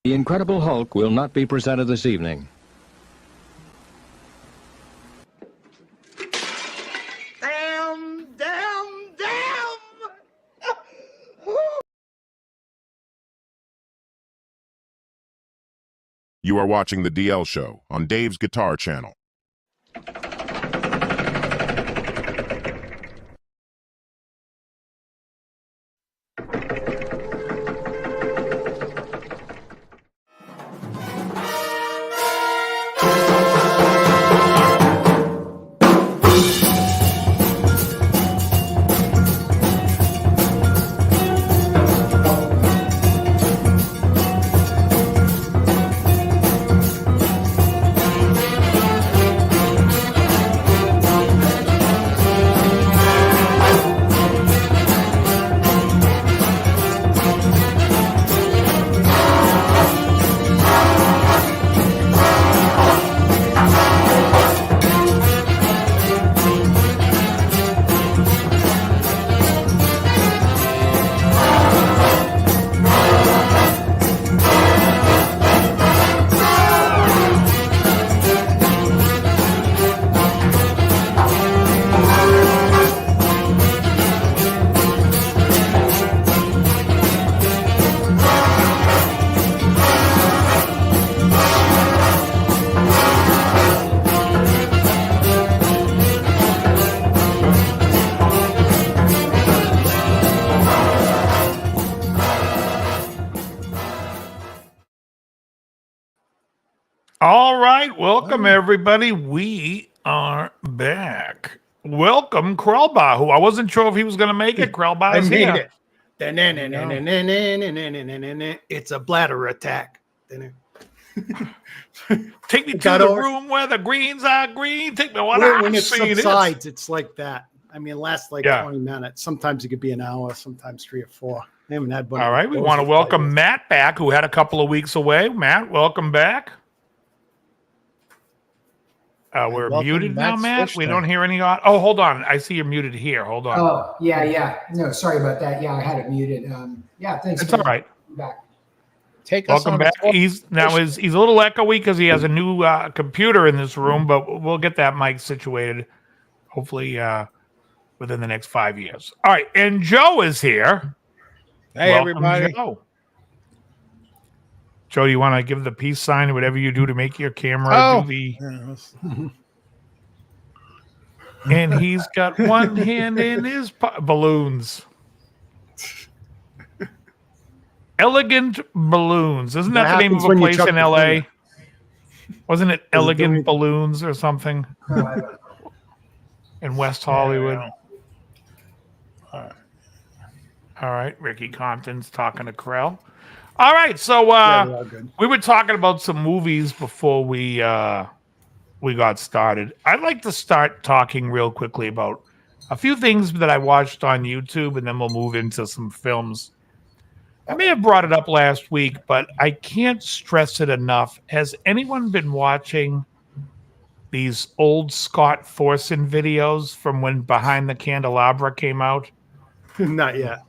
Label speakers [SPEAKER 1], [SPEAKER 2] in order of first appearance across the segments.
[SPEAKER 1] The Incredible Hulk will not be presented this evening.
[SPEAKER 2] Damn!
[SPEAKER 3] You are watching The DL Show on Dave's Guitar Channel.
[SPEAKER 4] All right, welcome everybody. We are back. Welcome Krellbar, who I wasn't sure if he was going to make it. Krellbar is here.
[SPEAKER 2] It. It's a bladder attack.
[SPEAKER 4] Take me to the room where the greens are green. Take me
[SPEAKER 2] when it subsides. It's like that. I mean, it lasts like 20 minutes. Sometimes it could be an hour. Sometimes 3 or 4. I haven't had one.
[SPEAKER 4] All right, we want to welcome Matt back, who had a couple of weeks away. Matt, welcome back. We're muted now, Matt. We don't hear any. Oh, hold on. I see you're muted here. Hold on.
[SPEAKER 5] Oh, yeah. No, sorry about that. Yeah, I had it muted. Thanks.
[SPEAKER 4] It's all right.
[SPEAKER 5] Back.
[SPEAKER 4] Welcome back. He's a little echoey because he has a new computer in this room, but we'll get that mic situated hopefully within the next 5 years. All right, and Joe is here.
[SPEAKER 6] Hey, welcome, everybody.
[SPEAKER 4] Joe, do you want to give the peace sign or whatever you do to make your camera do the... And he's got one hand in his balloons. Elegant Balloons. Isn't that the name of a place in L.A.? Wasn't it Elegant Balloons or something? In West Hollywood. All right. Ricky Compton's talking to Krell. All right, so we were talking about some movies before we got started. I'd like to start talking real quickly about a few things that I watched on YouTube, and then we'll move into some films. I may have brought it up last week, but I can't stress it enough. Has anyone been watching these old Scott Thorson videos from when Behind the Candelabra came out?
[SPEAKER 2] Not yet.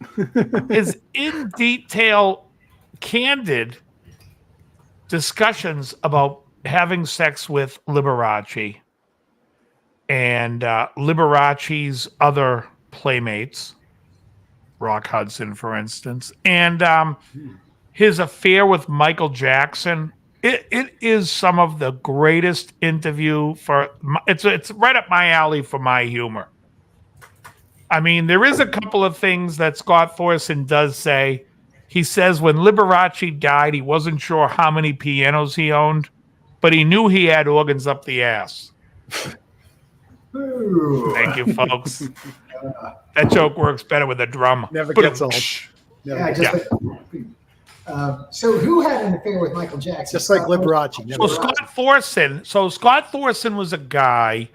[SPEAKER 4] His in detail, candid discussions about having sex with Liberace and Liberace's other playmates, Rock Hudson, for instance, and his affair with Michael Jackson. It is some of the greatest interview it's right up my alley for my humor. I mean, there is a couple of things that Scott Thorson does say. He says when Liberace died, he wasn't sure how many pianos he owned, but he knew he had organs up the ass.
[SPEAKER 5] Ooh.
[SPEAKER 4] Thank you, folks. That joke works better with a drum.
[SPEAKER 2] Never gets old.
[SPEAKER 5] So who had an affair with Michael Jackson?
[SPEAKER 2] Just like Liberace.
[SPEAKER 4] Scott Thorson was a guy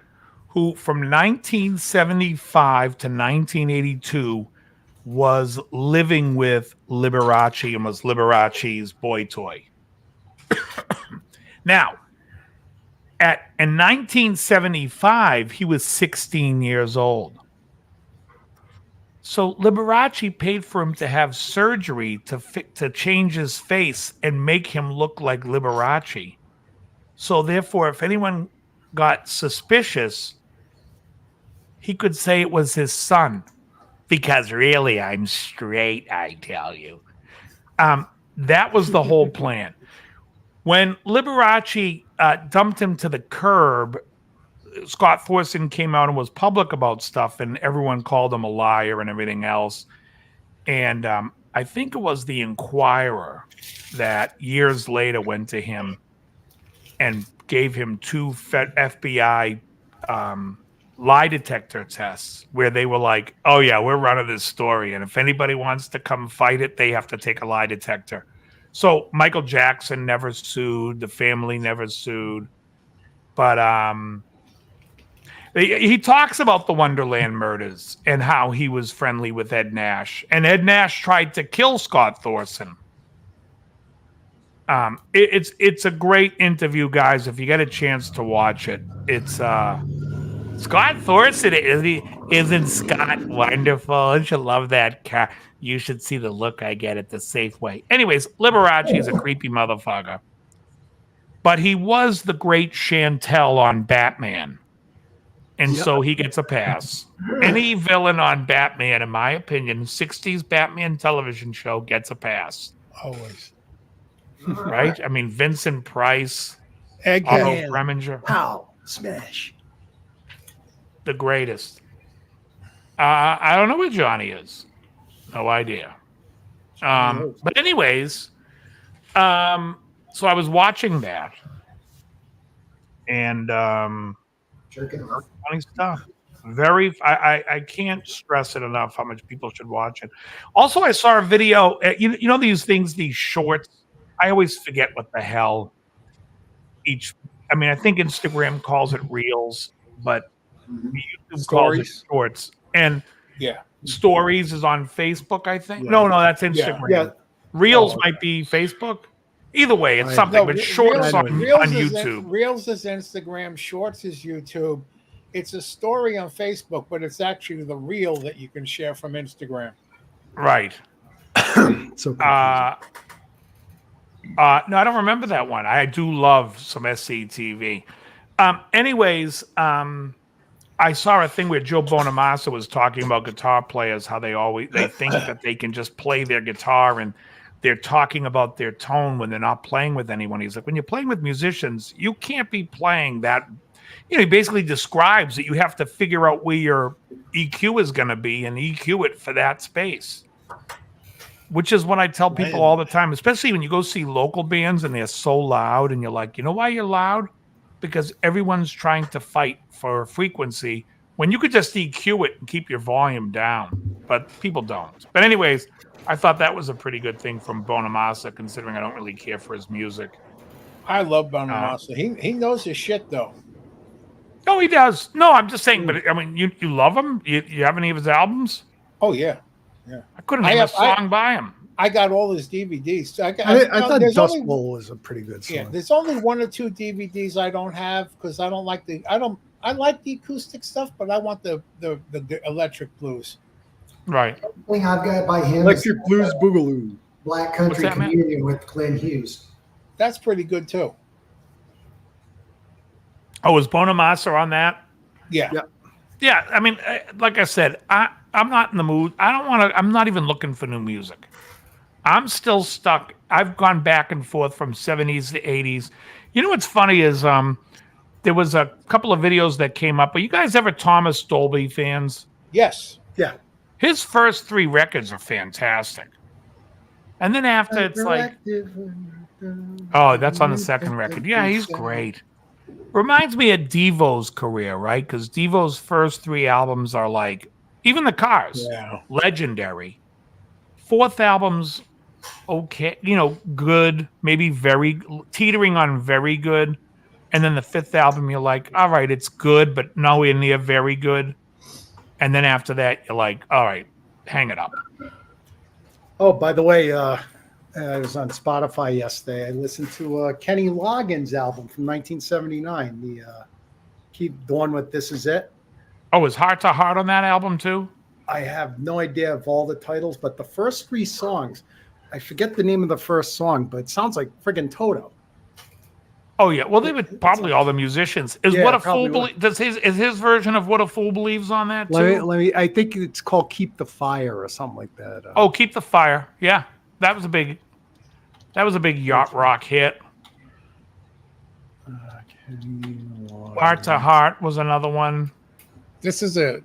[SPEAKER 4] who from 1975 to 1982 was living with Liberace and was Liberace's boy toy. Now, in 1975, he was 16 years old. So Liberace paid for him to have surgery to change his face and make him look like Liberace. So therefore, if anyone got suspicious, he could say it was his son. Because really, I'm straight, I tell you. That was the whole plan. When Liberace dumped him to the curb, Scott Thorson came out and was public about stuff, and everyone called him a liar and everything else. And I think it was the Inquirer that years later went to him and gave him 2 FBI lie detector tests where they were like, oh yeah, we're running this story, and if anybody wants to come fight it, they have to take a lie detector. So Michael Jackson never sued, the family never sued, but he talks about the Wonderland murders and how he was friendly with Ed Nash, and Ed Nash tried to kill Scott Thorson. It's a great interview, guys. If you get a chance to watch it, it's Scott Thorson. Isn't Scott wonderful? Don't you love that car? You should see the look I get at the Safeway. Anyways, Liberace is a creepy motherfucker, but he was the great Chantel on Batman, and so he gets a pass. Any villain on Batman, in my opinion, 60s Batman television show gets a pass.
[SPEAKER 6] Always.
[SPEAKER 4] Right? I mean, Vincent Price,
[SPEAKER 6] Egg
[SPEAKER 4] Otto
[SPEAKER 6] Henry.
[SPEAKER 4] Preminger,
[SPEAKER 2] Pow, smash.
[SPEAKER 4] the greatest. I don't know where Johnny is. No idea. But anyways, so I was watching that, and
[SPEAKER 5] Jerking off.
[SPEAKER 4] funny stuff. I can't stress it enough how much people should watch it. Also, I saw a video. You know these things, these shorts. I always forget what the hell each. I mean, I think Instagram calls it reels, but YouTube calls it
[SPEAKER 6] Stories.
[SPEAKER 4] shorts. And
[SPEAKER 6] Yeah.
[SPEAKER 4] stories is on Facebook, I think.
[SPEAKER 2] Yeah.
[SPEAKER 4] No, that's Instagram.
[SPEAKER 2] Yeah.
[SPEAKER 4] Reels
[SPEAKER 2] Oh.
[SPEAKER 4] might be Facebook. Either way, it's
[SPEAKER 2] I-
[SPEAKER 4] something.
[SPEAKER 6] No,
[SPEAKER 4] but
[SPEAKER 6] Re-
[SPEAKER 4] shorts
[SPEAKER 6] Reels-
[SPEAKER 4] on
[SPEAKER 6] Reels is
[SPEAKER 4] YouTube.
[SPEAKER 6] Reels is Instagram. Shorts is YouTube. It's a story on Facebook, but it's actually the reel that you can share from Instagram.
[SPEAKER 4] Right.
[SPEAKER 2] So
[SPEAKER 4] No, I don't remember that one. I do love some SCTV. Anyways, I saw a thing where Joe Bonamassa was talking about guitar players, how they think that they can just play their guitar, and they're talking about their tone when they're not playing with anyone. He's like, when you're playing with musicians, you can't be playing that. You know, he basically describes that you have to figure out where your EQ is going to be and EQ it for that space. Which is what I tell people all the time, especially when you go see local bands and they're so loud, and you're like, you know why you're loud? Because everyone's trying to fight for frequency when you could just EQ it and keep your volume down. But people don't. But anyways, I thought that was a pretty good thing from Bonamassa, considering I don't really care for his music.
[SPEAKER 6] I love Bonamassa. He knows his shit though.
[SPEAKER 4] No, he does. No, I'm just saying, but I mean, you love him? You have any of his albums?
[SPEAKER 6] Oh yeah.
[SPEAKER 4] I couldn't name a song by him.
[SPEAKER 6] I got all his DVDs.
[SPEAKER 2] I thought
[SPEAKER 6] there's
[SPEAKER 2] Dust
[SPEAKER 6] only-
[SPEAKER 2] Bowl was a pretty good song.
[SPEAKER 6] Yeah, there's only 1 or 2 DVDs I don't have because I don't like I like the acoustic stuff, but I want the electric blues.
[SPEAKER 4] Right.
[SPEAKER 5] Thing I've got by him
[SPEAKER 2] Electric
[SPEAKER 5] is
[SPEAKER 2] Blues Boogaloo.
[SPEAKER 5] Black Country
[SPEAKER 4] that, man?
[SPEAKER 5] Communion with Glenn Hughes.
[SPEAKER 6] That's pretty good too.
[SPEAKER 4] Oh, was Bonamassa on that?
[SPEAKER 6] Yeah.
[SPEAKER 2] Yeah.
[SPEAKER 4] Yeah, I mean, like I said, I'm not in the mood. I'm not even looking for new music. I'm still stuck. I've gone back and forth from 70s to 80s. You know what's funny is there was a couple of videos that came up. Are you guys ever Thomas Dolby fans?
[SPEAKER 6] Yes.
[SPEAKER 2] Yeah.
[SPEAKER 4] His first 3 records are fantastic. And then after it's like, oh, that's on the second record. Yeah, he's great. Reminds me of Devo's career, right? Because Devo's first 3 albums are like, even the Cars,
[SPEAKER 6] Yeah.
[SPEAKER 4] legendary. 4th album's okay, good, maybe very teetering on very good. And then the 5th album, you're like, all right, it's good, but nowhere near very good. And then after that, you're like, all right, hang it up.
[SPEAKER 2] Oh, by the way, I was on Spotify yesterday. I listened to Kenny Loggins' album from 1979. The one with "This Is It."
[SPEAKER 4] Oh, is Heart to Heart on that album too?
[SPEAKER 2] I have no idea of all the titles, but the first 3 songs, I forget the name of the first song, but it sounds like friggin' Toto.
[SPEAKER 4] Oh yeah, well they would probably all the musicians. Is
[SPEAKER 2] Yeah,
[SPEAKER 4] what a
[SPEAKER 2] probably
[SPEAKER 4] fool
[SPEAKER 2] would.
[SPEAKER 4] does his version of What a Fool Believes on that too?
[SPEAKER 2] Let me. I think it's called "Keep the Fire" or something like that.
[SPEAKER 4] Oh, Keep the Fire. Yeah, that was a big yacht rock hit. Heart to Heart was another one.
[SPEAKER 6] This is a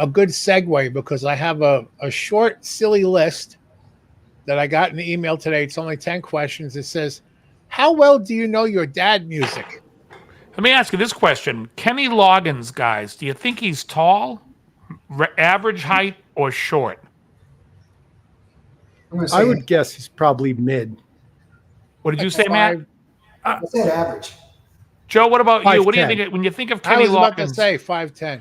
[SPEAKER 6] good segue because I have a short, silly list that I got in the email today. It's only 10 questions. It says, how well do you know your dad music?
[SPEAKER 4] Let me ask you this question: Kenny Loggins, guys, do you think he's tall, average height, or short?
[SPEAKER 5] I'm gonna say
[SPEAKER 2] I would guess he's probably mid.
[SPEAKER 4] What did you say, Matt?
[SPEAKER 5] I said average.
[SPEAKER 4] Joe, what about you? What do you
[SPEAKER 2] 5'10".
[SPEAKER 4] think when you think of
[SPEAKER 6] I
[SPEAKER 4] Kenny
[SPEAKER 6] was about to
[SPEAKER 4] Loggins?
[SPEAKER 6] say 5'10".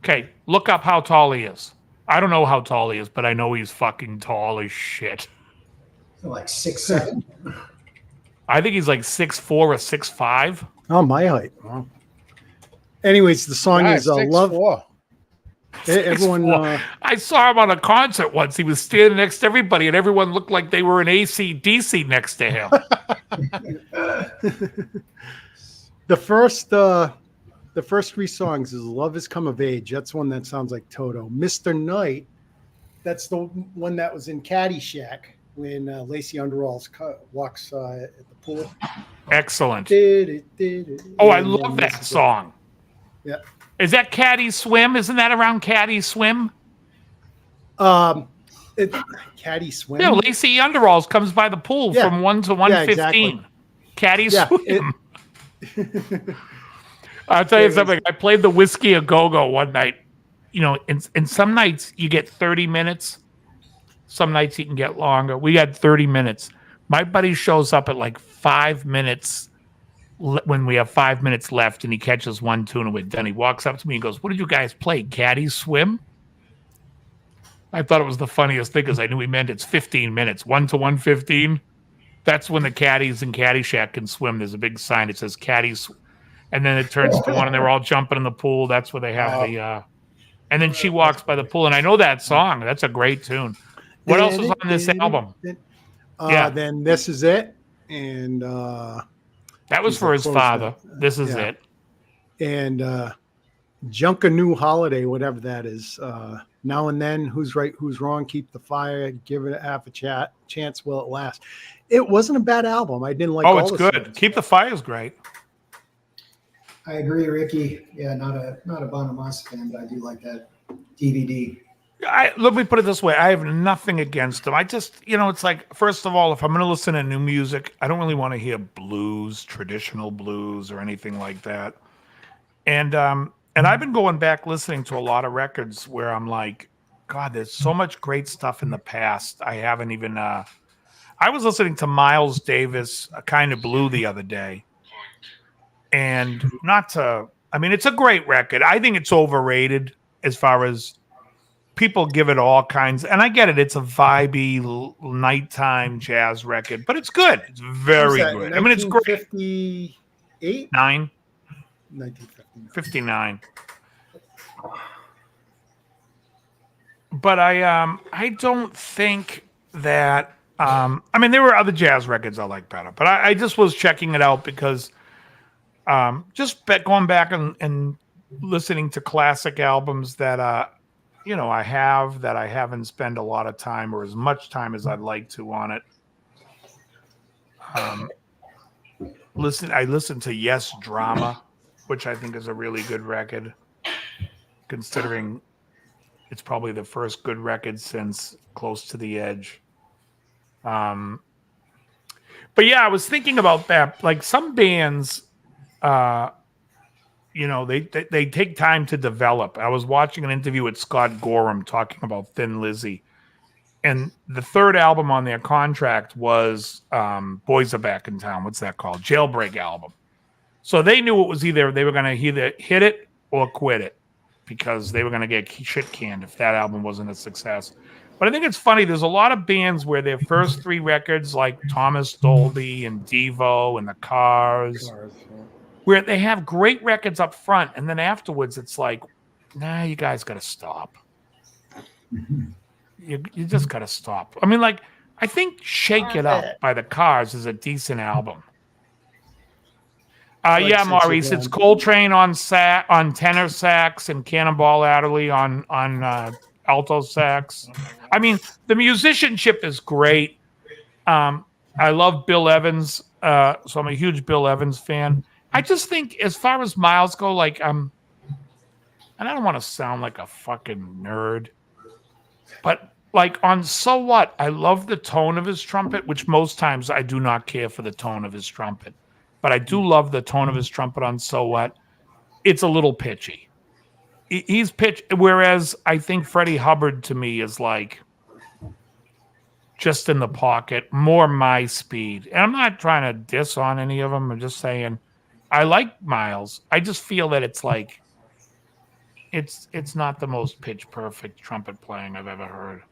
[SPEAKER 4] Okay, look up how tall he is. I don't know how tall he is, but I know he's fucking tall as shit.
[SPEAKER 5] Like 6'7".
[SPEAKER 4] I think he's like 6'4" or 6'5".
[SPEAKER 2] Oh, my height. Wow. Anyways, the song
[SPEAKER 6] Right,
[SPEAKER 2] is "Love."
[SPEAKER 6] 6'4".
[SPEAKER 2] Everyone,
[SPEAKER 4] 6'4". I saw him on a concert once. He was standing next to everybody, and everyone looked like they were in AC/DC next to him.
[SPEAKER 2] the first 3 songs is "Love Has Come of Age." That's one that sounds like Toto. "Mr. Knight," that's the one that was in Caddyshack when Lacey Underalls walks at the pool.
[SPEAKER 4] Excellent.
[SPEAKER 2] Oh,
[SPEAKER 4] Oh, I love that song.
[SPEAKER 2] Yeah.
[SPEAKER 4] Is that Caddy Swim? Isn't that around Caddy Swim?
[SPEAKER 2] Caddy Swim.
[SPEAKER 4] Yeah, Lacey Underalls comes by the pool
[SPEAKER 2] Yeah.
[SPEAKER 4] from 1 to 1:15.
[SPEAKER 2] exactly.
[SPEAKER 4] Caddy
[SPEAKER 2] Yeah,
[SPEAKER 4] Swim. I'll tell you something. I played the Whiskey a Go-Go one night. You know, and some nights you get 30 minutes. Some nights you can get longer. We had 30 minutes. My buddy shows up at like 5 minutes when we have 5 minutes left, and he catches one tune and we're done. He walks up to me and goes, "What did you guys play? Caddy Swim?" I thought it was the funniest thing because I knew he meant it's 15 minutes, 1 to 1:15. That's when the caddies in Caddyshack can swim. There's a big sign that says caddies, and then it turns to 1 and they're all jumping in the pool. That's where they have the and then she walks by the pool, and I know that song. That's a great tune. What else is on this album? Yeah.
[SPEAKER 2] Then "This Is It," and
[SPEAKER 4] That was for his father. This is
[SPEAKER 2] Yeah.
[SPEAKER 4] it.
[SPEAKER 2] and "Junkanoo Holiday," whatever that is. "Now and Then," "Who's Right, Who's Wrong," "Keep the Fire," "Give It Half a Chance, Will It Last." It wasn't a bad album. I didn't like.
[SPEAKER 4] Oh,
[SPEAKER 2] all
[SPEAKER 4] it's
[SPEAKER 2] the
[SPEAKER 4] good.
[SPEAKER 2] songs.
[SPEAKER 4] Keep the Fire's great.
[SPEAKER 5] I agree, Ricky. Yeah, not a Bonamassa fan, but I do like that DVD.
[SPEAKER 4] Let me put it this way. I have nothing against them. I just, it's like, first of all, if I'm going to listen to new music, I don't really want to hear blues, traditional blues, or anything like that. And I've been going back listening to a lot of records where I'm like, God, there's so much great stuff in the past. I haven't even. I was listening to Miles Davis, "A Kind of Blue," the other day, and it's a great record. I think it's overrated as far as people give it all kinds, and I get it. It's a vibey nighttime jazz record, but it's good. It's very
[SPEAKER 2] What was
[SPEAKER 4] good.
[SPEAKER 2] that,
[SPEAKER 4] I mean, it's great.
[SPEAKER 2] 1958? 1959.
[SPEAKER 4] 59. But I don't think that there were other jazz records I like better, but I just was checking it out because going back and listening to classic albums that I haven't spent a lot of time or as much time as I'd like to on it. I listened to Yes Drama, which I think is a really good record, considering it's probably the first good record since Close to the Edge. But yeah, I was thinking about that. Like some bands, they take time to develop. I was watching an interview with Scott Gorham talking about Thin Lizzy, and the third album on their contract was Boys Are Back in Town. What's that called? Jailbreak album. So they knew it was either they were going to either hit it or quit it because they were going to get shit canned if that album wasn't a success. But I think it's funny. There's a lot of bands where their first 3 records, like Thomas Dolby and Devo and the Cars, where they have great records up front, and then afterwards it's like, nah, you guys got to stop. You just got to stop. I mean, like, I think "Shake It Up" by the Cars is a decent album. Yeah, Maurice, it's Coltrane on tenor sax and Cannonball Adderley on alto sax. I mean, the musicianship is great. I love Bill Evans, so I'm a huge Bill Evans fan. I just think, as far as Miles go, like, and I don't want to sound like a fucking nerd, but like on "So What," I love the tone of his trumpet, which most times I do not care for the tone of his trumpet. But I do love the tone of his trumpet on "So What." It's a little pitchy. He's pitched, whereas I think Freddie Hubbard to me is like just in the pocket, more my speed. And I'm not trying to diss on any of them. I'm just saying I like Miles. I just feel that it's like it's not the most pitch perfect trumpet playing I've ever heard.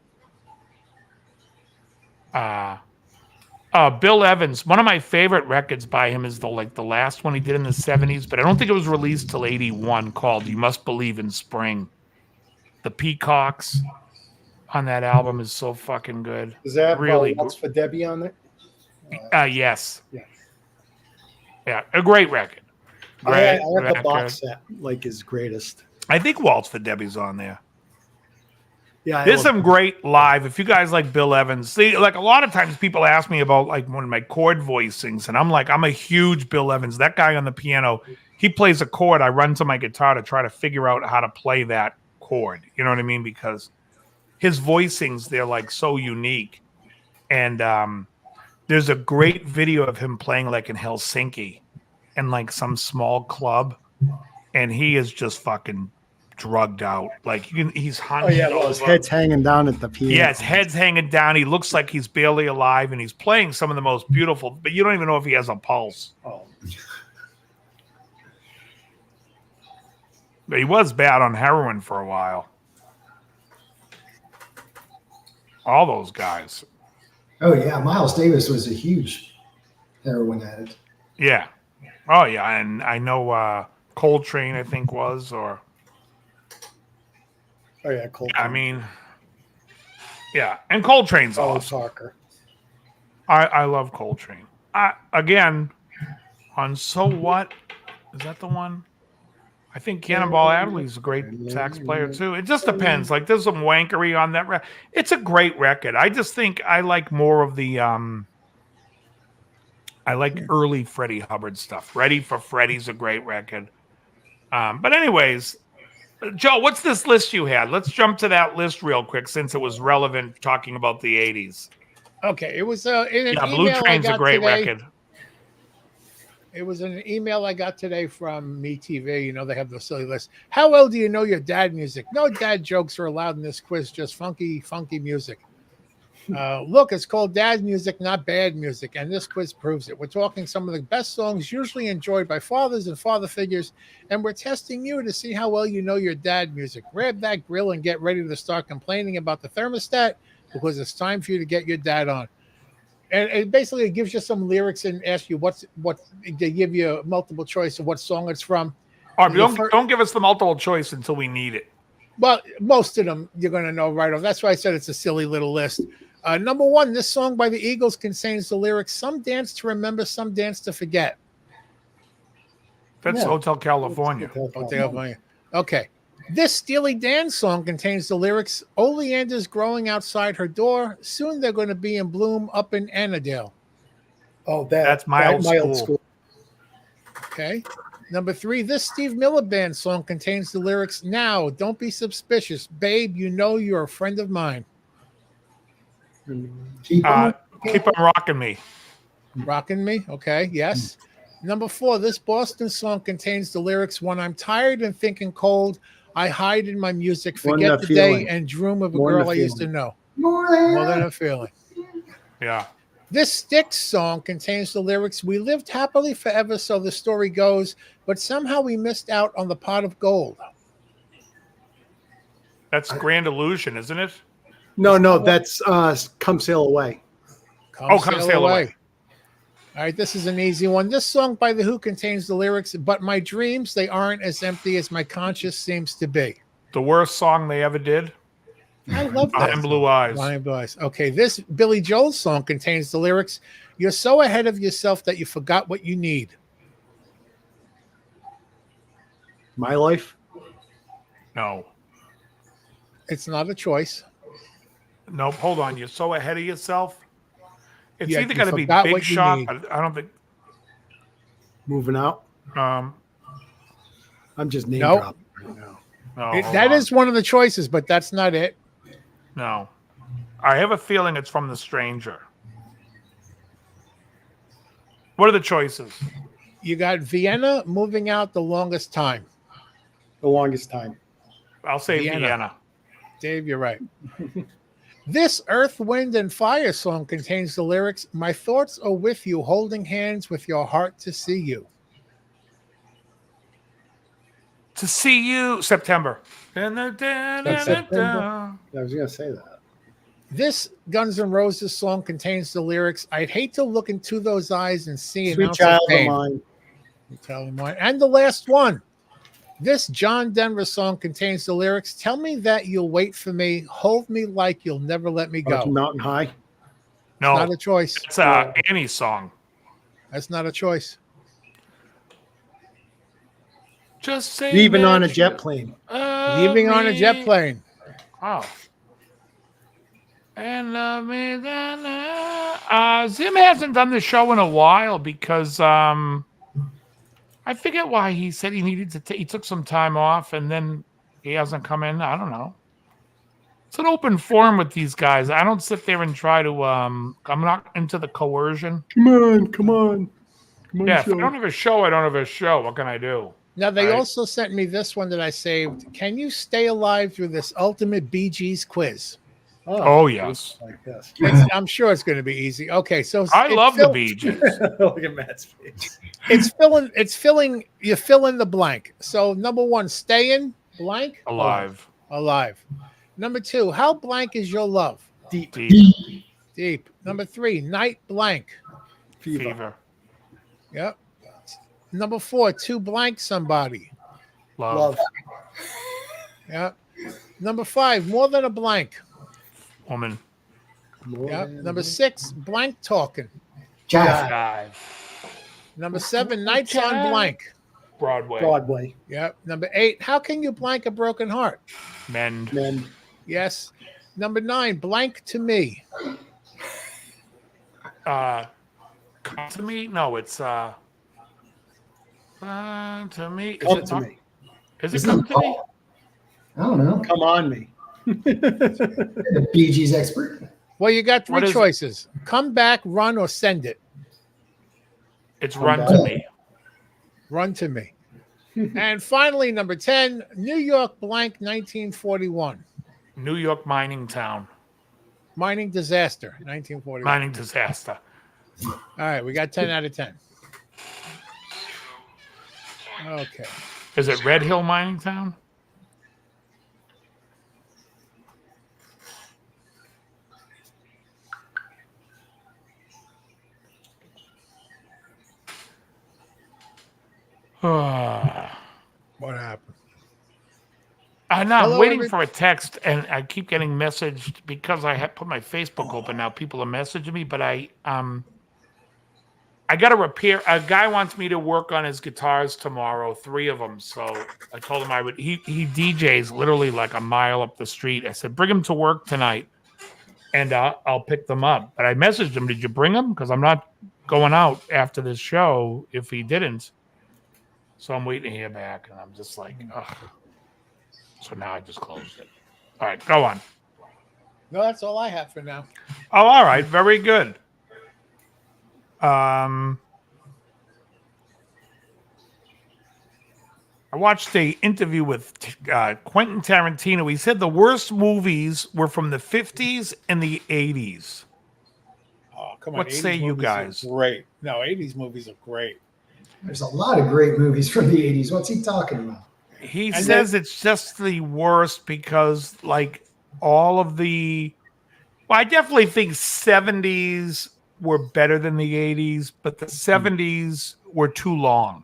[SPEAKER 4] Bill Evans, one of my favorite records by him is the last one he did in the 70s, but I don't think it was released till 81, called "You Must Believe in Spring." The Peacocks on that album is so fucking good.
[SPEAKER 2] Is that
[SPEAKER 4] really
[SPEAKER 2] Waltz for Debbie on there?
[SPEAKER 4] Yes.
[SPEAKER 2] Yeah.
[SPEAKER 4] Yeah, a great record.
[SPEAKER 2] I have the
[SPEAKER 4] record.
[SPEAKER 2] box set, like his greatest.
[SPEAKER 4] I think "Waltz for Debbie's on there.
[SPEAKER 2] Yeah,
[SPEAKER 4] There's some great live. If you guys like Bill Evans, see, like a lot of times people ask me about like one of my chord voicings, and I'm like, I'm a huge Bill Evans. That guy on the piano, he plays a chord. I run to my guitar to try to figure out how to play that chord. You know what I mean? Because his voicings, they're like so unique. And there's a great video of him playing like in Helsinki in like some small club, and he is just fucking drugged out. Like he's hunched.
[SPEAKER 2] Oh yeah, well, his head's hanging down at the piano.
[SPEAKER 4] Yeah, his head's hanging down. He looks like he's barely alive, and he's playing some of the most beautiful, but you don't even know if he has a pulse.
[SPEAKER 2] Oh.
[SPEAKER 4] But he was bad on heroin for a while. All those guys.
[SPEAKER 5] Oh yeah, Miles Davis was a huge heroin addict.
[SPEAKER 4] Yeah. Oh yeah, and I know Coltrane, I think was, or
[SPEAKER 2] Oh yeah, Coltrane.
[SPEAKER 4] I mean, yeah, and Coltrane's awesome.
[SPEAKER 2] Parker.
[SPEAKER 4] I love Coltrane. Again, on "So What," is that the one? I think Cannonball Adderley's a great sax player too. It just depends. Like there's some wankery on that record. It's a great record. I just think I like more of the I like early Freddie Hubbard stuff. "Ready for Freddie's" a great record. But anyways, Joe, what's this list you had? Let's jump to that list real quick since it was relevant talking about the 80s.
[SPEAKER 6] Okay, it was in an
[SPEAKER 4] Yeah,
[SPEAKER 6] email
[SPEAKER 4] Blue
[SPEAKER 6] I
[SPEAKER 4] Train's a
[SPEAKER 6] got
[SPEAKER 4] great
[SPEAKER 6] today.
[SPEAKER 4] record.
[SPEAKER 6] It was an email I got today from MeTV. You know, they have the silly list. How well do you know your dad music? No dad jokes are allowed in this quiz, just funky music. Look, it's called dad music, not bad music, and this quiz proves it. We're talking some of the best songs usually enjoyed by fathers and father figures, and we're testing you to see how well you know your dad music. Grab that grill and get ready to start complaining about the thermostat, because it's time for you to get your dad on. And it basically gives you some lyrics and asks you what they give you a multiple choice of what song it's from.
[SPEAKER 4] All right, don't give us the multiple choice until we need it.
[SPEAKER 6] Well, most of them you're going to know right off. That's why I said it's a silly little list. Number one, this song by the Eagles contains the lyrics, "Some dance to remember, some dance to forget."
[SPEAKER 4] That's Hotel California.
[SPEAKER 6] Okay. This Steely Dan song contains the lyrics, "Oleander's growing outside her door. Soon they're going to be in bloom up in Annandale."
[SPEAKER 2] Oh,
[SPEAKER 4] that's my old school.
[SPEAKER 6] Okay. Number three, this Steve Miller Band song contains the lyrics, "Now, don't be suspicious. Babe, you know you're a friend of mine."
[SPEAKER 4] Keep on rocking me.
[SPEAKER 6] Rocking me. Okay. Yes. Number four, this Boston song contains the lyrics, "When I'm tired and thinking cold, I hide in my music, forget the day, and dream of a girl I used to know." More than a feeling.
[SPEAKER 4] Yeah.
[SPEAKER 6] This Styx song contains the lyrics, "We lived happily forever, so the story goes, but somehow we missed out on the pot of gold."
[SPEAKER 4] That's Grand Illusion, isn't it?
[SPEAKER 2] No, that's "Come Sail Away."
[SPEAKER 4] Come Sail Away.
[SPEAKER 6] All right, this is an easy one. This song by The Who contains the lyrics, "But my dreams, they aren't as empty as my conscience seems to be."
[SPEAKER 4] The worst song they ever did?
[SPEAKER 6] I love that.
[SPEAKER 4] Behind Blue Eyes.
[SPEAKER 6] Behind Blue Eyes. Okay, this Billy Joel song contains the lyrics, "You're so ahead of yourself that you forgot what you need."
[SPEAKER 2] My Life.
[SPEAKER 4] No.
[SPEAKER 6] It's not a choice.
[SPEAKER 4] Nope. Hold on. You're so ahead of yourself. It's
[SPEAKER 6] Yeah,
[SPEAKER 4] either
[SPEAKER 6] you
[SPEAKER 4] going to be
[SPEAKER 6] forgot
[SPEAKER 4] Big
[SPEAKER 6] what you
[SPEAKER 4] Shot.
[SPEAKER 6] need.
[SPEAKER 4] But I don't think.
[SPEAKER 2] Moving Out.
[SPEAKER 4] Um,
[SPEAKER 2] I'm just name
[SPEAKER 6] Nope.
[SPEAKER 2] dropping right now.
[SPEAKER 4] no, hold
[SPEAKER 6] That
[SPEAKER 4] on.
[SPEAKER 6] is one of the choices, but that's not it.
[SPEAKER 4] No. I have a feeling it's from The Stranger. What are the choices?
[SPEAKER 6] You got Vienna, Moving Out, The Longest Time.
[SPEAKER 2] The Longest Time.
[SPEAKER 4] I'll say
[SPEAKER 6] Vienna.
[SPEAKER 4] Vienna.
[SPEAKER 6] Dave, you're right. This Earth, Wind, and Fire song contains the lyrics, "My thoughts are with you, holding hands with your heart to see you."
[SPEAKER 4] To see you, September.
[SPEAKER 2] September. I was gonna say that.
[SPEAKER 6] This Guns N' Roses song contains the lyrics, "I'd hate to look into those eyes and see an
[SPEAKER 2] Sweet
[SPEAKER 6] ounce
[SPEAKER 2] Child
[SPEAKER 6] of
[SPEAKER 2] of
[SPEAKER 6] pain."
[SPEAKER 2] Mine.
[SPEAKER 6] Tell them why. And the last one. This John Denver song contains the lyrics, "Tell me that you'll wait for me, hold me like you'll never let me go."
[SPEAKER 2] Rocky Mountain High.
[SPEAKER 4] No,
[SPEAKER 6] Not a choice.
[SPEAKER 4] it's Annie's song.
[SPEAKER 6] That's not a choice.
[SPEAKER 4] Just say
[SPEAKER 2] Leaving on a
[SPEAKER 4] that
[SPEAKER 2] jet
[SPEAKER 4] you
[SPEAKER 2] plane.
[SPEAKER 4] love
[SPEAKER 6] Leaving on a jet
[SPEAKER 4] me.
[SPEAKER 6] plane.
[SPEAKER 4] Oh. And love me then. Zim hasn't done the show in a while because I forget why he said he needed to. He took some time off and then he hasn't come in. I don't know. It's an open forum with these guys. I don't sit there and try to. I'm not into the coercion.
[SPEAKER 2] Come on, come on. Come on,
[SPEAKER 4] Yeah, if I
[SPEAKER 2] show.
[SPEAKER 4] don't have a show, I don't have a show. What can I do?
[SPEAKER 6] Now, they
[SPEAKER 4] Right.
[SPEAKER 6] also sent me this one that I saved. Can you stay alive through this ultimate Bee Gees quiz?
[SPEAKER 4] Oh, yes.
[SPEAKER 2] Like this.
[SPEAKER 6] I'm sure it's going to be easy. Okay, so
[SPEAKER 4] I
[SPEAKER 6] it
[SPEAKER 4] love the
[SPEAKER 6] fill-
[SPEAKER 4] Bee Gees.
[SPEAKER 2] Look at Matt's face.
[SPEAKER 6] It's filling. You fill in the blank. So number one, stay in blank
[SPEAKER 4] Alive.
[SPEAKER 6] alive. Number two, how blank is your love?
[SPEAKER 2] Deep
[SPEAKER 4] Deep.
[SPEAKER 6] Deep. Number three, night blank.
[SPEAKER 2] fever.
[SPEAKER 4] Fever.
[SPEAKER 6] Yep. Number four, to blank somebody.
[SPEAKER 4] Love.
[SPEAKER 2] Love.
[SPEAKER 6] Yep. Number five, more than a blank.
[SPEAKER 4] Woman.
[SPEAKER 2] More
[SPEAKER 6] Yep.
[SPEAKER 2] than-
[SPEAKER 6] Number six, blank talking.
[SPEAKER 5] Jive.
[SPEAKER 4] Dive.
[SPEAKER 6] Number seven, nights on blank.
[SPEAKER 4] Broadway.
[SPEAKER 2] Broadway.
[SPEAKER 6] Yep. Number eight, how can you blank a broken heart?
[SPEAKER 4] Mend.
[SPEAKER 2] Men.
[SPEAKER 6] Yes. Number nine, blank to me.
[SPEAKER 4] Come to me? No, it's to me. Is
[SPEAKER 2] Come
[SPEAKER 4] it
[SPEAKER 2] to
[SPEAKER 4] not-
[SPEAKER 2] me.
[SPEAKER 4] Is it
[SPEAKER 5] Isn't
[SPEAKER 4] come
[SPEAKER 5] it
[SPEAKER 4] to me?
[SPEAKER 5] I don't know.
[SPEAKER 2] Come on me.
[SPEAKER 5] The Bee Gees expert.
[SPEAKER 6] Well, you got
[SPEAKER 4] What
[SPEAKER 6] three
[SPEAKER 4] is it?
[SPEAKER 6] choices: come back, run, or send it.
[SPEAKER 4] It's
[SPEAKER 2] Come
[SPEAKER 4] run
[SPEAKER 2] back.
[SPEAKER 4] to me.
[SPEAKER 6] Run to me. And finally, number 10, New York blank 1941.
[SPEAKER 4] New York mining town.
[SPEAKER 6] Mining disaster 1941.
[SPEAKER 4] Mining disaster.
[SPEAKER 6] All right, we got 10 out of 10. Okay.
[SPEAKER 4] Is it Red Hill mining town?
[SPEAKER 6] What happened?
[SPEAKER 4] I know. I'm
[SPEAKER 6] Hello,
[SPEAKER 4] waiting
[SPEAKER 6] every-
[SPEAKER 4] for a text, and I keep getting messaged because I have put my Facebook open now. People are messaging me, but I got to repair. A guy wants me to work on his guitars tomorrow, 3 of them. So I told him I would. He DJs literally like a mile up the street. I said, bring him to work tonight, and I'll pick them up. But I messaged him, did you bring them? Because I'm not going out after this show if he didn't. So I'm waiting to hear back, and I'm just like, ugh. So now I just closed it. All right, go on.
[SPEAKER 6] No, that's all I have for now.
[SPEAKER 4] Oh, all right, very good. I watched a interview with Quentin Tarantino. He said the worst movies were from the 50s and the 80s.
[SPEAKER 6] Oh, come on.
[SPEAKER 4] What
[SPEAKER 6] 80s
[SPEAKER 4] say you
[SPEAKER 6] movies are
[SPEAKER 4] guys?
[SPEAKER 6] Great. No, 80s movies are great.
[SPEAKER 5] There's a lot of great movies from the 80s. What's he talking about?
[SPEAKER 4] He
[SPEAKER 6] And
[SPEAKER 4] says it's just the worst because, like, all of the. Well, I definitely think 70s were better than the 80s, but the 70s were too long.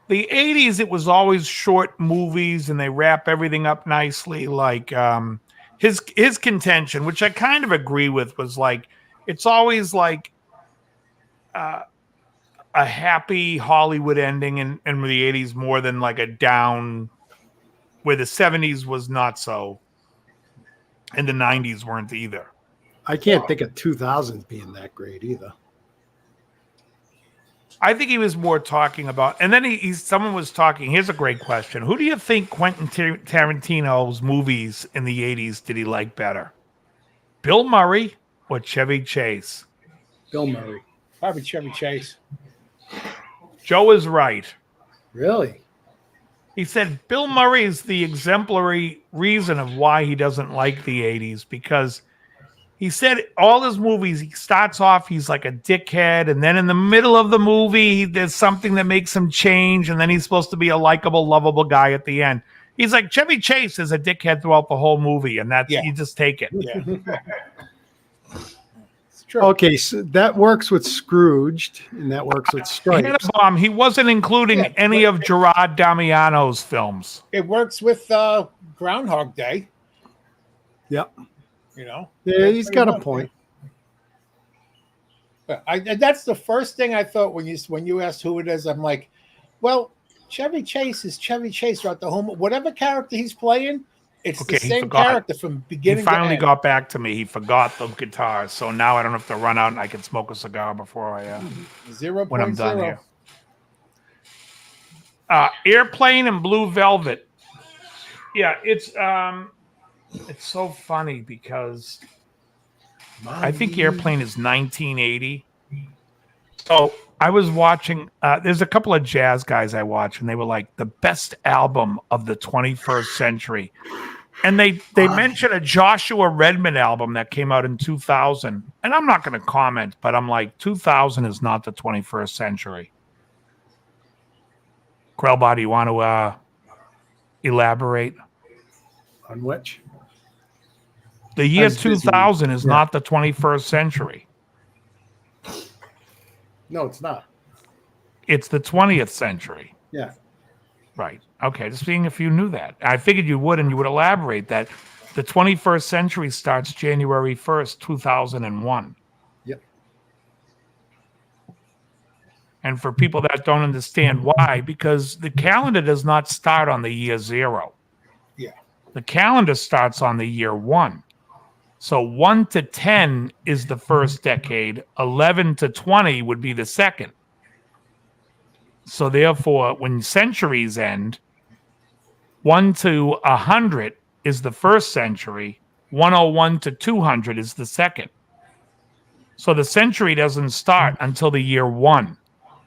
[SPEAKER 4] The 80s, it was always short movies and they wrap everything up nicely. Like his contention, which I kind of agree with, was like it's always like a happy Hollywood ending in the 80s more than like a down, where the 70s was not so, and the 90s weren't either.
[SPEAKER 2] I can't think of 2000s being that great either.
[SPEAKER 4] I think he was more talking about, and then someone was talking. Here's a great question: who do you think Quentin Tarantino's movies in the 80s did he like better, Bill Murray or Chevy Chase?
[SPEAKER 2] Bill Murray.
[SPEAKER 6] Probably Chevy Chase.
[SPEAKER 4] Joe is right.
[SPEAKER 2] Really?
[SPEAKER 4] He said Bill Murray is the exemplary reason of why he doesn't like the 80s, because he said all his movies, he starts off, he's like a dickhead, and then in the middle of the movie, there's something that makes him change, and then he's supposed to be a likable, lovable guy at the end. He's like, Chevy Chase is a dickhead throughout the whole movie, and that's you just take it.
[SPEAKER 6] Yeah.
[SPEAKER 2] It's true. Okay, so that works with Scrooged, and that works with Stripes.
[SPEAKER 4] Tannenbaum, he wasn't including any of Gerard Damiano's films.
[SPEAKER 6] It works with Groundhog Day.
[SPEAKER 2] Yep.
[SPEAKER 6] You know?
[SPEAKER 2] Yeah, he's got a point.
[SPEAKER 6] But that's the first thing I thought when you asked who it is. I'm like, well, Chevy Chase is Chevy Chase throughout the whole. Whatever character he's playing, it's the same character from beginning.
[SPEAKER 4] He finally
[SPEAKER 6] to end.
[SPEAKER 4] got back to me. He forgot the guitar, so now I don't have to run out and I can smoke a cigar before I
[SPEAKER 6] 0.0.
[SPEAKER 4] when I'm done here. Airplane and Blue Velvet. Yeah, it's so funny because I think Airplane is 1980. So I was watching, there's a couple of jazz guys I watch, and they were like, the best album of the 21st century. And they mentioned a Joshua Redman album that came out in 2000. And I'm not going to comment, but I'm like, 2000 is not the 21st century. Krellbot, do you want to elaborate?
[SPEAKER 2] On which?
[SPEAKER 4] The year 2000 is not the 21st century.
[SPEAKER 2] No, it's not.
[SPEAKER 4] It's the 20th century.
[SPEAKER 2] Yeah.
[SPEAKER 4] Right. Okay. Just seeing if you knew that. I figured you would, and you would elaborate that the 21st century starts January 1st, 2001.
[SPEAKER 2] Yep.
[SPEAKER 4] And for people that don't understand why, because the calendar does not start on the year 0.
[SPEAKER 6] Yeah.
[SPEAKER 4] The calendar starts on the year 1. So 1 to 10 is the first decade. 11 to 20 would be the second. So therefore, when centuries end, 1 to 100 is the first century. 101 to 200 is the second. So the century doesn't start until the year 1.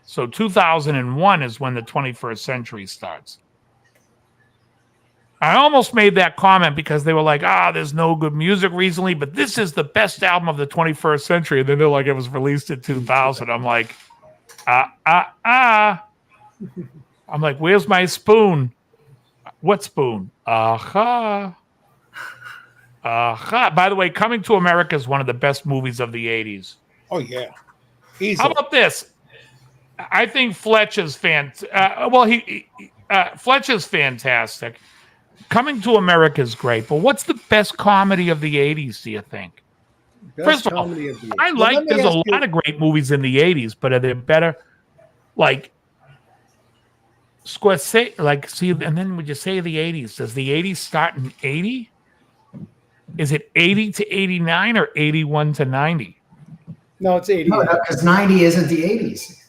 [SPEAKER 4] So 2001 is when the 21st century starts. I almost made that comment because they were like, there's no good music recently, but this is the best album of the 21st century. And then they're like, it was released in 2000. I'm like, I'm like, where's my spoon? What spoon? Aha. By the way, Coming to America is one of the best movies of the 80s.
[SPEAKER 6] Oh, yeah. Easily.
[SPEAKER 4] How about this? I think Fletch is fantastic. Fletch is fantastic. Coming to America is great, but what's the best comedy of the 80s, do you think? First of all, there's a lot of great movies in the 80s, but are they better? Like, Scorsese, see, and then would you say the 80s? Does the 80s start in 80? Is it 80 to 89 or 81 to 90?
[SPEAKER 2] No, it's 80.
[SPEAKER 5] No, because 90 isn't the 80s.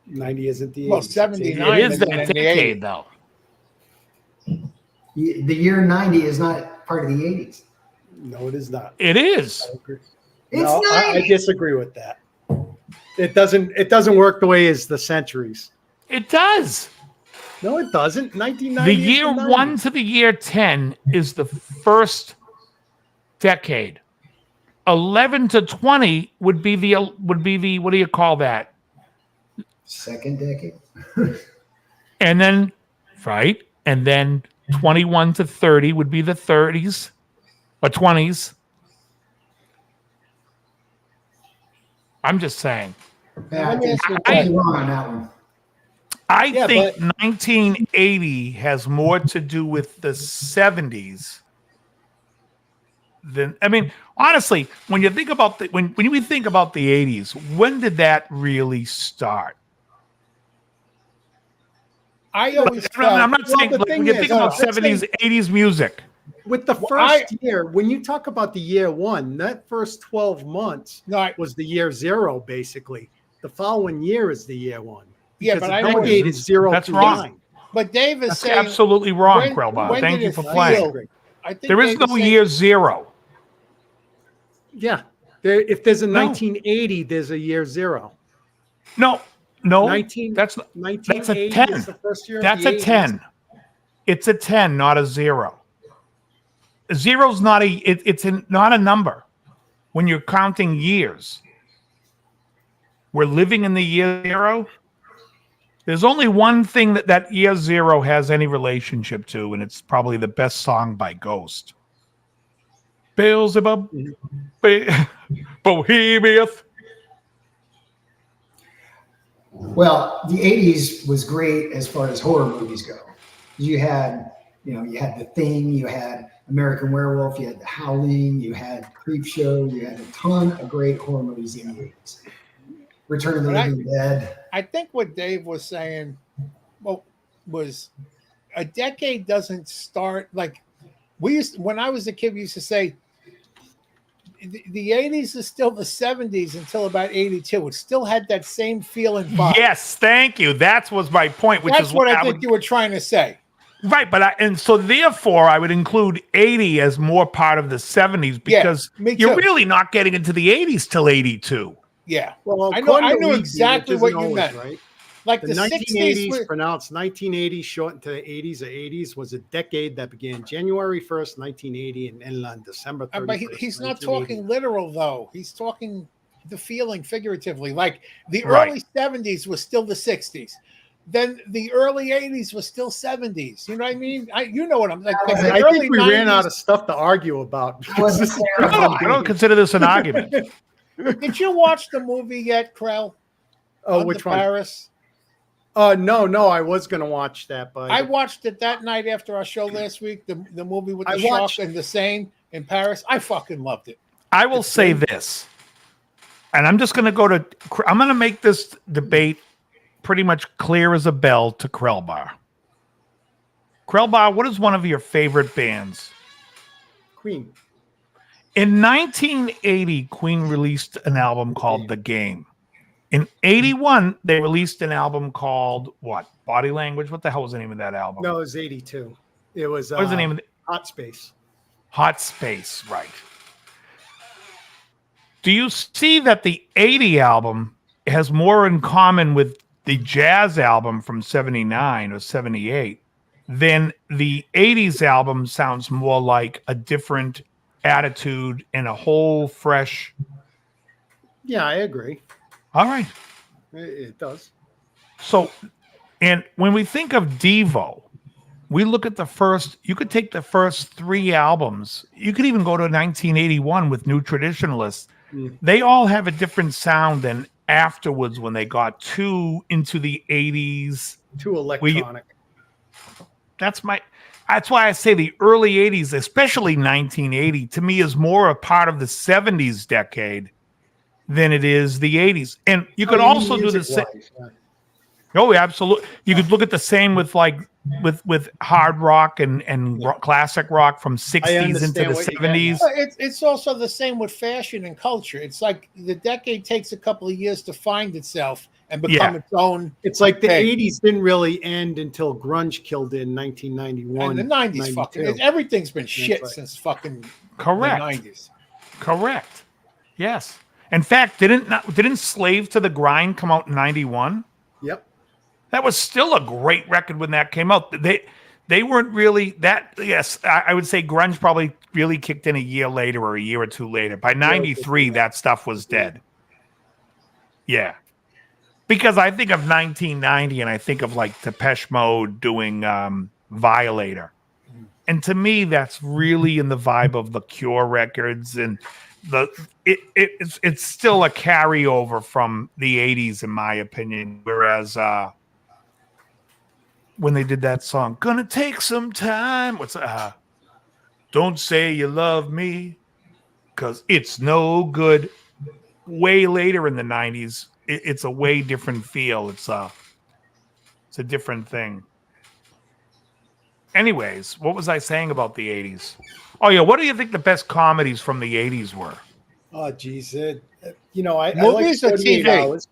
[SPEAKER 2] 90 isn't the 80s.
[SPEAKER 6] Well, 79
[SPEAKER 4] It is that decade, though.
[SPEAKER 5] The year 90 is not part of the 80s.
[SPEAKER 2] No, it is not.
[SPEAKER 4] It is.
[SPEAKER 5] It's
[SPEAKER 2] No,
[SPEAKER 5] 90.
[SPEAKER 2] I disagree with that. It doesn't work the way as the centuries.
[SPEAKER 4] It does.
[SPEAKER 2] No, it doesn't. 1990.
[SPEAKER 4] The year 1 to the year 10 is the first decade. 11 to 20 would be the what do you call that?
[SPEAKER 5] Second decade.
[SPEAKER 4] And then, right? And then 21 to 30 would be the 30s or 20s. I'm just saying.
[SPEAKER 5] Yeah, I
[SPEAKER 6] Let me
[SPEAKER 5] think
[SPEAKER 6] ask you a
[SPEAKER 5] you're
[SPEAKER 6] question.
[SPEAKER 5] wrong on that one.
[SPEAKER 4] I
[SPEAKER 2] Yeah,
[SPEAKER 4] think 1980 has more to do with the 70s than. I mean, honestly, when you think about when we think about the '80s, when did that really start?
[SPEAKER 6] I always
[SPEAKER 4] I'm
[SPEAKER 6] felt,
[SPEAKER 4] not saying
[SPEAKER 2] the
[SPEAKER 4] like,
[SPEAKER 2] thing
[SPEAKER 4] when you
[SPEAKER 2] is,
[SPEAKER 4] think about
[SPEAKER 2] let's say-
[SPEAKER 4] '70s, '80s music.
[SPEAKER 2] With the
[SPEAKER 6] Well,
[SPEAKER 2] first year, when you talk about the year one, that first 12 months
[SPEAKER 6] no,
[SPEAKER 2] was the year zero, basically. The following year is the year one.
[SPEAKER 6] Yeah,
[SPEAKER 2] Because
[SPEAKER 6] but I
[SPEAKER 2] the
[SPEAKER 6] know
[SPEAKER 2] decade is 0
[SPEAKER 4] that's
[SPEAKER 2] through
[SPEAKER 4] wrong.
[SPEAKER 2] 9.
[SPEAKER 6] but Dave is
[SPEAKER 4] That's
[SPEAKER 6] saying
[SPEAKER 4] absolutely wrong,
[SPEAKER 6] when-
[SPEAKER 4] Krellbach.
[SPEAKER 6] when
[SPEAKER 4] Thank
[SPEAKER 6] did
[SPEAKER 4] you
[SPEAKER 6] it
[SPEAKER 4] for
[SPEAKER 6] feel-
[SPEAKER 4] playing.
[SPEAKER 6] I think
[SPEAKER 4] There is
[SPEAKER 6] Dave
[SPEAKER 4] no
[SPEAKER 6] saying-
[SPEAKER 4] year zero.
[SPEAKER 2] Yeah. If there's a
[SPEAKER 4] No.
[SPEAKER 2] 1980, there's a year 0.
[SPEAKER 4] No,
[SPEAKER 2] 19,
[SPEAKER 4] that's
[SPEAKER 2] 1980
[SPEAKER 4] 10.
[SPEAKER 2] is the first year of
[SPEAKER 4] That's
[SPEAKER 2] the
[SPEAKER 4] a
[SPEAKER 2] 80s.
[SPEAKER 4] 10. It's a 10, not a 0. A zero's not not a number when you're counting years. We're living in the year 0. There's only one thing that year 0 has any relationship to, and it's probably the best song by Ghost. Beelzebub, Bohemians.
[SPEAKER 5] Well, the 80s was great as far as horror movies go. You had The Thing, you had American Werewolf, you had The Howling, you had Creepshow, you had a ton of great horror movies in the 80s. Return of the
[SPEAKER 6] But
[SPEAKER 5] Living Dead.
[SPEAKER 6] I think what Dave was saying, was a decade doesn't start like when I was a kid. We used to say the 80s is still the 70s until about 82. It still had that same feeling. Vibe.
[SPEAKER 4] Yes, thank you. That was my point, which
[SPEAKER 6] That's
[SPEAKER 4] is
[SPEAKER 6] what I
[SPEAKER 4] would
[SPEAKER 6] think you were trying to say.
[SPEAKER 4] Right, and so therefore I would include 80 as more part of the 70s because
[SPEAKER 6] me
[SPEAKER 4] you're
[SPEAKER 6] too.
[SPEAKER 4] really not getting into the 80s till 82.
[SPEAKER 6] Yeah,
[SPEAKER 2] Well,
[SPEAKER 6] I know
[SPEAKER 2] according to Ouija,
[SPEAKER 6] exactly
[SPEAKER 2] which
[SPEAKER 6] what
[SPEAKER 2] isn't
[SPEAKER 6] you
[SPEAKER 2] always
[SPEAKER 6] meant.
[SPEAKER 2] Right?
[SPEAKER 6] Like
[SPEAKER 2] The
[SPEAKER 6] the
[SPEAKER 2] 1980s,
[SPEAKER 6] 60s.
[SPEAKER 2] pronounced 1980, shortened to the 80s or 80s, was a decade that began January 1st, 1980, and ended on December 31st.
[SPEAKER 6] But he's not
[SPEAKER 2] 1980.
[SPEAKER 6] talking literal though. He's talking the feeling figuratively. Like the
[SPEAKER 4] Right.
[SPEAKER 6] early 70s was still the 60s. Then the early 80s was still 70s. You know what I mean? You know what I'm like. The
[SPEAKER 2] I
[SPEAKER 6] early
[SPEAKER 2] think we ran
[SPEAKER 6] 90s
[SPEAKER 2] out of stuff to argue about.
[SPEAKER 5] I wasn't
[SPEAKER 2] This is
[SPEAKER 5] there.
[SPEAKER 2] kind of
[SPEAKER 4] I don't consider this an argument.
[SPEAKER 6] Did you watch the movie yet, Krell?
[SPEAKER 2] Oh,
[SPEAKER 6] On
[SPEAKER 2] which
[SPEAKER 6] to
[SPEAKER 2] one?
[SPEAKER 6] Paris.
[SPEAKER 2] No, I was going to watch that, but
[SPEAKER 6] I watched it that night after our show last week. The movie with the
[SPEAKER 2] I
[SPEAKER 6] shark
[SPEAKER 2] watched-
[SPEAKER 6] and the Seine in Paris. I fucking loved it.
[SPEAKER 4] I will say this, and I'm just going to I'm going to make this debate pretty much clear as a bell to Krellbar. Krellbar, what is one of your favorite bands?
[SPEAKER 2] Queen.
[SPEAKER 4] In 1980, Queen released an album called The Game. In 81, they released an album called what? Body Language? What the hell was the name of that album?
[SPEAKER 2] No, it was 82. It was
[SPEAKER 4] What was the name of it?
[SPEAKER 2] Hot Space.
[SPEAKER 4] Hot Space, right. Do you see that the 80 album has more in common with the jazz album from 79 or 78 than the 80s album sounds more like a different attitude and a whole fresh.
[SPEAKER 2] Yeah, I agree.
[SPEAKER 4] All right.
[SPEAKER 2] It does.
[SPEAKER 4] So, and when we think of Devo, we look at you could take the first 3 albums. You could even go to 1981 with New Traditionalists. They all have a different sound than afterwards when they got too into the 80s.
[SPEAKER 2] Too electronic.
[SPEAKER 4] That's why I say the early 80s, especially 1980, to me is more a part of the 70s decade than it is the 80s. And you could also do the same.
[SPEAKER 2] Yeah.
[SPEAKER 4] Oh, absolutely. You could look at the same with with hard rock and classic rock from 60s into
[SPEAKER 2] understand
[SPEAKER 4] the
[SPEAKER 2] what you're getting
[SPEAKER 4] 70s.
[SPEAKER 6] But it's also the same with fashion and culture. It's like the decade takes a couple of years to find itself and become its own.
[SPEAKER 2] It's like the
[SPEAKER 6] Hey.
[SPEAKER 2] 80s didn't really end until grunge killed in 1991.
[SPEAKER 6] And the 90s
[SPEAKER 2] 92.
[SPEAKER 6] everything's been shit
[SPEAKER 2] right.
[SPEAKER 6] since fucking
[SPEAKER 4] Correct.
[SPEAKER 6] the 90s.
[SPEAKER 4] Correct. Yes. In fact, didn't Slave to the Grind come out in 91?
[SPEAKER 2] Yep.
[SPEAKER 4] That was still a great record when that came out. They weren't really that. Yes, I would say grunge probably really kicked in a year later or a year or two later. By 93, that stuff was dead. Yeah. Because I think of 1990 and I think of like Depeche Mode doing Violator. And to me, that's really in the vibe of the Cure records, and it's still a carryover from the 80s, in my opinion. Whereas when they did that song, "Gonna Take Some Time," don't say you love me, because it's no good. Way later in the 90s, it's a way different feel. It's a different thing. Anyways, what was I saying about the 80s? Oh, yeah. What do you think the best comedies from the 80s were?
[SPEAKER 2] Oh, geez. I like
[SPEAKER 6] Movies or
[SPEAKER 2] 48
[SPEAKER 6] TV?
[SPEAKER 2] Hours.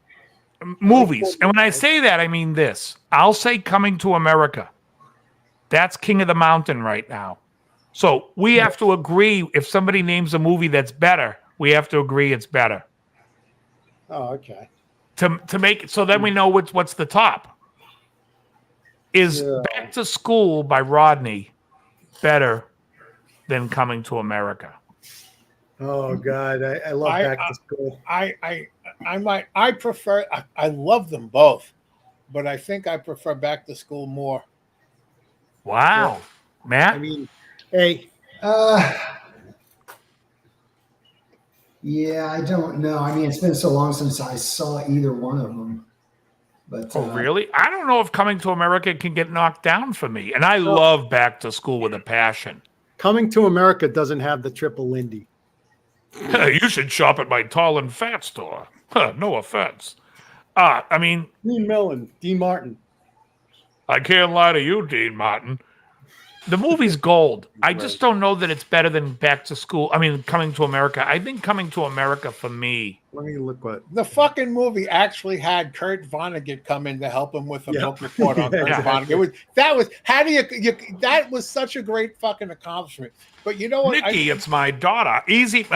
[SPEAKER 4] Movies. And when I say that, I mean this. I'll say Coming to America. That's King of the Mountain right now. So we have to agree. If somebody names a movie that's better, we have to agree it's better.
[SPEAKER 2] Oh, okay.
[SPEAKER 4] To make it so then we know what's the top. Is Back to School by Rodney better than Coming to America?
[SPEAKER 2] Oh God, I love Back to School.
[SPEAKER 6] I prefer. I love them both, but I think I prefer Back to School more.
[SPEAKER 4] Wow, Matt.
[SPEAKER 2] I mean, hey,
[SPEAKER 5] Yeah, I don't know. I mean, it's been so long since I saw either one of them. But
[SPEAKER 4] Oh, really? I don't know if Coming to America can get knocked down for me. And I love Back to School with a passion.
[SPEAKER 2] Coming to America doesn't have the triple Lindy.
[SPEAKER 4] You should shop at my tall and fat store. No offense. I mean,
[SPEAKER 2] Dean Mellon, Dean Martin.
[SPEAKER 4] I can't lie to you, Dean Martin. The movie's gold. I just don't know that it's better than Back to School. I mean, Coming to America. I think Coming to America for me.
[SPEAKER 2] Let me look what.
[SPEAKER 6] The fucking movie actually had Kurt Vonnegut come in to help him with a book report on Kurt Vonnegut. That was such a great fucking accomplishment. But you know what?
[SPEAKER 4] Nikki, it's my daughter. Easy.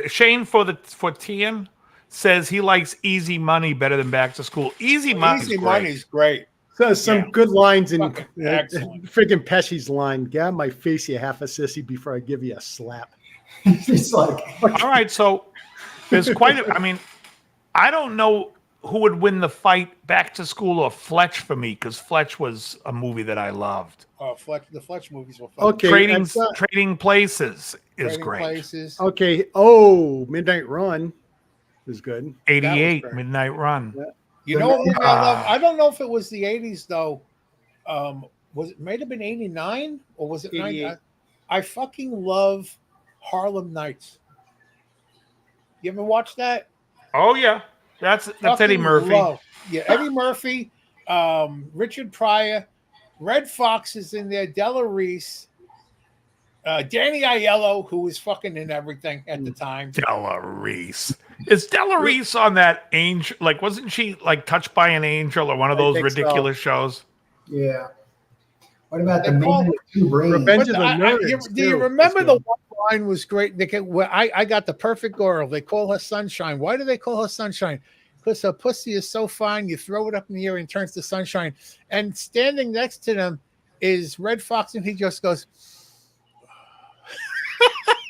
[SPEAKER 4] Shane for Tian says he likes Easy Money better than Back to School. Easy
[SPEAKER 6] Money's great.
[SPEAKER 2] So some good lines in
[SPEAKER 6] excellent.
[SPEAKER 2] freaking Pesci's line. Get out of my face, you half a sissy, before I give you a slap.
[SPEAKER 5] it's like,
[SPEAKER 4] All right, so there's quite a. I mean, I don't know who would win the fight, Back to School or Fletch for me, because Fletch was a movie that I loved.
[SPEAKER 6] Oh, the Fletch movies were fun.
[SPEAKER 2] Okay,
[SPEAKER 4] Trading Places is
[SPEAKER 6] Trading
[SPEAKER 4] great.
[SPEAKER 6] Places.
[SPEAKER 2] Okay. Oh, Midnight Run is good.
[SPEAKER 4] 88
[SPEAKER 2] great.
[SPEAKER 4] Midnight Run.
[SPEAKER 2] Yeah.
[SPEAKER 6] You know what movie I love? I don't know if it was the 80s though. Was it might have been 89 or was it 90? I fucking love Harlem Nights. You ever watch that?
[SPEAKER 4] Oh yeah, that's Eddie Murphy.
[SPEAKER 6] Eddie Murphy, Richard Pryor, Red Fox is in there, Della Reese, Danny Aiello, who was fucking in everything at the time.
[SPEAKER 4] Della Reese. Is Della Reese on that angel? Like, wasn't she like Touched by an Angel or one of those ridiculous shows?
[SPEAKER 5] yeah. What about the Man with Two Brains?
[SPEAKER 2] Revenge of the Nerds.
[SPEAKER 6] Do you remember the one line was great? I got the perfect girl. They call her Sunshine. Why do they call her Sunshine? Because her pussy is so fine, you throw it up in the air and it turns to sunshine. And standing next to them is Red Fox, and he just goes,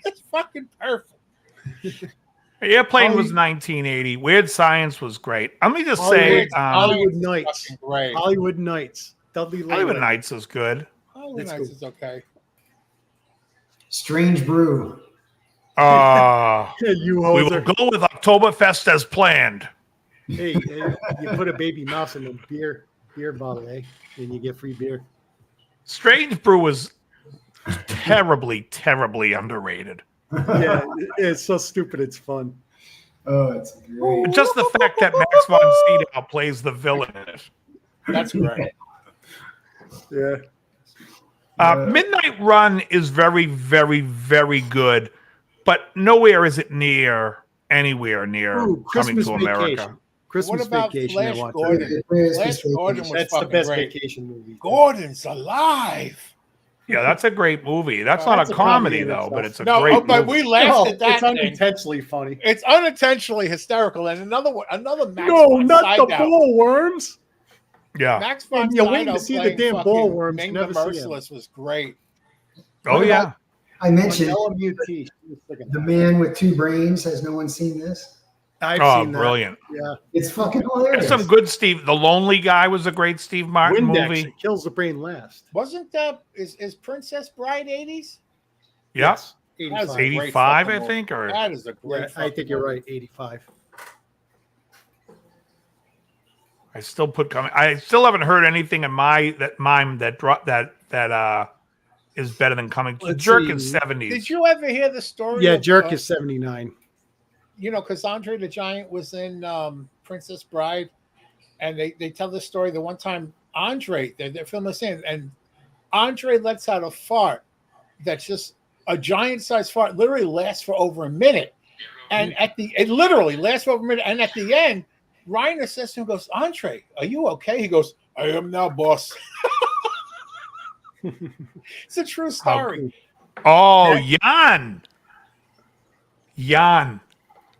[SPEAKER 6] it's fucking perfect.
[SPEAKER 4] Airplane was 1980. Weird Science was great. Let me just say,
[SPEAKER 2] Hollywood Nights.
[SPEAKER 6] Great.
[SPEAKER 2] Hollywood Nights. Dudley
[SPEAKER 4] Hollywood
[SPEAKER 2] Leland.
[SPEAKER 4] Nights is good.
[SPEAKER 6] Hollywood Nights is okay.
[SPEAKER 5] Strange Brew.
[SPEAKER 2] You
[SPEAKER 4] We will
[SPEAKER 2] hoser.
[SPEAKER 4] go with Oktoberfest as planned.
[SPEAKER 2] Hey, you put a baby mouse in a beer bottle, and you get free beer.
[SPEAKER 4] Strange Brew was terribly, terribly underrated.
[SPEAKER 2] Yeah, it's so stupid. It's fun.
[SPEAKER 5] Oh, it's great.
[SPEAKER 4] Just the fact that Max von Sydow plays the villain in it.
[SPEAKER 6] That's great.
[SPEAKER 2] Yeah.
[SPEAKER 4] Midnight Run is very, very, very good, but nowhere is it anywhere near Coming
[SPEAKER 2] Christmas
[SPEAKER 4] to
[SPEAKER 2] Vacation.
[SPEAKER 4] America.
[SPEAKER 2] Christmas
[SPEAKER 6] What about
[SPEAKER 2] Vacation.
[SPEAKER 6] Flash
[SPEAKER 2] I watched.
[SPEAKER 6] Gordon? Flash Gordon was
[SPEAKER 2] That's the
[SPEAKER 6] fucking
[SPEAKER 2] best
[SPEAKER 6] great.
[SPEAKER 2] vacation movie.
[SPEAKER 6] Gordon's alive.
[SPEAKER 4] Yeah, that's a great movie. That's
[SPEAKER 2] Oh,
[SPEAKER 4] not
[SPEAKER 2] that's
[SPEAKER 4] a
[SPEAKER 2] a
[SPEAKER 4] comedy,
[SPEAKER 2] comedy in
[SPEAKER 4] though,
[SPEAKER 2] itself.
[SPEAKER 4] but it's a
[SPEAKER 6] No,
[SPEAKER 4] great
[SPEAKER 6] but
[SPEAKER 4] movie.
[SPEAKER 6] we laughed
[SPEAKER 2] Oh,
[SPEAKER 6] at that
[SPEAKER 2] it's
[SPEAKER 6] thing.
[SPEAKER 2] unintentionally funny.
[SPEAKER 6] It's unintentionally hysterical. And another Max
[SPEAKER 2] No,
[SPEAKER 6] von
[SPEAKER 2] not the
[SPEAKER 6] Sydow.
[SPEAKER 2] ball worms.
[SPEAKER 4] Yeah.
[SPEAKER 6] Max von
[SPEAKER 2] You're waiting to
[SPEAKER 6] Sydow
[SPEAKER 2] see the
[SPEAKER 6] playing
[SPEAKER 2] damn
[SPEAKER 6] fucking
[SPEAKER 2] ball worms,
[SPEAKER 6] Ming
[SPEAKER 2] you never
[SPEAKER 6] the
[SPEAKER 2] see 'em.
[SPEAKER 6] Merciless was great.
[SPEAKER 4] Oh, yeah.
[SPEAKER 5] I mentioned
[SPEAKER 2] LMUT.
[SPEAKER 5] The Man with Two Brains. Has no one seen this?
[SPEAKER 2] I've
[SPEAKER 4] Oh,
[SPEAKER 2] seen that.
[SPEAKER 4] brilliant.
[SPEAKER 2] Yeah.
[SPEAKER 5] It's fucking
[SPEAKER 4] There's
[SPEAKER 5] hilarious.
[SPEAKER 4] some good Steve. The Lonely Guy was a great Steve Martin
[SPEAKER 2] Windex.
[SPEAKER 4] movie.
[SPEAKER 2] It kills the brain last.
[SPEAKER 6] Wasn't is Princess Bride 80s?
[SPEAKER 4] Yeah.
[SPEAKER 2] Yes.
[SPEAKER 6] That was
[SPEAKER 2] 85.
[SPEAKER 6] a great
[SPEAKER 4] 85,
[SPEAKER 6] fucking
[SPEAKER 4] I think, or
[SPEAKER 6] That is a great.
[SPEAKER 2] Yeah, I think you're right. 85.
[SPEAKER 4] I still put coming. I still haven't heard anything in my that mime that dropped that is better than Coming to
[SPEAKER 2] Let's
[SPEAKER 4] Jerk
[SPEAKER 2] see.
[SPEAKER 4] is 70s.
[SPEAKER 6] Did you ever hear the story?
[SPEAKER 2] Yeah,
[SPEAKER 6] of,
[SPEAKER 2] Jerk is 79.
[SPEAKER 6] You know, because Andre the Giant was in Princess Bride, and they tell the story. The one time Andre, they're filming this in, and Andre lets out a fart that's just a giant-sized fart, literally lasts for over a minute, and it literally lasts for over a minute, and at the end, Reiner says to him, "Goes, Andre, are you okay?" He goes, "I am now, boss." It's a true story.
[SPEAKER 4] Oh, Jan.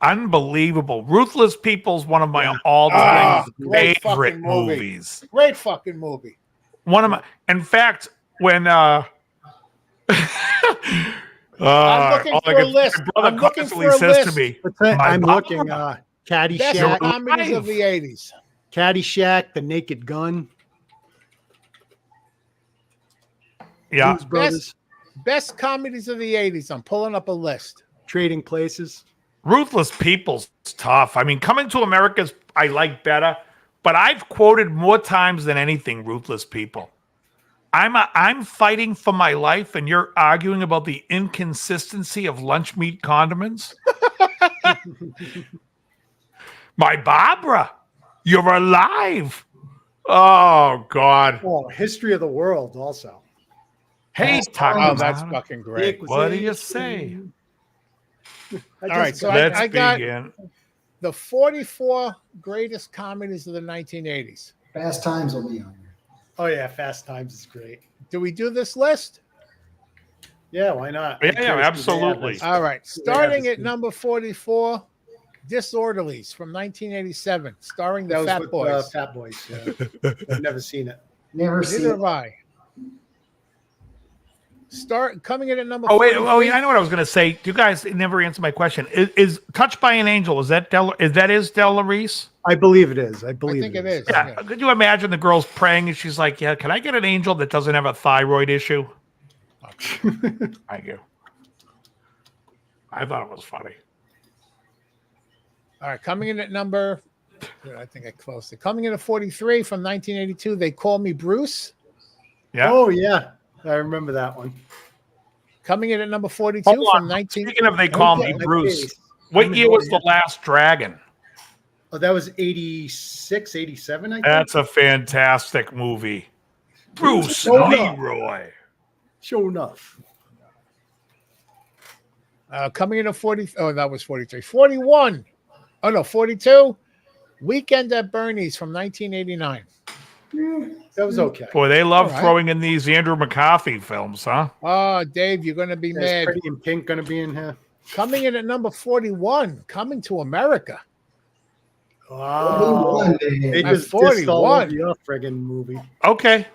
[SPEAKER 4] Unbelievable. Ruthless People's one of my all-time
[SPEAKER 6] great
[SPEAKER 4] favorite
[SPEAKER 6] fucking movie.
[SPEAKER 4] movies.
[SPEAKER 6] Great fucking movie.
[SPEAKER 4] One of my, in fact, when
[SPEAKER 6] I'm looking for a list.
[SPEAKER 4] my brother
[SPEAKER 6] I'm looking
[SPEAKER 4] constantly
[SPEAKER 6] for a
[SPEAKER 4] says to
[SPEAKER 6] list.
[SPEAKER 4] me,
[SPEAKER 2] What's that?
[SPEAKER 4] My
[SPEAKER 2] I'm
[SPEAKER 4] Barbara.
[SPEAKER 2] looking.
[SPEAKER 6] Best
[SPEAKER 2] Caddyshack,
[SPEAKER 6] comedies of the 80s.
[SPEAKER 2] Caddyshack, The Naked Gun,
[SPEAKER 4] yeah,
[SPEAKER 2] Blues Brothers,
[SPEAKER 6] Best comedies of the 80s. I'm pulling up a list.
[SPEAKER 2] Trading Places.
[SPEAKER 4] Ruthless People's tough. I mean, Coming to America's I like better, but I've quoted more times than anything Ruthless People. I'm fighting for my life, and you're arguing about the inconsistency of lunch meat condiments. My Barbara, you're alive. Oh God.
[SPEAKER 2] Oh, History of the World also.
[SPEAKER 4] Hey, Tucker.
[SPEAKER 6] Oh, that's fucking great.
[SPEAKER 4] What do you say?
[SPEAKER 2] All
[SPEAKER 6] right, so
[SPEAKER 4] Let's
[SPEAKER 6] I got
[SPEAKER 4] begin.
[SPEAKER 6] the 44 greatest comedies of the 1980s.
[SPEAKER 5] Fast Times will be on there.
[SPEAKER 2] Oh yeah, Fast Times is great.
[SPEAKER 6] Do we do this list?
[SPEAKER 2] Yeah, why not?
[SPEAKER 4] Yeah,
[SPEAKER 2] I'm curious if they have
[SPEAKER 4] absolutely.
[SPEAKER 2] this.
[SPEAKER 6] All right. Starting
[SPEAKER 2] this
[SPEAKER 6] at number 44, Disorderlies from 1987, starring the
[SPEAKER 2] That was
[SPEAKER 6] Fat
[SPEAKER 2] with
[SPEAKER 6] Boys.
[SPEAKER 2] Fat Boys. Yeah. I've never seen it.
[SPEAKER 5] Never seen
[SPEAKER 6] Neither
[SPEAKER 5] it.
[SPEAKER 6] have I. Coming in at number
[SPEAKER 4] Oh wait!
[SPEAKER 6] 43.
[SPEAKER 4] Oh, yeah, I know what I was going to say. You guys never answered my question. Is Touched by an Angel? Is that Del Reese?
[SPEAKER 2] I believe it is. I
[SPEAKER 6] I
[SPEAKER 2] believe
[SPEAKER 6] think it is.
[SPEAKER 4] Yeah.
[SPEAKER 6] Yeah.
[SPEAKER 4] Could you imagine the girl's praying and she's like, "Yeah, can I get an angel that doesn't have a thyroid issue?" Thank you. I thought it was funny.
[SPEAKER 6] All right. Coming in at number, I think I closed it. Coming in at 43 from 1982, They Call Me Bruce.
[SPEAKER 4] Yeah.
[SPEAKER 2] Oh yeah, I remember that one.
[SPEAKER 6] Coming in at number 42
[SPEAKER 4] Hold
[SPEAKER 6] from
[SPEAKER 4] on.
[SPEAKER 6] 19.
[SPEAKER 4] Speaking of They Call Me
[SPEAKER 2] Okay.
[SPEAKER 4] Bruce, what year was The Last Dragon?
[SPEAKER 2] Oh, that was 86, 87, I think.
[SPEAKER 4] That's a fantastic movie. Bruce
[SPEAKER 2] Show enough.
[SPEAKER 4] Leroy.
[SPEAKER 2] Sure enough.
[SPEAKER 6] Coming in at 40. Oh, that was 43. 41. Oh, no, 42. Weekend at Bernie's from 1989.
[SPEAKER 2] That was okay.
[SPEAKER 4] Boy, they love
[SPEAKER 6] All right.
[SPEAKER 4] throwing in these Andrew McCarthy films, huh?
[SPEAKER 6] Oh, Dave, you're going to be
[SPEAKER 2] Is
[SPEAKER 6] mad.
[SPEAKER 2] Pretty in Pink going to be in here?
[SPEAKER 6] Coming in at number 41, Coming to America.
[SPEAKER 2] Oh,
[SPEAKER 5] One day.
[SPEAKER 2] they
[SPEAKER 6] At
[SPEAKER 2] just dissed all
[SPEAKER 6] 41.
[SPEAKER 2] over your friggin' movie.
[SPEAKER 4] Okay.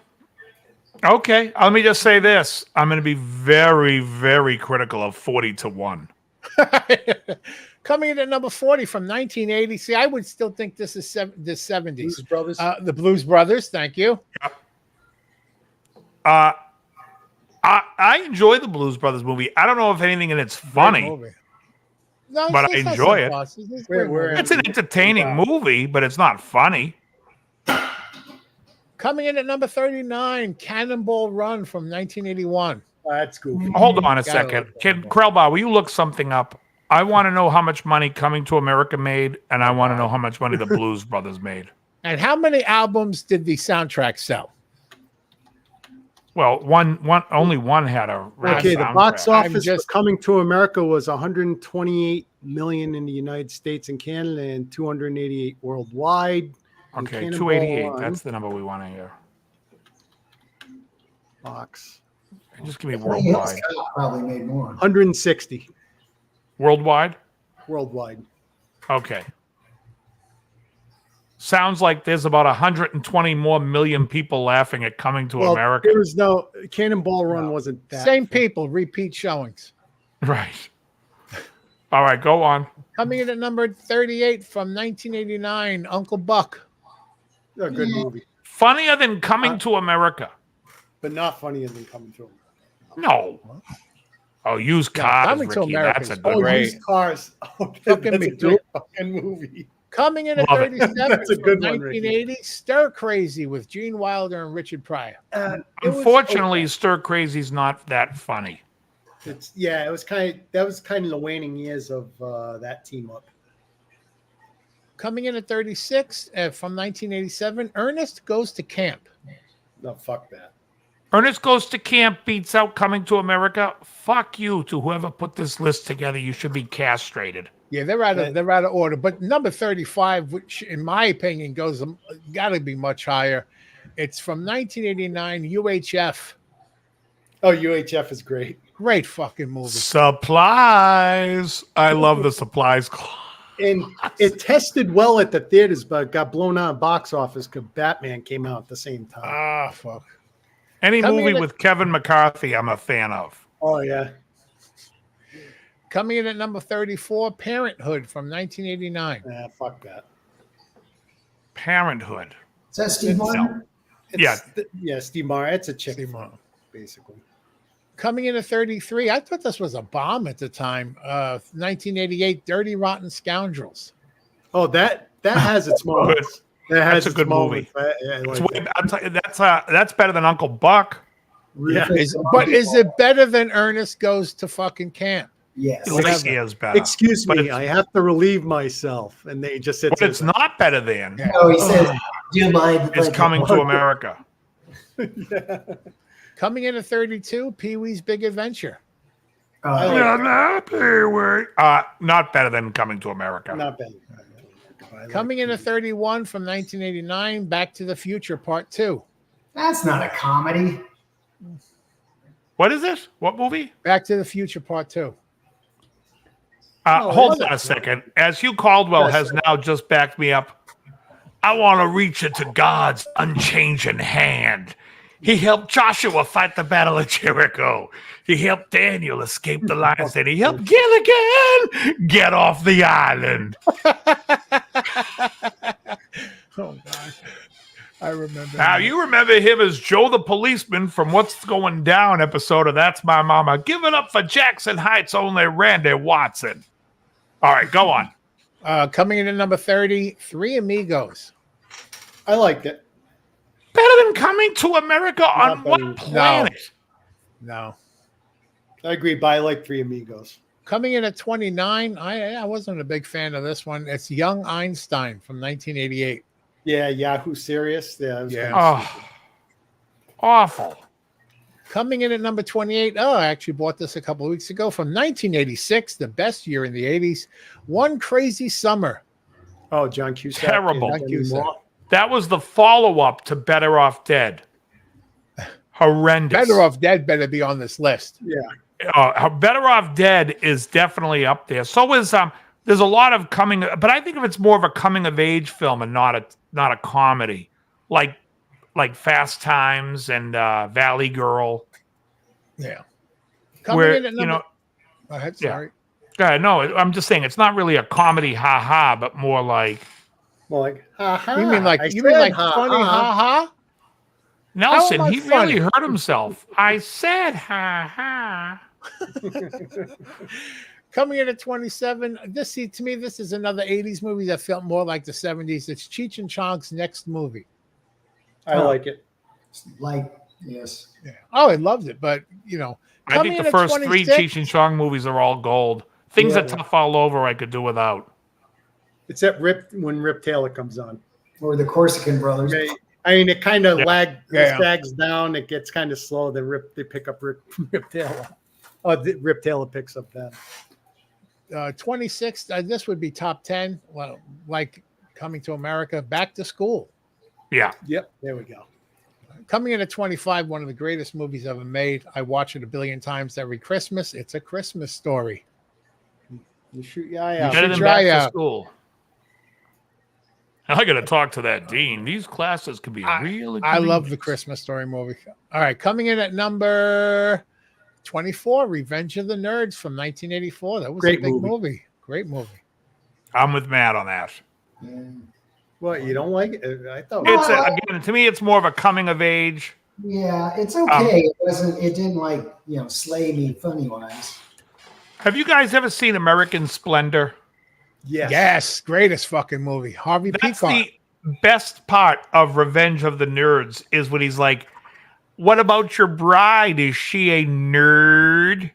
[SPEAKER 4] Let me just say this. I'm going to be very, very critical of 40 to 1.
[SPEAKER 6] Coming in at number 40 from 1980. See, I would still think this is the 70s.
[SPEAKER 2] Blues Brothers.
[SPEAKER 6] The Blues Brothers. Thank you.
[SPEAKER 4] I enjoy the Blues Brothers movie. I don't know if anything in it's
[SPEAKER 6] Great
[SPEAKER 4] funny.
[SPEAKER 6] movie. No,
[SPEAKER 4] But
[SPEAKER 6] it's
[SPEAKER 4] I
[SPEAKER 6] not
[SPEAKER 4] enjoy
[SPEAKER 6] some
[SPEAKER 4] it.
[SPEAKER 6] bosses. It's a
[SPEAKER 2] Where-
[SPEAKER 6] great
[SPEAKER 2] where-
[SPEAKER 6] movie.
[SPEAKER 4] It's an entertaining movie, but it's not funny.
[SPEAKER 6] Coming in at number 39, Cannonball Run from 1981.
[SPEAKER 2] That's goofy.
[SPEAKER 4] Hold on a
[SPEAKER 6] Gotta
[SPEAKER 4] second.
[SPEAKER 6] look
[SPEAKER 4] Kid Krellbauer, will you look something up? I want to know how much money Coming to America made, and I want to know how much money the Blues Brothers made.
[SPEAKER 6] And how many albums did the soundtrack sell?
[SPEAKER 4] Well, only one had a rap
[SPEAKER 2] Okay, the box
[SPEAKER 4] soundtrack.
[SPEAKER 2] office
[SPEAKER 6] just-
[SPEAKER 2] for Coming to America was 128 million in the United States and Canada and 288 worldwide. And
[SPEAKER 4] Okay,
[SPEAKER 2] Cannonball
[SPEAKER 4] 288.
[SPEAKER 2] Run
[SPEAKER 4] That's the number we want to hear.
[SPEAKER 2] box.
[SPEAKER 4] Just give me
[SPEAKER 5] Well, Hills
[SPEAKER 4] worldwide.
[SPEAKER 5] Cop probably made more.
[SPEAKER 2] 160
[SPEAKER 4] Worldwide?
[SPEAKER 2] worldwide.
[SPEAKER 4] Okay. Sounds like there's about 120 more million people laughing at Coming to
[SPEAKER 2] Well,
[SPEAKER 4] America.
[SPEAKER 2] there was no Cannonball Run wasn't that.
[SPEAKER 6] Same people, repeat showings.
[SPEAKER 4] Right. All right, go on.
[SPEAKER 6] Coming in at number 38 from 1989, Uncle Buck.
[SPEAKER 2] A good movie,
[SPEAKER 4] Funnier than Coming to America.
[SPEAKER 2] but not funnier than Coming to America.
[SPEAKER 4] No. Oh, Used
[SPEAKER 6] Yeah,
[SPEAKER 4] Cars,
[SPEAKER 6] Coming to
[SPEAKER 4] Ricky.
[SPEAKER 6] America
[SPEAKER 4] That's a
[SPEAKER 6] is
[SPEAKER 4] good
[SPEAKER 2] Oh,
[SPEAKER 6] great.
[SPEAKER 2] Used Cars. Oh,
[SPEAKER 6] Fucking
[SPEAKER 2] that's a
[SPEAKER 6] McDougal.
[SPEAKER 2] great fucking movie.
[SPEAKER 6] Coming in at
[SPEAKER 4] Love it.
[SPEAKER 6] 37
[SPEAKER 2] That's a
[SPEAKER 6] from
[SPEAKER 2] good one, Ricky.
[SPEAKER 6] 1980, Stir Crazy with Gene Wilder and Richard Pryor.
[SPEAKER 2] It was
[SPEAKER 4] Unfortunately, Stir Crazy's not that funny.
[SPEAKER 2] it was kind of the waning years of that team up.
[SPEAKER 6] Coming in at 36 from 1987, Ernest Goes to Camp.
[SPEAKER 2] No, fuck that.
[SPEAKER 4] Ernest Goes to Camp beats out Coming to America. Fuck you to whoever put this list together. You should be castrated.
[SPEAKER 6] Yeah, they're out of order. But number 35, which in my opinion got to be much higher. It's from 1989, UHF.
[SPEAKER 2] Oh, UHF is great.
[SPEAKER 6] Great fucking movie.
[SPEAKER 4] Supplies. I love the supplies.
[SPEAKER 2] And it tested well at the theaters, but got blown out of box office because Batman came out at the same time.
[SPEAKER 6] Ah, fuck.
[SPEAKER 4] Any
[SPEAKER 6] Coming
[SPEAKER 4] movie
[SPEAKER 6] in at-
[SPEAKER 4] with Kevin McCarthy, I'm a fan of.
[SPEAKER 2] Oh, yeah.
[SPEAKER 6] Coming in at number 34, Parenthood from 1989.
[SPEAKER 2] Fuck that.
[SPEAKER 4] Parenthood.
[SPEAKER 5] Is that Steve Martin?
[SPEAKER 4] Yeah.
[SPEAKER 2] Steve Martin. It's a chick,
[SPEAKER 6] Steve Martin.
[SPEAKER 2] basically.
[SPEAKER 6] Coming in at 33, I thought this was a bomb at the time. 1988, Dirty Rotten Scoundrels.
[SPEAKER 2] Oh, that has its moments. That has
[SPEAKER 4] That's a
[SPEAKER 2] its
[SPEAKER 4] good
[SPEAKER 2] moments.
[SPEAKER 4] movie.
[SPEAKER 2] I like
[SPEAKER 4] It's
[SPEAKER 2] that.
[SPEAKER 4] way- I'm telling you, that's better than Uncle Buck.
[SPEAKER 2] Yeah.
[SPEAKER 6] But is it better than Ernest Goes to fucking Camp?
[SPEAKER 5] Yes.
[SPEAKER 4] Light years better.
[SPEAKER 2] Excuse
[SPEAKER 4] But
[SPEAKER 2] me,
[SPEAKER 4] it's-
[SPEAKER 2] I have to relieve myself. And they just said,
[SPEAKER 4] But it's not better than.
[SPEAKER 5] Oh, he says, "Do you mind?"
[SPEAKER 4] It's Coming to America.
[SPEAKER 6] Coming in at 32, Pee-wee's Big Adventure.
[SPEAKER 4] Not better than Coming to America.
[SPEAKER 2] Not bad.
[SPEAKER 6] Coming in at 31 from 1989, Back to the Future Part 2.
[SPEAKER 5] That's not a comedy.
[SPEAKER 4] What is it? What movie?
[SPEAKER 6] Back to the Future Part 2.
[SPEAKER 4] Hold on a second. As Hugh Caldwell
[SPEAKER 2] Yes,
[SPEAKER 4] has
[SPEAKER 2] sir.
[SPEAKER 4] now just backed me up, I want to reach into God's unchanging hand. He helped Joshua fight the Battle of Jericho. He helped Daniel escape the lion's den. He helped Gilligan get off the island.
[SPEAKER 6] Oh, God. I remember.
[SPEAKER 4] Now, you remember him as Joe the policeman from What's Going Down episode of That's My Mama. Give it up for Jackson Heights, only Randy Watson. All right, go on.
[SPEAKER 6] Coming in at number 30, Three Amigos.
[SPEAKER 2] I liked it.
[SPEAKER 4] Better than Coming to America on
[SPEAKER 2] Not
[SPEAKER 4] what
[SPEAKER 2] better.
[SPEAKER 4] planet?
[SPEAKER 6] No.
[SPEAKER 2] I agree, but I like Three Amigos.
[SPEAKER 6] Coming in at 29, I wasn't a big fan of this one. It's Young Einstein from 1988.
[SPEAKER 2] Yeah, Yahoo Serious. Yeah, it was
[SPEAKER 6] Yeah.
[SPEAKER 2] kinda
[SPEAKER 4] Oh, awful.
[SPEAKER 6] Coming in at number 28, I actually bought this a couple of weeks ago from 1986, the best year in the 80s. One Crazy Summer.
[SPEAKER 2] Oh, John Cusack.
[SPEAKER 4] Terrible.
[SPEAKER 2] and Demi Moore.
[SPEAKER 4] That was the follow-up to Better Off Dead. Horrendous.
[SPEAKER 6] Better Off Dead better be on this list.
[SPEAKER 2] Yeah.
[SPEAKER 4] Better Off Dead is definitely up there. So is there's a lot of coming, but I think if it's more of a coming of age film and not a comedy, like Fast Times and Valley Girl.
[SPEAKER 6] Yeah. Coming
[SPEAKER 4] Where
[SPEAKER 6] in at number, go ahead,
[SPEAKER 4] yeah.
[SPEAKER 6] sorry.
[SPEAKER 4] Go ahead. No, I'm just saying it's not really a comedy, ha, but more like
[SPEAKER 2] Well, like, ha-ha.
[SPEAKER 6] You mean like
[SPEAKER 2] I
[SPEAKER 6] you mean
[SPEAKER 2] said
[SPEAKER 6] like
[SPEAKER 2] ha-ha.
[SPEAKER 6] funny ha?
[SPEAKER 4] Nelson.
[SPEAKER 6] How am I
[SPEAKER 4] He
[SPEAKER 6] funny?
[SPEAKER 4] really hurt himself. I said ha.
[SPEAKER 6] Coming in at 27, to me, this is another 80s movie that felt more like the 70s. It's Cheech and Chong's next movie.
[SPEAKER 2] I like it.
[SPEAKER 5] Like, yes.
[SPEAKER 6] Yeah. Oh, I loved it, but
[SPEAKER 4] I
[SPEAKER 6] coming
[SPEAKER 4] think
[SPEAKER 6] in
[SPEAKER 4] the
[SPEAKER 6] at
[SPEAKER 4] first 3
[SPEAKER 6] 26
[SPEAKER 4] Cheech and Chong movies are all gold. Things
[SPEAKER 2] Yeah.
[SPEAKER 4] are tough all over. I could do without.
[SPEAKER 2] It's that when Rip Taylor comes on.
[SPEAKER 5] Or the Corsican brothers.
[SPEAKER 2] I mean, it kind of
[SPEAKER 6] Yeah.
[SPEAKER 2] sags down. It gets kind of slow. Then they pick up Rip Taylor. Oh, Rip Taylor picks up that.
[SPEAKER 6] 26, this would be top 10. Well, like Coming to America, Back to School.
[SPEAKER 4] Yeah.
[SPEAKER 2] Yep, there we go.
[SPEAKER 6] Coming in at 25, one of the greatest movies ever made. I watch it a billion times every Christmas. It's A Christmas Story.
[SPEAKER 2] You shoot your eye out.
[SPEAKER 4] Better
[SPEAKER 6] should
[SPEAKER 4] than
[SPEAKER 6] try
[SPEAKER 4] back to
[SPEAKER 6] out.
[SPEAKER 4] school. I got to talk to that dean. These classes could be really.
[SPEAKER 6] I love the
[SPEAKER 4] convenient.
[SPEAKER 6] Christmas Story movie. All right, coming in at number 24, Revenge of the Nerds from 1984. That was
[SPEAKER 2] Great
[SPEAKER 6] a big
[SPEAKER 2] movie.
[SPEAKER 6] movie. Great movie.
[SPEAKER 4] I'm with Matt on that.
[SPEAKER 5] Yeah.
[SPEAKER 2] What, you don't like it? I thought
[SPEAKER 4] It's again to me, it's more of a coming of age.
[SPEAKER 5] Yeah, it's okay. It didn't like, slay me funny wise.
[SPEAKER 4] Have you guys ever seen American Splendor?
[SPEAKER 2] Yes.
[SPEAKER 6] Yes, greatest fucking movie. Harvey
[SPEAKER 4] That's
[SPEAKER 6] Peacock.
[SPEAKER 4] the best part of Revenge of the Nerds is when he's like, "What about your bride? Is she a nerd?"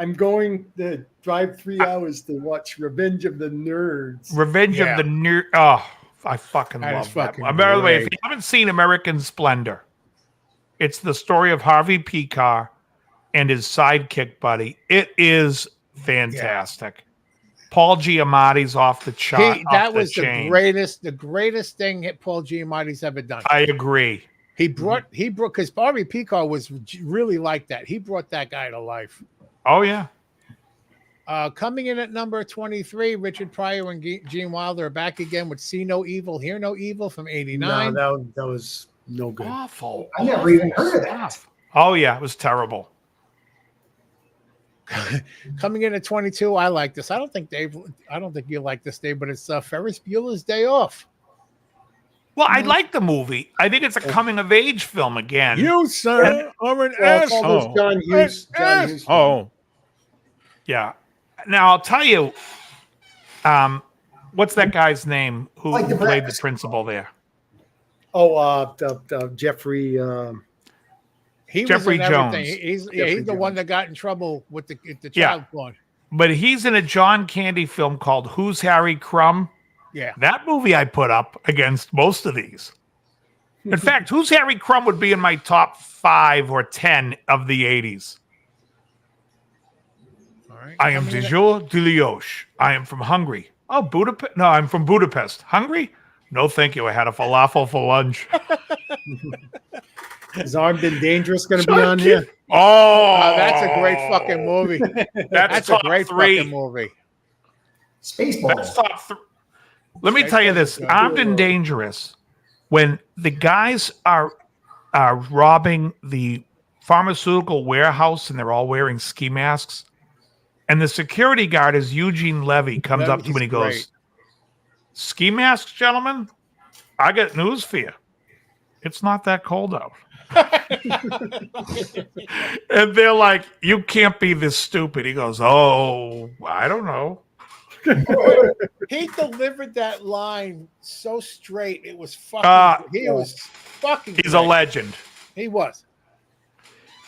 [SPEAKER 2] I'm going to drive 3 hours to watch Revenge of the Nerds.
[SPEAKER 4] Revenge
[SPEAKER 6] Yeah.
[SPEAKER 4] of the Nerd. Oh, I fucking
[SPEAKER 6] That is
[SPEAKER 4] love that.
[SPEAKER 6] fucking
[SPEAKER 4] By the way, if
[SPEAKER 6] great.
[SPEAKER 4] you haven't seen American Splendor, it's the story of Harvey Peacock and his sidekick buddy. It is fantastic. Paul Giamatti's off the chart.
[SPEAKER 6] That was the greatest thing that Paul Giamatti's ever done.
[SPEAKER 4] I agree.
[SPEAKER 6] He brought because Harvey Peacock was really like that. He brought that guy to life.
[SPEAKER 4] Oh yeah.
[SPEAKER 6] Coming in at number 23, Richard Pryor and Gene Wilder are back again with See No Evil, Hear No Evil from '89.
[SPEAKER 2] No, that was no good.
[SPEAKER 4] Awful.
[SPEAKER 5] I never even heard of that.
[SPEAKER 4] Stuff. Oh yeah, it was terrible.
[SPEAKER 6] Coming in at 22, I like this. I don't think you like this, Dave, but it's Ferris Bueller's Day Off.
[SPEAKER 4] Well, I like the movie. I think it's a coming of age film again.
[SPEAKER 6] You, sir, are an
[SPEAKER 2] Well, it's all those
[SPEAKER 6] asshole.
[SPEAKER 2] John Hughes. John Hughes.
[SPEAKER 6] Oh,
[SPEAKER 4] Yeah. Now I'll tell you, what's that guy's name who
[SPEAKER 5] Like the
[SPEAKER 4] played the
[SPEAKER 5] Breakfast
[SPEAKER 4] principal there?
[SPEAKER 2] Jeffrey.
[SPEAKER 6] he
[SPEAKER 4] Jeffrey
[SPEAKER 6] was in everything.
[SPEAKER 4] Jones.
[SPEAKER 6] He's
[SPEAKER 2] Jeffrey
[SPEAKER 6] the one
[SPEAKER 2] Jones.
[SPEAKER 6] that got in trouble with the
[SPEAKER 4] Yeah.
[SPEAKER 6] child porn.
[SPEAKER 4] But he's in a John Candy film called Who's Harry Crumb?
[SPEAKER 6] Yeah.
[SPEAKER 4] That movie I put up against most of these. In fact, Who's Harry Crumb would be in my top 5 or 10 of the 80s.
[SPEAKER 6] All right.
[SPEAKER 4] I am de jour de Lioche. I am from Hungary. Oh, Budapest? No, I'm from Budapest. Hungry? No, thank you. I had a falafel for lunch.
[SPEAKER 2] Is Armed and Dangerous going to be on here?
[SPEAKER 4] Oh,
[SPEAKER 6] That's a great fucking movie. That's a
[SPEAKER 4] top
[SPEAKER 6] great
[SPEAKER 4] 3.
[SPEAKER 6] fucking movie.
[SPEAKER 5] Spaceballs.
[SPEAKER 4] That's top 3. Let me tell you this: Armed and Dangerous. When the guys are robbing the pharmaceutical warehouse and they're all wearing ski masks, and the security guard is Eugene Levy, comes up to him and he goes,
[SPEAKER 6] Great.
[SPEAKER 4] "Ski masks, gentlemen, I got news for you. It's not that cold out." And they're like, "You can't be this stupid." He goes, "Oh, I don't know."
[SPEAKER 6] He delivered that line so straight. It was fucking. He was fucking.
[SPEAKER 4] He's a
[SPEAKER 6] great.
[SPEAKER 4] legend.
[SPEAKER 6] He was.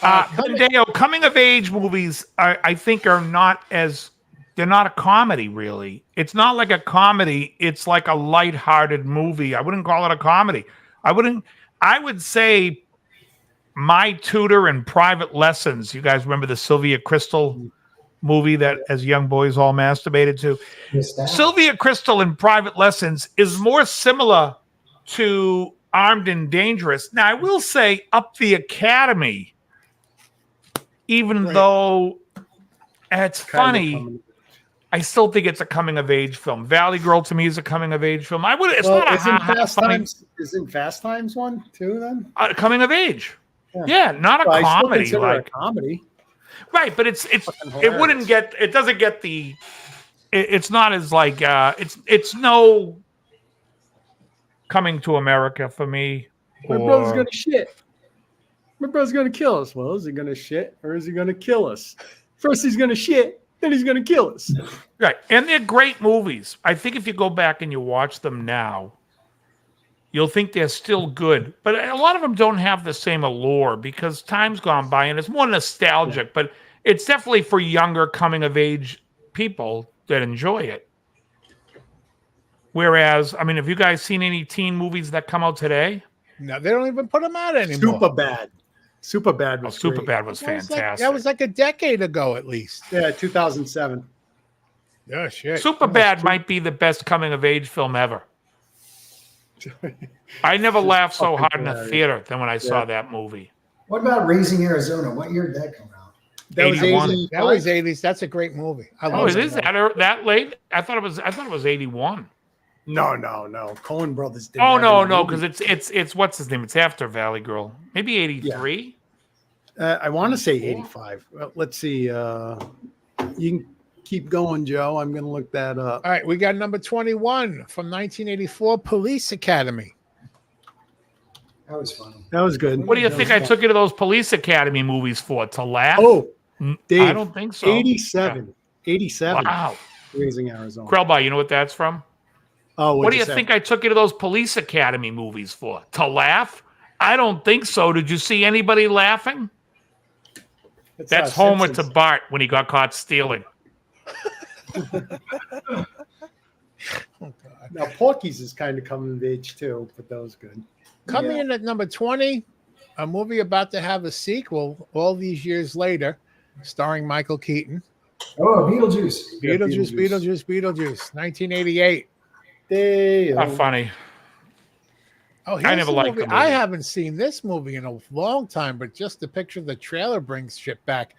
[SPEAKER 4] Deo, coming of age movies, I think are not as, they're not a comedy really. It's not like a comedy. It's like a lighthearted movie. I wouldn't call it a comedy. I would say My Tutor and Private Lessons. You guys remember the Sylvia Crystal movie that as young boys all masturbated to?
[SPEAKER 5] Missed out.
[SPEAKER 4] Sylvia Crystal in Private Lessons is more similar to Armed and Dangerous. Now, I will say Up the Academy, even though it's funny, I still think it's a coming of age film. Valley Girl to me is a coming of age film. It's not a
[SPEAKER 2] Isn't Fast Times one too then?
[SPEAKER 4] coming of age.
[SPEAKER 2] Yeah.
[SPEAKER 4] Yeah, not a
[SPEAKER 2] Well, I still
[SPEAKER 4] comedy.
[SPEAKER 2] consider it
[SPEAKER 4] Like
[SPEAKER 2] a comedy.
[SPEAKER 4] right, but it wouldn't get, it doesn't get the, it's not as like it's no Coming to America for me.
[SPEAKER 2] My brother's gonna shit. My brother's gonna kill us. Well, is he gonna shit or is he gonna kill us? First he's gonna shit, then he's gonna kill us.
[SPEAKER 4] Right, and they're great movies. I think if you go back and you watch them now, you'll think they're still good. But a lot of them don't have the same allure because time's gone by and it's more nostalgic. But it's definitely for younger coming of age people that enjoy it. Whereas, I mean, have you guys seen any teen movies that come out today?
[SPEAKER 6] No, they don't even put them out anymore.
[SPEAKER 2] Superbad was great.
[SPEAKER 4] Superbad was fantastic.
[SPEAKER 6] That was like a decade ago, at least.
[SPEAKER 2] Yeah, 2007.
[SPEAKER 6] Yeah, shit.
[SPEAKER 4] Superbad might be the best coming of age film ever. I never laughed so hard in a theater than when I saw that movie.
[SPEAKER 5] What about Raising Arizona? What year did that come out?
[SPEAKER 2] That was
[SPEAKER 4] 81.
[SPEAKER 2] 85.
[SPEAKER 6] That was 80s. That's a great movie. I
[SPEAKER 4] Oh,
[SPEAKER 6] love
[SPEAKER 4] it is that late? I thought it was 81.
[SPEAKER 2] No. Coen Brothers did.
[SPEAKER 4] Oh
[SPEAKER 2] that
[SPEAKER 4] no,
[SPEAKER 2] in
[SPEAKER 4] no,
[SPEAKER 2] the movie.
[SPEAKER 4] because it's what's his name? It's after Valley Girl. Maybe 83.
[SPEAKER 2] I want to say 85. Well, let's see. You can keep going, Joe. I'm going to look that up.
[SPEAKER 6] All right, we got number 21 from 1984, Police Academy.
[SPEAKER 5] That was funny.
[SPEAKER 2] That was good.
[SPEAKER 4] What do you
[SPEAKER 2] That
[SPEAKER 4] think
[SPEAKER 2] was
[SPEAKER 4] I
[SPEAKER 2] fun.
[SPEAKER 4] took you to those Police Academy movies for? To laugh?
[SPEAKER 2] Oh,
[SPEAKER 4] I
[SPEAKER 2] Dave,
[SPEAKER 4] don't think so.
[SPEAKER 2] 87. '87.
[SPEAKER 4] Wow.
[SPEAKER 2] Raising Arizona.
[SPEAKER 4] Krellby, you know what that's from?
[SPEAKER 2] Oh,
[SPEAKER 4] What do you think I took you to those Police Academy movies for? To laugh? I don't think so. Did you see anybody laughing? That's Homer to Bart when he got caught stealing.
[SPEAKER 2] Now, Porky's is kind of coming of age too, but that was good.
[SPEAKER 6] Coming in at number 20, a movie about to have a sequel all these years later, starring Michael Keaton.
[SPEAKER 5] Oh, Beetlejuice.
[SPEAKER 6] Beetlejuice, 1988.
[SPEAKER 4] Not funny.
[SPEAKER 6] Oh,
[SPEAKER 4] I never liked the movie.
[SPEAKER 6] I haven't seen this movie in a long time, but just the picture of the trailer brings shit back.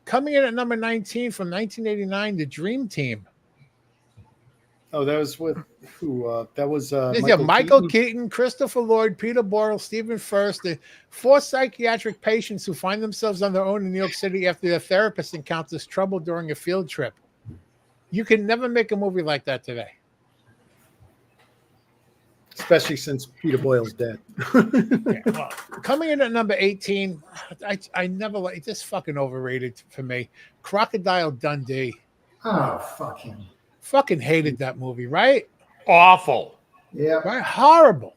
[SPEAKER 6] Coming in at number 19 from 1989, The Dream Team.
[SPEAKER 2] Oh, that was with who? That was
[SPEAKER 6] Michael Keaton, Christopher Lloyd, Peter Boyle, Stephen Furst, the 4 psychiatric patients who find themselves on their own in New York City after their therapist encounters trouble during a field trip. You can never make a movie like that today.
[SPEAKER 2] Especially since Peter Boyle's dead.
[SPEAKER 6] Coming in at number 18, I never like this. Fucking overrated for me. Crocodile Dundee.
[SPEAKER 5] Oh, fuck him.
[SPEAKER 6] Fucking hated that movie, right?
[SPEAKER 4] Awful.
[SPEAKER 5] Yeah.
[SPEAKER 6] Right? Horrible.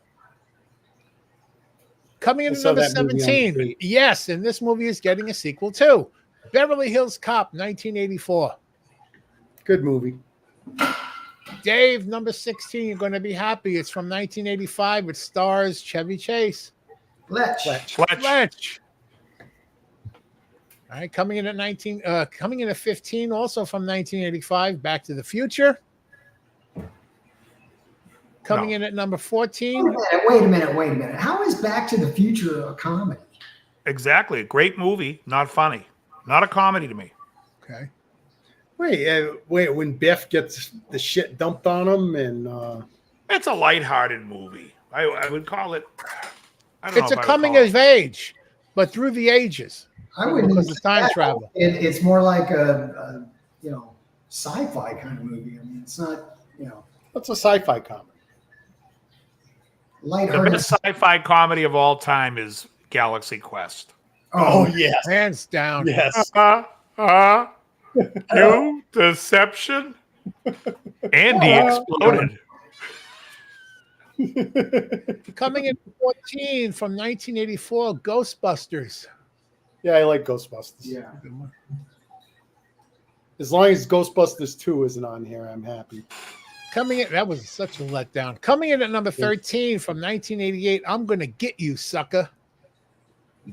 [SPEAKER 6] Coming in at number 17. Yes, and this movie is getting a sequel too. Beverly Hills Cop, 1984.
[SPEAKER 2] Good movie.
[SPEAKER 6] Dave, number 16. You're going to be happy. It's from 1985. It stars Chevy Chase.
[SPEAKER 5] Fletch.
[SPEAKER 6] All right, coming in at 15, also from 1985, Back to the Future. Coming in at number 14.
[SPEAKER 5] Wait a minute. How is Back to the Future a comedy?
[SPEAKER 4] Exactly. A great movie, not funny. Not a comedy to me.
[SPEAKER 6] Okay.
[SPEAKER 2] Wait, when Biff gets the shit dumped on him and
[SPEAKER 4] It's a lighthearted movie. I would call it.
[SPEAKER 6] It's a coming of age, but through the ages.
[SPEAKER 5] I wouldn't
[SPEAKER 6] because it's time travel.
[SPEAKER 5] It's more like a sci-fi kind of movie. I mean, it's not,
[SPEAKER 2] What's a sci-fi comedy?
[SPEAKER 4] The
[SPEAKER 5] Lighthearted.
[SPEAKER 4] best sci-fi comedy of all time is Galaxy Quest.
[SPEAKER 2] Oh yes,
[SPEAKER 6] hands down.
[SPEAKER 2] Yes.
[SPEAKER 4] You deception. Andy exploded.
[SPEAKER 6] Coming in 14 from 1984, Ghostbusters.
[SPEAKER 2] Yeah, I like Ghostbusters.
[SPEAKER 5] Yeah.
[SPEAKER 2] As long as Ghostbusters 2 isn't on here, I'm happy.
[SPEAKER 6] Coming in, that was such a letdown. Coming in at number 13 from 1988, I'm Gonna Get You, Sucker.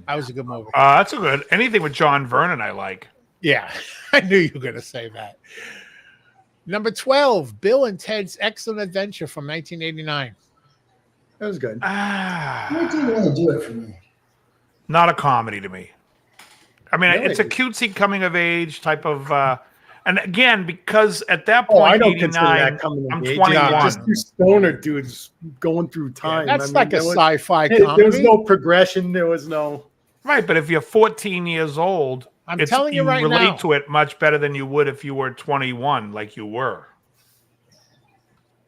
[SPEAKER 6] That was a good movie.
[SPEAKER 4] That's a good. Anything with John Vernon, I like.
[SPEAKER 6] Yeah, I knew you were going to say that. Number 12, Bill and Ted's Excellent Adventure from 1989.
[SPEAKER 2] That was good.
[SPEAKER 5] It didn't really do it for me.
[SPEAKER 4] Not a comedy to me. I mean,
[SPEAKER 2] Really?
[SPEAKER 4] it's a cutesy coming of age type of. And again, because at that point,
[SPEAKER 2] I don't consider
[SPEAKER 4] 89,
[SPEAKER 2] that coming
[SPEAKER 4] I'm
[SPEAKER 2] of age.
[SPEAKER 4] 21.
[SPEAKER 2] Just two stoner dudes going through time.
[SPEAKER 6] That's like a sci-fi
[SPEAKER 2] There was
[SPEAKER 6] comedy.
[SPEAKER 2] no progression. There was no.
[SPEAKER 4] Right, but if you're 14 years old,
[SPEAKER 6] I'm telling you right
[SPEAKER 4] relate
[SPEAKER 6] now.
[SPEAKER 4] to it much better than you would if you were 21, like you were.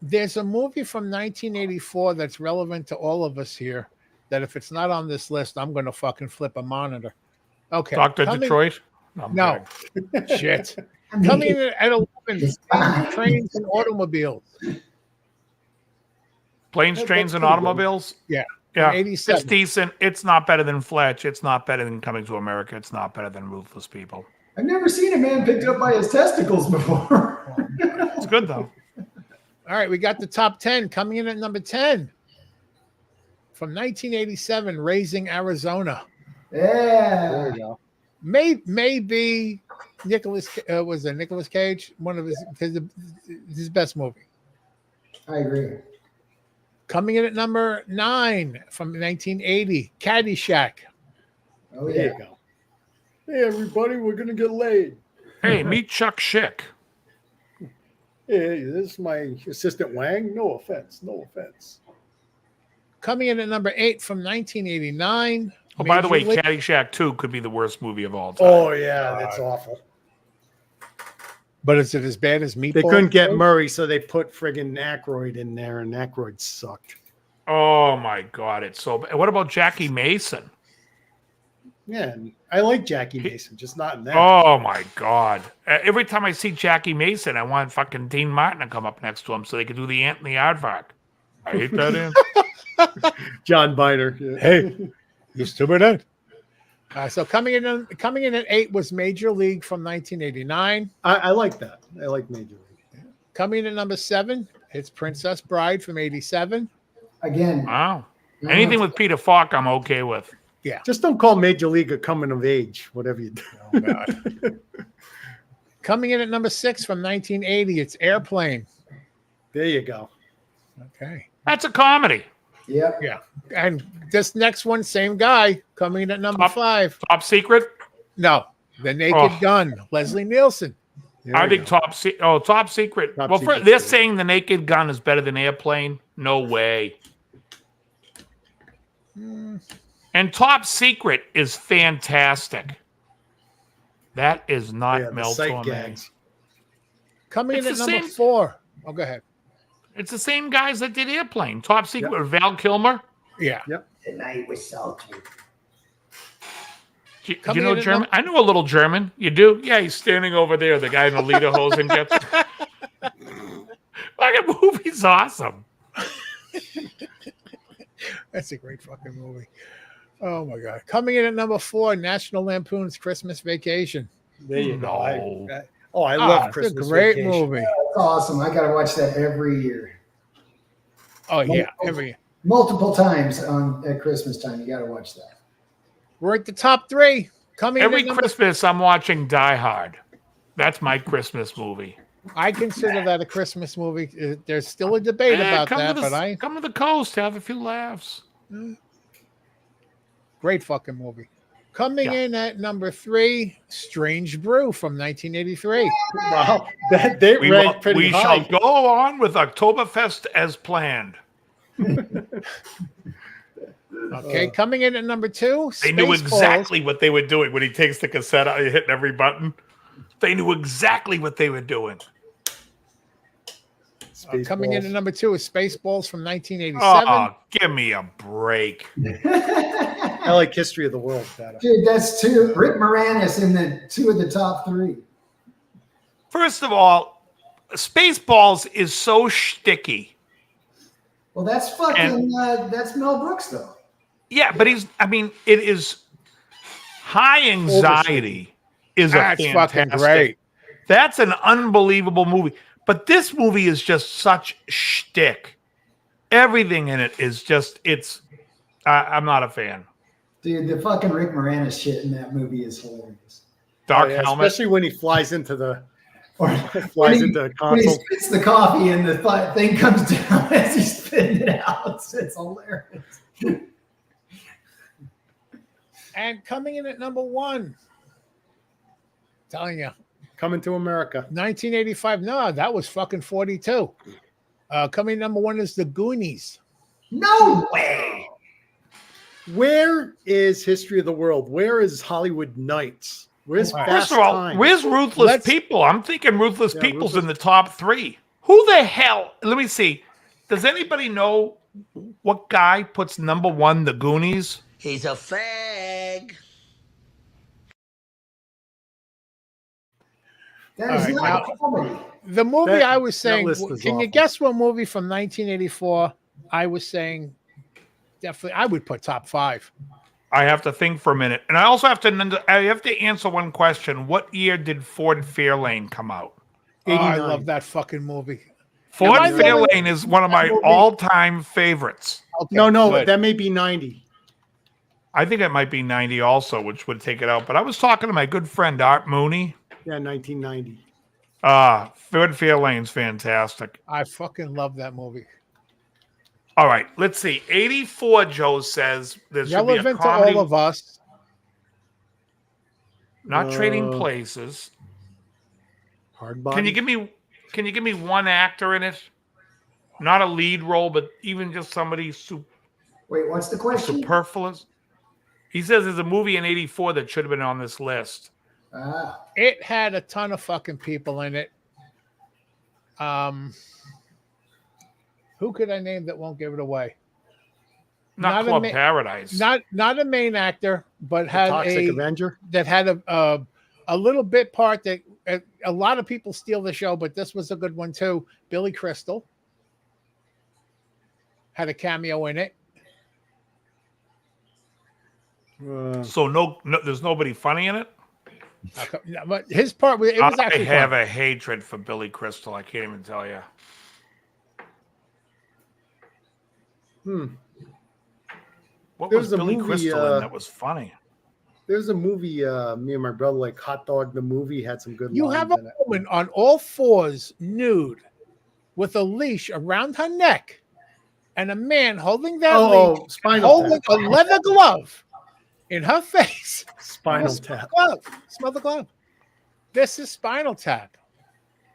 [SPEAKER 6] There's a movie from 1984 that's relevant to all of us here that if it's not on this list, I'm going to fucking flip a monitor. Okay.
[SPEAKER 4] Dr. Detroit?
[SPEAKER 6] No. Shit. Coming in at 11, Trains and Automobiles.
[SPEAKER 4] Planes, Trains, and Automobiles?
[SPEAKER 6] Yeah.
[SPEAKER 4] Yeah,
[SPEAKER 6] 87.
[SPEAKER 4] it's decent. It's not better than Fletch. It's not better than Coming to America. It's not better than Ruthless People.
[SPEAKER 5] I've never seen a man picked up by his testicles before.
[SPEAKER 4] It's good, though.
[SPEAKER 6] All right, we got the top 10 coming in at number 10 from 1987, Raising Arizona.
[SPEAKER 5] Yeah.
[SPEAKER 2] There you go.
[SPEAKER 6] Maybe Nicholas Cage, one of his best movie.
[SPEAKER 5] I agree.
[SPEAKER 6] Coming in at number 9 from 1980, Caddyshack.
[SPEAKER 5] Oh,
[SPEAKER 2] There
[SPEAKER 5] yeah.
[SPEAKER 2] you go. Hey, everybody, we're going to get laid.
[SPEAKER 4] Hey, meet Chuck Schick.
[SPEAKER 2] Hey, this is my assistant Wang. No offense. No offense.
[SPEAKER 6] Coming in at number 8 from 1989.
[SPEAKER 4] Oh, by the way,
[SPEAKER 6] Major League-
[SPEAKER 4] Caddyshack 2 could be the worst movie of all time.
[SPEAKER 2] Oh, yeah, that's awful.
[SPEAKER 6] But is it as bad as Meatball?
[SPEAKER 2] They couldn't get Murray, so they put friggin' Aykroyd in there, and Aykroyd sucked.
[SPEAKER 4] Oh, my God. It's so bad. What about Jackie Mason?
[SPEAKER 2] Yeah, and I like Jackie Mason, just not in that.
[SPEAKER 4] Oh my God! Every time I see Jackie Mason, I want fucking Dean Martin to come up next to him so they could do the Anthony Aardvark. I hate that in.
[SPEAKER 2] John Biner. Yeah.
[SPEAKER 6] Hey, you stupid head. So coming in at 8 was Major League from 1989.
[SPEAKER 2] I like that. I like Major League.
[SPEAKER 6] Coming in at number 7, it's Princess Bride from 87.
[SPEAKER 5] Again,
[SPEAKER 4] Wow. Anything with Peter Falk, I'm okay with.
[SPEAKER 2] Just don't call Major League a coming of age, whatever you do.
[SPEAKER 6] Oh, God. Coming in at number 6 from 1980, it's Airplane.
[SPEAKER 2] There you go.
[SPEAKER 6] Okay.
[SPEAKER 4] That's a comedy.
[SPEAKER 5] yep.
[SPEAKER 6] Yeah. And this next one, same guy, coming in at number 5.
[SPEAKER 4] Top Secret.
[SPEAKER 6] No, The Naked Gun, Leslie Nielsen.
[SPEAKER 2] There
[SPEAKER 4] I
[SPEAKER 2] you
[SPEAKER 4] think
[SPEAKER 2] go.
[SPEAKER 4] Top Secret.
[SPEAKER 2] Top
[SPEAKER 4] Well,
[SPEAKER 2] Secret's
[SPEAKER 4] they're
[SPEAKER 2] good.
[SPEAKER 4] saying The Naked Gun is better than Airplane. No way. And Top Secret is fantastic. That is not
[SPEAKER 2] Yeah, the
[SPEAKER 4] Mel
[SPEAKER 2] sight
[SPEAKER 4] Torme.
[SPEAKER 2] gags.
[SPEAKER 6] Coming in
[SPEAKER 4] It's
[SPEAKER 6] at
[SPEAKER 4] the
[SPEAKER 6] number
[SPEAKER 4] same-
[SPEAKER 6] 4. Oh, go ahead.
[SPEAKER 4] It's the same guys that did Airplane. Top Secret with Val Kilmer.
[SPEAKER 6] Yeah.
[SPEAKER 5] The night was sultry.
[SPEAKER 4] Do you
[SPEAKER 6] Coming
[SPEAKER 4] know
[SPEAKER 6] in at
[SPEAKER 4] German? I know a little German. You do? Yeah, he's standing over there. The guy in the lederhosen gets. Fucking movie's awesome.
[SPEAKER 6] That's a great fucking movie. Oh, my God. Coming in at number 4, National Lampoon's Christmas Vacation.
[SPEAKER 2] There you go.
[SPEAKER 4] No.
[SPEAKER 2] I love
[SPEAKER 6] It's
[SPEAKER 2] Christmas
[SPEAKER 6] a great
[SPEAKER 2] Vacation.
[SPEAKER 6] movie.
[SPEAKER 5] That's awesome. I got to watch that every year.
[SPEAKER 6] Oh, yeah.
[SPEAKER 5] Multiple times at Christmas time. You got to watch that.
[SPEAKER 6] We're at the top 3. Coming
[SPEAKER 4] Every
[SPEAKER 6] in at number
[SPEAKER 4] Christmas, I'm watching Die Hard. That's my Christmas movie.
[SPEAKER 6] I consider that a Christmas movie. There's still a debate about that,
[SPEAKER 4] to
[SPEAKER 6] but
[SPEAKER 4] come to the coast, have a few laughs.
[SPEAKER 6] great fucking movie. Coming in at number 3, Strange Brew from 1983.
[SPEAKER 2] Wow, they ranked pretty
[SPEAKER 4] We
[SPEAKER 2] high.
[SPEAKER 4] shall go on with Oktoberfest as planned.
[SPEAKER 6] Okay, coming in at number 2,
[SPEAKER 4] They knew
[SPEAKER 6] Spaceballs.
[SPEAKER 4] exactly what they were doing when he takes the cassette out, hitting every button. They knew exactly what they were doing.
[SPEAKER 6] Coming in at number 2 is Spaceballs from 1987.
[SPEAKER 4] Oh, give me a break.
[SPEAKER 2] I like History of the World better.
[SPEAKER 5] Dude, that's 2. Rick Moranis in the 2 of the top 3.
[SPEAKER 4] First of all, Spaceballs is so shticky.
[SPEAKER 5] Well, that's fucking, that's Mel Brooks, though.
[SPEAKER 4] Yeah, but it is high anxiety is
[SPEAKER 6] That's
[SPEAKER 4] a
[SPEAKER 6] fucking
[SPEAKER 4] fantastic.
[SPEAKER 6] great.
[SPEAKER 4] That's an unbelievable movie. But this movie is just such shtick. Everything in it is just, I'm not a fan.
[SPEAKER 5] Dude, the fucking Rick Moranis shit in that movie is hilarious.
[SPEAKER 4] Dark
[SPEAKER 2] Oh, yeah,
[SPEAKER 4] Helmet.
[SPEAKER 2] especially when he flies into the
[SPEAKER 5] Or
[SPEAKER 2] flies
[SPEAKER 5] when he,
[SPEAKER 2] into the
[SPEAKER 5] when he
[SPEAKER 2] console.
[SPEAKER 5] spits the coffee and the thing comes down as he's spitting it out. It's hilarious.
[SPEAKER 6] And coming in at number 1, telling you,
[SPEAKER 2] Coming to America.
[SPEAKER 6] 1985. No, that was fucking 42. Coming in number 1 is The Goonies.
[SPEAKER 5] No way.
[SPEAKER 2] Where is History of the World? Where is Hollywood Nights? Where's
[SPEAKER 6] First
[SPEAKER 2] Fast
[SPEAKER 4] First of all,
[SPEAKER 2] Times?
[SPEAKER 4] where's Ruthless
[SPEAKER 6] Let's-
[SPEAKER 4] People? I'm thinking Ruthless
[SPEAKER 2] Yeah,
[SPEAKER 4] People's
[SPEAKER 2] Ruthless-
[SPEAKER 4] in the top 3. Who the hell? Let me see. Does anybody know what guy puts number 1 The Goonies?
[SPEAKER 7] He's a fag.
[SPEAKER 5] That is
[SPEAKER 6] All right,
[SPEAKER 5] not a comedy.
[SPEAKER 6] The movie
[SPEAKER 2] That-
[SPEAKER 6] I was
[SPEAKER 2] that
[SPEAKER 6] saying,
[SPEAKER 2] list is
[SPEAKER 6] can you
[SPEAKER 2] awful.
[SPEAKER 6] guess what movie from 1984 I was saying definitely I would put top 5?
[SPEAKER 4] I have to think for a minute. And I also have to answer one question. What year did Ford Fairlane come out?
[SPEAKER 6] Oh, I
[SPEAKER 2] 89.
[SPEAKER 6] love that fucking movie.
[SPEAKER 4] Ford
[SPEAKER 6] I love it.
[SPEAKER 4] Fairlane is one of my
[SPEAKER 6] That movie-
[SPEAKER 4] all-time favorites.
[SPEAKER 6] Okay,
[SPEAKER 2] No,
[SPEAKER 6] good.
[SPEAKER 2] that may be 90.
[SPEAKER 4] I think it might be 90 also, which would take it out. But I was talking to my good friend Art Mooney.
[SPEAKER 2] Yeah, 1990.
[SPEAKER 4] Ford Fairlane's fantastic.
[SPEAKER 6] I fucking love that movie.
[SPEAKER 4] All right, let's see. 84, Joe says there should be a
[SPEAKER 6] Relevant to
[SPEAKER 4] comedy,
[SPEAKER 6] all of us.
[SPEAKER 4] not trading places.
[SPEAKER 2] Hard Body.
[SPEAKER 4] Can you give me one actor in it? Not a lead role, but even just somebody
[SPEAKER 5] Wait, what's the question?
[SPEAKER 4] superfluous. He says there's a movie in 84 that should have been on this list.
[SPEAKER 5] Ah,
[SPEAKER 6] It had a ton of fucking people in it. Who could I name that won't give it away?
[SPEAKER 4] Not
[SPEAKER 6] Not a
[SPEAKER 4] Club
[SPEAKER 6] ma-
[SPEAKER 4] Paradise.
[SPEAKER 6] not a main actor, but
[SPEAKER 2] The
[SPEAKER 6] had
[SPEAKER 2] Toxic Avenger.
[SPEAKER 6] a little bit part that a lot of people steal the show, but this was a good one too. Billy Crystal had a cameo in it.
[SPEAKER 4] So no, there's nobody funny in it.
[SPEAKER 6] But his part, it was
[SPEAKER 4] I
[SPEAKER 6] actually
[SPEAKER 4] have
[SPEAKER 6] fun.
[SPEAKER 4] a hatred for Billy Crystal. I can't even tell you. What
[SPEAKER 2] There's
[SPEAKER 4] was
[SPEAKER 2] a
[SPEAKER 4] Billy
[SPEAKER 2] movie,
[SPEAKER 4] Crystal in that was funny?
[SPEAKER 2] There's a movie, me and my brother like Hot Dog the movie had some good
[SPEAKER 6] You
[SPEAKER 2] lines
[SPEAKER 6] have a
[SPEAKER 2] in it.
[SPEAKER 6] woman on all fours, nude, with a leash around her neck, and a man holding that leash,
[SPEAKER 2] Spinal
[SPEAKER 6] holding
[SPEAKER 2] Tap.
[SPEAKER 6] a leather glove in her face.
[SPEAKER 2] Spinal
[SPEAKER 6] Smell
[SPEAKER 2] Tap.
[SPEAKER 6] the glove. Smell the glove. This is Spinal Tap.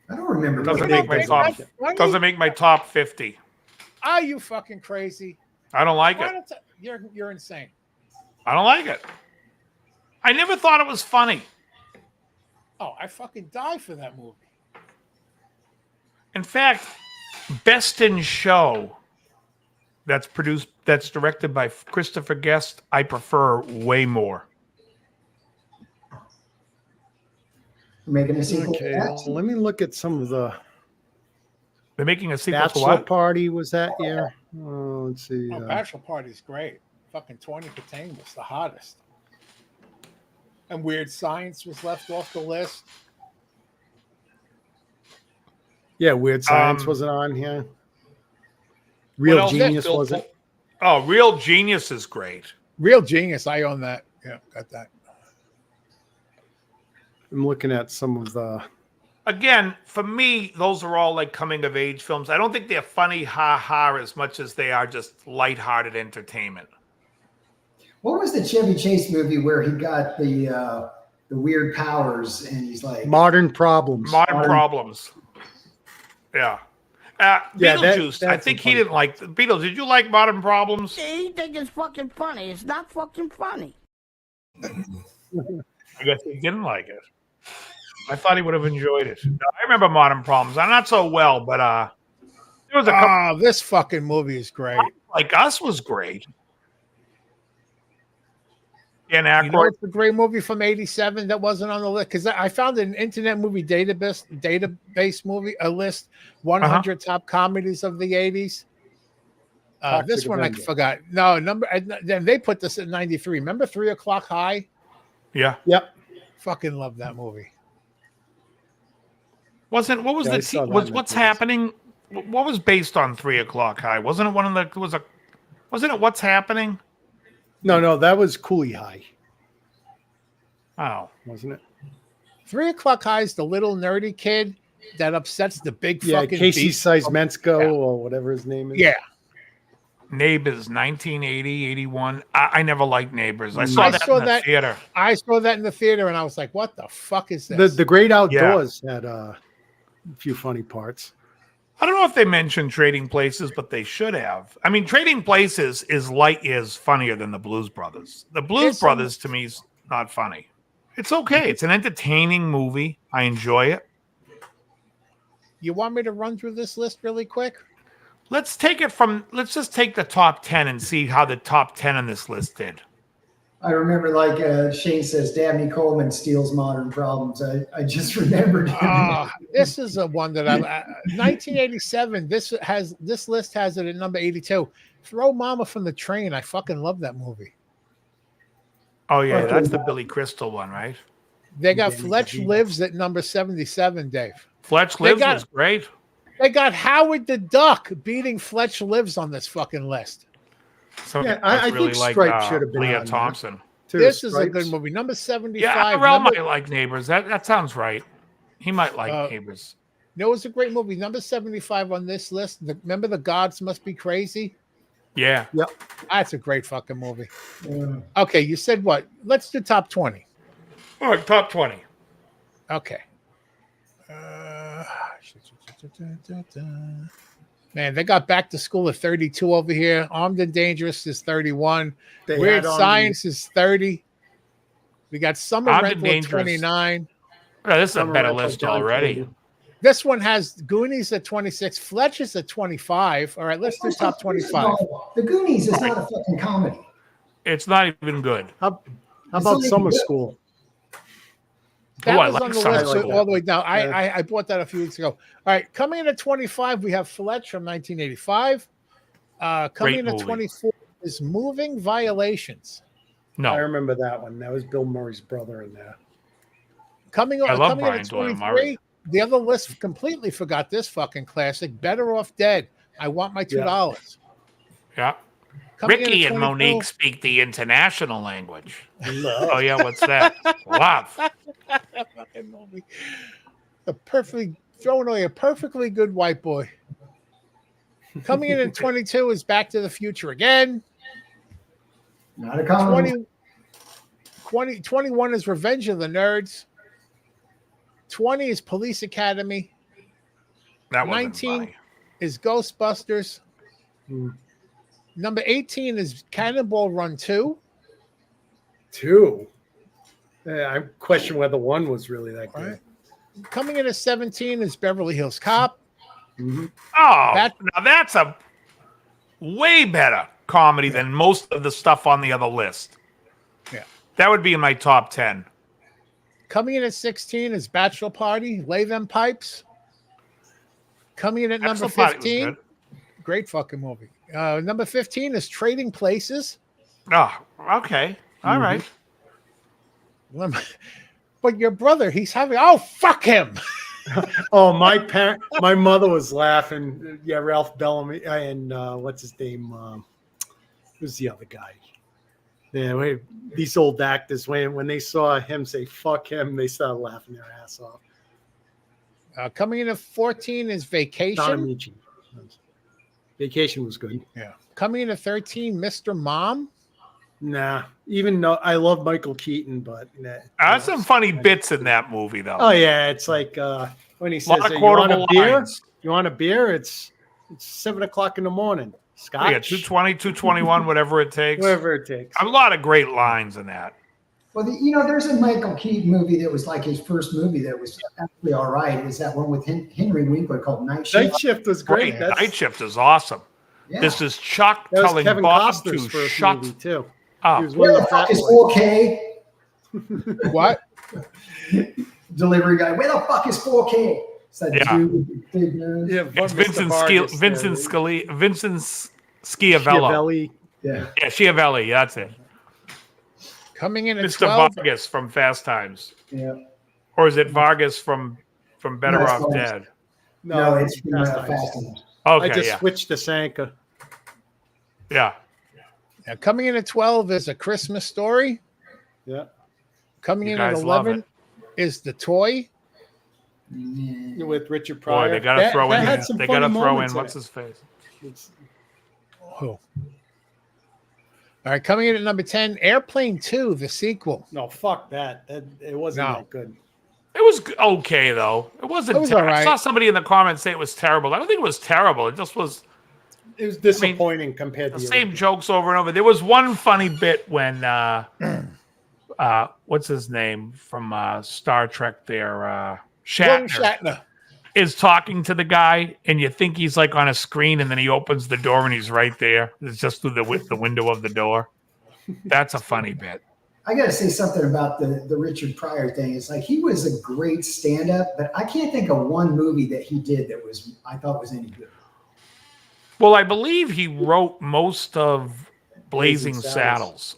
[SPEAKER 5] I don't remember.
[SPEAKER 4] Doesn't
[SPEAKER 5] much
[SPEAKER 4] make my
[SPEAKER 5] about
[SPEAKER 4] top.
[SPEAKER 5] that.
[SPEAKER 4] Doesn't make my top 50.
[SPEAKER 6] Are you fucking crazy?
[SPEAKER 4] I don't like it.
[SPEAKER 6] Spinal Tap. You're insane.
[SPEAKER 4] I don't like it. I never thought it was funny.
[SPEAKER 6] Oh, I fucking die for that movie.
[SPEAKER 4] In fact, Best in Show, that's directed by Christopher Guest, I prefer way more.
[SPEAKER 5] Making a sequel. to
[SPEAKER 2] Okay,
[SPEAKER 5] that?
[SPEAKER 2] let me look at some of the
[SPEAKER 4] They're making a sequel to
[SPEAKER 2] Bachelor
[SPEAKER 4] what?
[SPEAKER 2] Party was that year. Let's see.
[SPEAKER 6] Oh, Bachelor Party's great. Fucking 20 for 10 was the hottest. And Weird Science was left off the list.
[SPEAKER 2] Yeah, Weird Science wasn't on here. Real
[SPEAKER 4] else?
[SPEAKER 2] Genius
[SPEAKER 4] Bill
[SPEAKER 2] wasn't.
[SPEAKER 4] Oh, Real Genius is great.
[SPEAKER 6] Real Genius. I own that. Yeah, got that.
[SPEAKER 2] I'm looking at some of the.
[SPEAKER 4] Again, for me, those are all like coming of age films. I don't think they're funny, ha ha, as much as they are just lighthearted entertainment.
[SPEAKER 5] What was the Chevy Chase movie where he got the weird powers and he's like
[SPEAKER 2] Modern Problems.
[SPEAKER 4] Modern Problems. Yeah.
[SPEAKER 2] Yeah,
[SPEAKER 4] Beetlejuice. I
[SPEAKER 2] that's
[SPEAKER 4] think
[SPEAKER 2] a
[SPEAKER 4] he
[SPEAKER 2] funny
[SPEAKER 4] didn't like Beetlejuice. Did you like Modern Problems?
[SPEAKER 7] You think it's fucking funny. It's not fucking funny.
[SPEAKER 4] I guess he didn't like it. I thought he would have enjoyed it. No, I remember Modern Problems. I'm not so well, but there was a couple.
[SPEAKER 6] Oh, this fucking movie is great.
[SPEAKER 4] Like Us was great. Dan
[SPEAKER 6] You know
[SPEAKER 4] Aykroyd.
[SPEAKER 6] what's a great movie from '87 that wasn't on the list? Because I found an Internet Movie database movie, a list 100 top comedies of the '80s.
[SPEAKER 2] Toxic
[SPEAKER 6] This one
[SPEAKER 2] Avenger.
[SPEAKER 6] I forgot. No, then they put this at 93. Remember 3 O'clock High?
[SPEAKER 4] Yeah.
[SPEAKER 2] Yep.
[SPEAKER 6] Fucking love that movie.
[SPEAKER 4] What was
[SPEAKER 2] Yeah, I
[SPEAKER 4] the
[SPEAKER 2] saw that
[SPEAKER 4] was
[SPEAKER 2] in
[SPEAKER 4] what's
[SPEAKER 2] the
[SPEAKER 4] happening? What was based on 3 O'clock High? Wasn't it one of the wasn't it What's Happening?
[SPEAKER 2] No, that was Cooley High,
[SPEAKER 4] Oh.
[SPEAKER 2] wasn't it?
[SPEAKER 6] 3 O'clock High is the little nerdy kid that upsets the big
[SPEAKER 2] Yeah,
[SPEAKER 6] fucking
[SPEAKER 2] Casey
[SPEAKER 6] beast.
[SPEAKER 2] Seismensko
[SPEAKER 6] Yeah.
[SPEAKER 2] or whatever his name is.
[SPEAKER 6] Yeah,
[SPEAKER 4] Neighbors, 1980, 81. I never liked Neighbors. I saw
[SPEAKER 6] I
[SPEAKER 4] that
[SPEAKER 6] saw
[SPEAKER 4] in the
[SPEAKER 6] that-
[SPEAKER 4] theater.
[SPEAKER 6] I saw that in the theater and I was like, "What the fuck is this?"
[SPEAKER 2] The Great Outdoors had a few funny parts.
[SPEAKER 4] I don't know if they mentioned Trading Places, but they should have. I mean, Trading Places is light years funnier than the Blues Brothers. The Blues
[SPEAKER 6] It's-
[SPEAKER 4] Brothers to me is not funny. It's okay. It's an entertaining movie. I enjoy it.
[SPEAKER 6] You want me to run through this list really quick?
[SPEAKER 4] Let's just take the top 10 and see how the top 10 on this list did.
[SPEAKER 5] I remember, like Shane says, Dabney Coleman steals Modern Problems. I just remembered.
[SPEAKER 6] This is a one that 1987. This list has it at number 82. Throw Mama from the Train. I fucking love that movie.
[SPEAKER 4] Oh, yeah,
[SPEAKER 5] Okay.
[SPEAKER 4] that's the Billy Crystal one, right?
[SPEAKER 6] They got
[SPEAKER 2] Danny
[SPEAKER 6] Fletch
[SPEAKER 2] DeVito.
[SPEAKER 6] Lives at number 77, Dave.
[SPEAKER 4] Fletch
[SPEAKER 6] They
[SPEAKER 4] Lives
[SPEAKER 6] got-
[SPEAKER 4] was great.
[SPEAKER 6] They got Howard the Duck beating Fletch Lives on this fucking list.
[SPEAKER 4] Some
[SPEAKER 2] Yeah,
[SPEAKER 4] guys
[SPEAKER 2] I think Stripe should have been
[SPEAKER 4] Leah
[SPEAKER 2] on there.
[SPEAKER 4] Thompson.
[SPEAKER 2] Too,
[SPEAKER 6] This is a
[SPEAKER 2] Stripes.
[SPEAKER 6] good movie. Number 75.
[SPEAKER 4] Yeah, Pharrell
[SPEAKER 6] Number-
[SPEAKER 4] might like Neighbors. That sounds right. He might like
[SPEAKER 6] Uh,
[SPEAKER 4] Neighbors.
[SPEAKER 6] It was a great movie. Number 75 on this list. Remember The Gods Must Be Crazy?
[SPEAKER 4] Yeah.
[SPEAKER 6] That's a great fucking movie.
[SPEAKER 5] Yeah.
[SPEAKER 6] Okay, you said what? Let's do top 20.
[SPEAKER 4] All right, top 20.
[SPEAKER 6] Okay. Man, they got Back to School at 32 over here. Armed and Dangerous is 31.
[SPEAKER 2] They
[SPEAKER 6] Weird
[SPEAKER 2] had on
[SPEAKER 6] Science is 30. We got Summer
[SPEAKER 4] Armed and
[SPEAKER 6] Rental at
[SPEAKER 4] Dangerous.
[SPEAKER 6] 29.
[SPEAKER 4] Yeah, this is a
[SPEAKER 2] Summer
[SPEAKER 4] better
[SPEAKER 2] Rental,
[SPEAKER 4] list
[SPEAKER 2] John
[SPEAKER 4] already.
[SPEAKER 2] Candy.
[SPEAKER 6] This one has Goonies at 26, Fletch is at 25. All right, let's do top 25.
[SPEAKER 5] The Goonies is not a fucking comedy.
[SPEAKER 4] It's not even good.
[SPEAKER 2] How about Summer School?
[SPEAKER 6] That
[SPEAKER 4] Oh, I
[SPEAKER 6] was
[SPEAKER 4] like
[SPEAKER 6] on the
[SPEAKER 4] Summer
[SPEAKER 6] list
[SPEAKER 2] School.
[SPEAKER 6] all the way down.
[SPEAKER 2] Yeah.
[SPEAKER 6] I bought that a few weeks ago. All right, coming in at 25, we have Fletch from 1985. Coming
[SPEAKER 4] Great
[SPEAKER 6] in at
[SPEAKER 4] movie.
[SPEAKER 6] 24 is Moving Violations.
[SPEAKER 2] I
[SPEAKER 4] No.
[SPEAKER 2] remember that one. That was Bill Murray's brother in there.
[SPEAKER 6] Coming
[SPEAKER 4] I love
[SPEAKER 6] coming in
[SPEAKER 4] Brian
[SPEAKER 6] at
[SPEAKER 4] Doyle
[SPEAKER 6] 23,
[SPEAKER 4] Murray.
[SPEAKER 6] the other list completely forgot this fucking classic, Better Off Dead. I Want My $2.
[SPEAKER 4] Yeah.
[SPEAKER 6] Coming in
[SPEAKER 4] Ricky
[SPEAKER 6] at
[SPEAKER 4] and
[SPEAKER 6] 22
[SPEAKER 4] Monique speak the international language. Oh yeah, what's that? Love.
[SPEAKER 6] fucking movie. Throwing away a perfectly good white boy. Coming in at 22 is Back to the Future again.
[SPEAKER 5] Not a comedy.
[SPEAKER 6] 21 is Revenge of the Nerds. 20 is Police Academy.
[SPEAKER 4] That wasn't
[SPEAKER 6] 19
[SPEAKER 4] funny.
[SPEAKER 6] is Ghostbusters. Number 18 is Cannonball Run 2.
[SPEAKER 2] 2. Yeah, I question whether 1 was really that good.
[SPEAKER 6] Right. Coming in at 17 is Beverly Hills Cop.
[SPEAKER 2] Mm-hmm.
[SPEAKER 4] Oh,
[SPEAKER 6] That-
[SPEAKER 4] now that's a way better comedy than most of the stuff on the other list.
[SPEAKER 6] Yeah.
[SPEAKER 4] That would be in my top 10.
[SPEAKER 6] Coming in at 16 is Bachelor Party, Lay Them Pipes. Coming in at number
[SPEAKER 4] Bachelor Party was
[SPEAKER 6] 15,
[SPEAKER 4] good.
[SPEAKER 6] great fucking movie. Number 15 is Trading Places.
[SPEAKER 4] Oh, okay. All right.
[SPEAKER 6] But your brother, he's having, oh, fuck him.
[SPEAKER 2] Oh, my mother was laughing. Yeah, Ralph Bellamy and what's his name? Who's the other guy? Yeah, these old actors when they saw him say "fuck him," they started laughing their ass off.
[SPEAKER 6] Coming in at 14 is
[SPEAKER 2] Don
[SPEAKER 6] Vacation.
[SPEAKER 2] Amici. Vacation was good.
[SPEAKER 6] Yeah. Coming in at 13, Mr. Mom.
[SPEAKER 2] Nah, even though I love Michael Keaton, but nah,
[SPEAKER 4] There's some funny bits in that movie, though.
[SPEAKER 2] Oh yeah, it's like when he
[SPEAKER 4] a
[SPEAKER 2] says,
[SPEAKER 4] lot of
[SPEAKER 2] "You want a
[SPEAKER 4] quotable
[SPEAKER 2] beer?
[SPEAKER 4] lines.
[SPEAKER 2] You want a beer? It's 7:00 in the morning. Scotch,
[SPEAKER 4] Yeah, 220, 221, whatever it takes.
[SPEAKER 2] whatever it takes."
[SPEAKER 4] A lot of great lines in that.
[SPEAKER 5] Well, there's a Michael Keaton movie that was like his first movie that was actually all right. Is that one with Henry Winkler called Night Shift?
[SPEAKER 2] Night Shift was great.
[SPEAKER 4] Great. Night Shift is awesome.
[SPEAKER 5] Yeah.
[SPEAKER 4] This is Chuck
[SPEAKER 2] That was
[SPEAKER 4] telling
[SPEAKER 2] Kevin
[SPEAKER 4] Bob
[SPEAKER 2] Costner's
[SPEAKER 4] to
[SPEAKER 2] first
[SPEAKER 4] shut
[SPEAKER 2] movie too.
[SPEAKER 4] up.
[SPEAKER 2] He was one
[SPEAKER 5] Where
[SPEAKER 2] of
[SPEAKER 5] the
[SPEAKER 2] the
[SPEAKER 5] fuck
[SPEAKER 2] fat
[SPEAKER 5] is
[SPEAKER 2] boys.
[SPEAKER 5] 4K?
[SPEAKER 6] What?
[SPEAKER 5] Delivery guy. Where the fuck is 4K? It's that
[SPEAKER 4] Yeah.
[SPEAKER 5] dude with the big nose.
[SPEAKER 2] Yeah,
[SPEAKER 4] It's
[SPEAKER 2] Mr.
[SPEAKER 4] Vincent
[SPEAKER 2] Vargas there.
[SPEAKER 4] Vincent Schiavello.
[SPEAKER 2] Schiavelli.
[SPEAKER 5] Yeah.
[SPEAKER 4] Yeah, Schiavelli. That's it.
[SPEAKER 6] Coming in at
[SPEAKER 4] Mr.
[SPEAKER 6] 12.
[SPEAKER 4] Vargas from Fast Times,
[SPEAKER 5] Yeah.
[SPEAKER 4] or is it Vargas from Better
[SPEAKER 5] No, it's
[SPEAKER 4] Off
[SPEAKER 5] Vargas.
[SPEAKER 4] Dead?
[SPEAKER 5] No, it's from
[SPEAKER 2] Fast
[SPEAKER 5] Fast
[SPEAKER 2] Times.
[SPEAKER 5] Times.
[SPEAKER 4] Okay,
[SPEAKER 2] I just
[SPEAKER 4] yeah,
[SPEAKER 2] switched to Sanka.
[SPEAKER 4] yeah.
[SPEAKER 6] Coming in at 12 is A Christmas Story.
[SPEAKER 2] Yeah,
[SPEAKER 6] Coming
[SPEAKER 4] You
[SPEAKER 6] in at
[SPEAKER 4] guys love
[SPEAKER 6] 11 is The Toy.
[SPEAKER 2] with Richard
[SPEAKER 4] Boy,
[SPEAKER 2] Pryor.
[SPEAKER 4] they gotta
[SPEAKER 2] That-
[SPEAKER 4] throw
[SPEAKER 2] that
[SPEAKER 4] in.
[SPEAKER 2] had some
[SPEAKER 4] They
[SPEAKER 2] funny
[SPEAKER 4] gotta throw in.
[SPEAKER 2] moments
[SPEAKER 4] What's
[SPEAKER 2] it.
[SPEAKER 4] his face?
[SPEAKER 2] It's-
[SPEAKER 6] Oh. All right, coming in at number 10, Airplane 2, the sequel.
[SPEAKER 2] No, fuck that. It wasn't
[SPEAKER 6] No.
[SPEAKER 2] that good.
[SPEAKER 4] It was okay though. It wasn't.
[SPEAKER 6] It was
[SPEAKER 4] I
[SPEAKER 6] all right.
[SPEAKER 4] saw somebody in the comments say it was terrible. I don't think it was terrible. It just was
[SPEAKER 2] It was disappointing compared
[SPEAKER 4] the
[SPEAKER 2] to
[SPEAKER 4] same jokes over and over. There was one funny bit when what's his name from Star Trek there,
[SPEAKER 6] William
[SPEAKER 4] Shatner
[SPEAKER 6] Shatner.
[SPEAKER 4] is talking to the guy, and you think he's like on a screen, and then he opens the door and he's right there. It's just through the window of the door. That's a funny bit.
[SPEAKER 5] I got to say something about the Richard Pryor thing. It's like he was a great stand-up, but I can't think of one movie that he did that I thought was any good.
[SPEAKER 4] Well, I believe he wrote most of Blazing
[SPEAKER 2] Blazing
[SPEAKER 4] Saddles.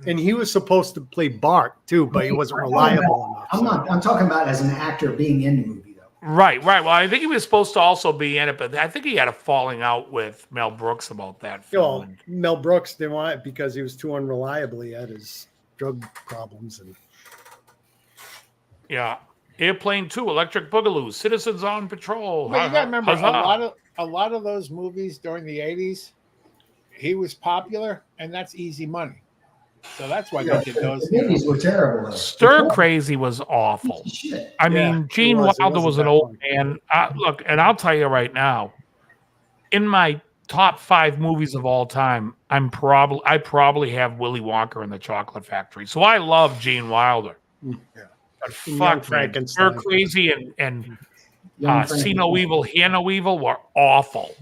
[SPEAKER 2] And he was supposed to play Bart too, but he wasn't reliable enough.
[SPEAKER 5] I'm not. I'm talking about as an actor being in the movie though.
[SPEAKER 4] Right. Well, I think he was supposed to also be in it, but I think he had a falling out with Mel Brooks about that film.
[SPEAKER 2] Well, Mel Brooks didn't want it because he was too unreliable. He had his drug problems and
[SPEAKER 4] Yeah. Airplane 2, Electric Boogaloo, Citizens on Patrol.
[SPEAKER 6] But you got to remember,
[SPEAKER 4] Huzzah.
[SPEAKER 6] a lot of those movies during the 80s, he was popular, and that's easy money. So that's why they did those.
[SPEAKER 5] The movies were terrible. Though.
[SPEAKER 4] Stir Crazy was awful.
[SPEAKER 5] Shit.
[SPEAKER 4] I
[SPEAKER 2] Yeah,
[SPEAKER 4] mean, Gene
[SPEAKER 2] it was. It
[SPEAKER 4] Wilder
[SPEAKER 2] wasn't
[SPEAKER 4] was an
[SPEAKER 2] that
[SPEAKER 4] old
[SPEAKER 2] funny.
[SPEAKER 4] man. Look, and I'll tell you right now, in my top 5 movies of all time, I probably have Willy Wonka and the Chocolate Factory. So I love Gene Wilder.
[SPEAKER 2] Yeah.
[SPEAKER 4] But
[SPEAKER 2] Young
[SPEAKER 4] fuck, man,
[SPEAKER 2] Frankenstein.
[SPEAKER 4] Stir Crazy and
[SPEAKER 5] Young Frankie
[SPEAKER 4] See No Evil, Hear No Evil were awful.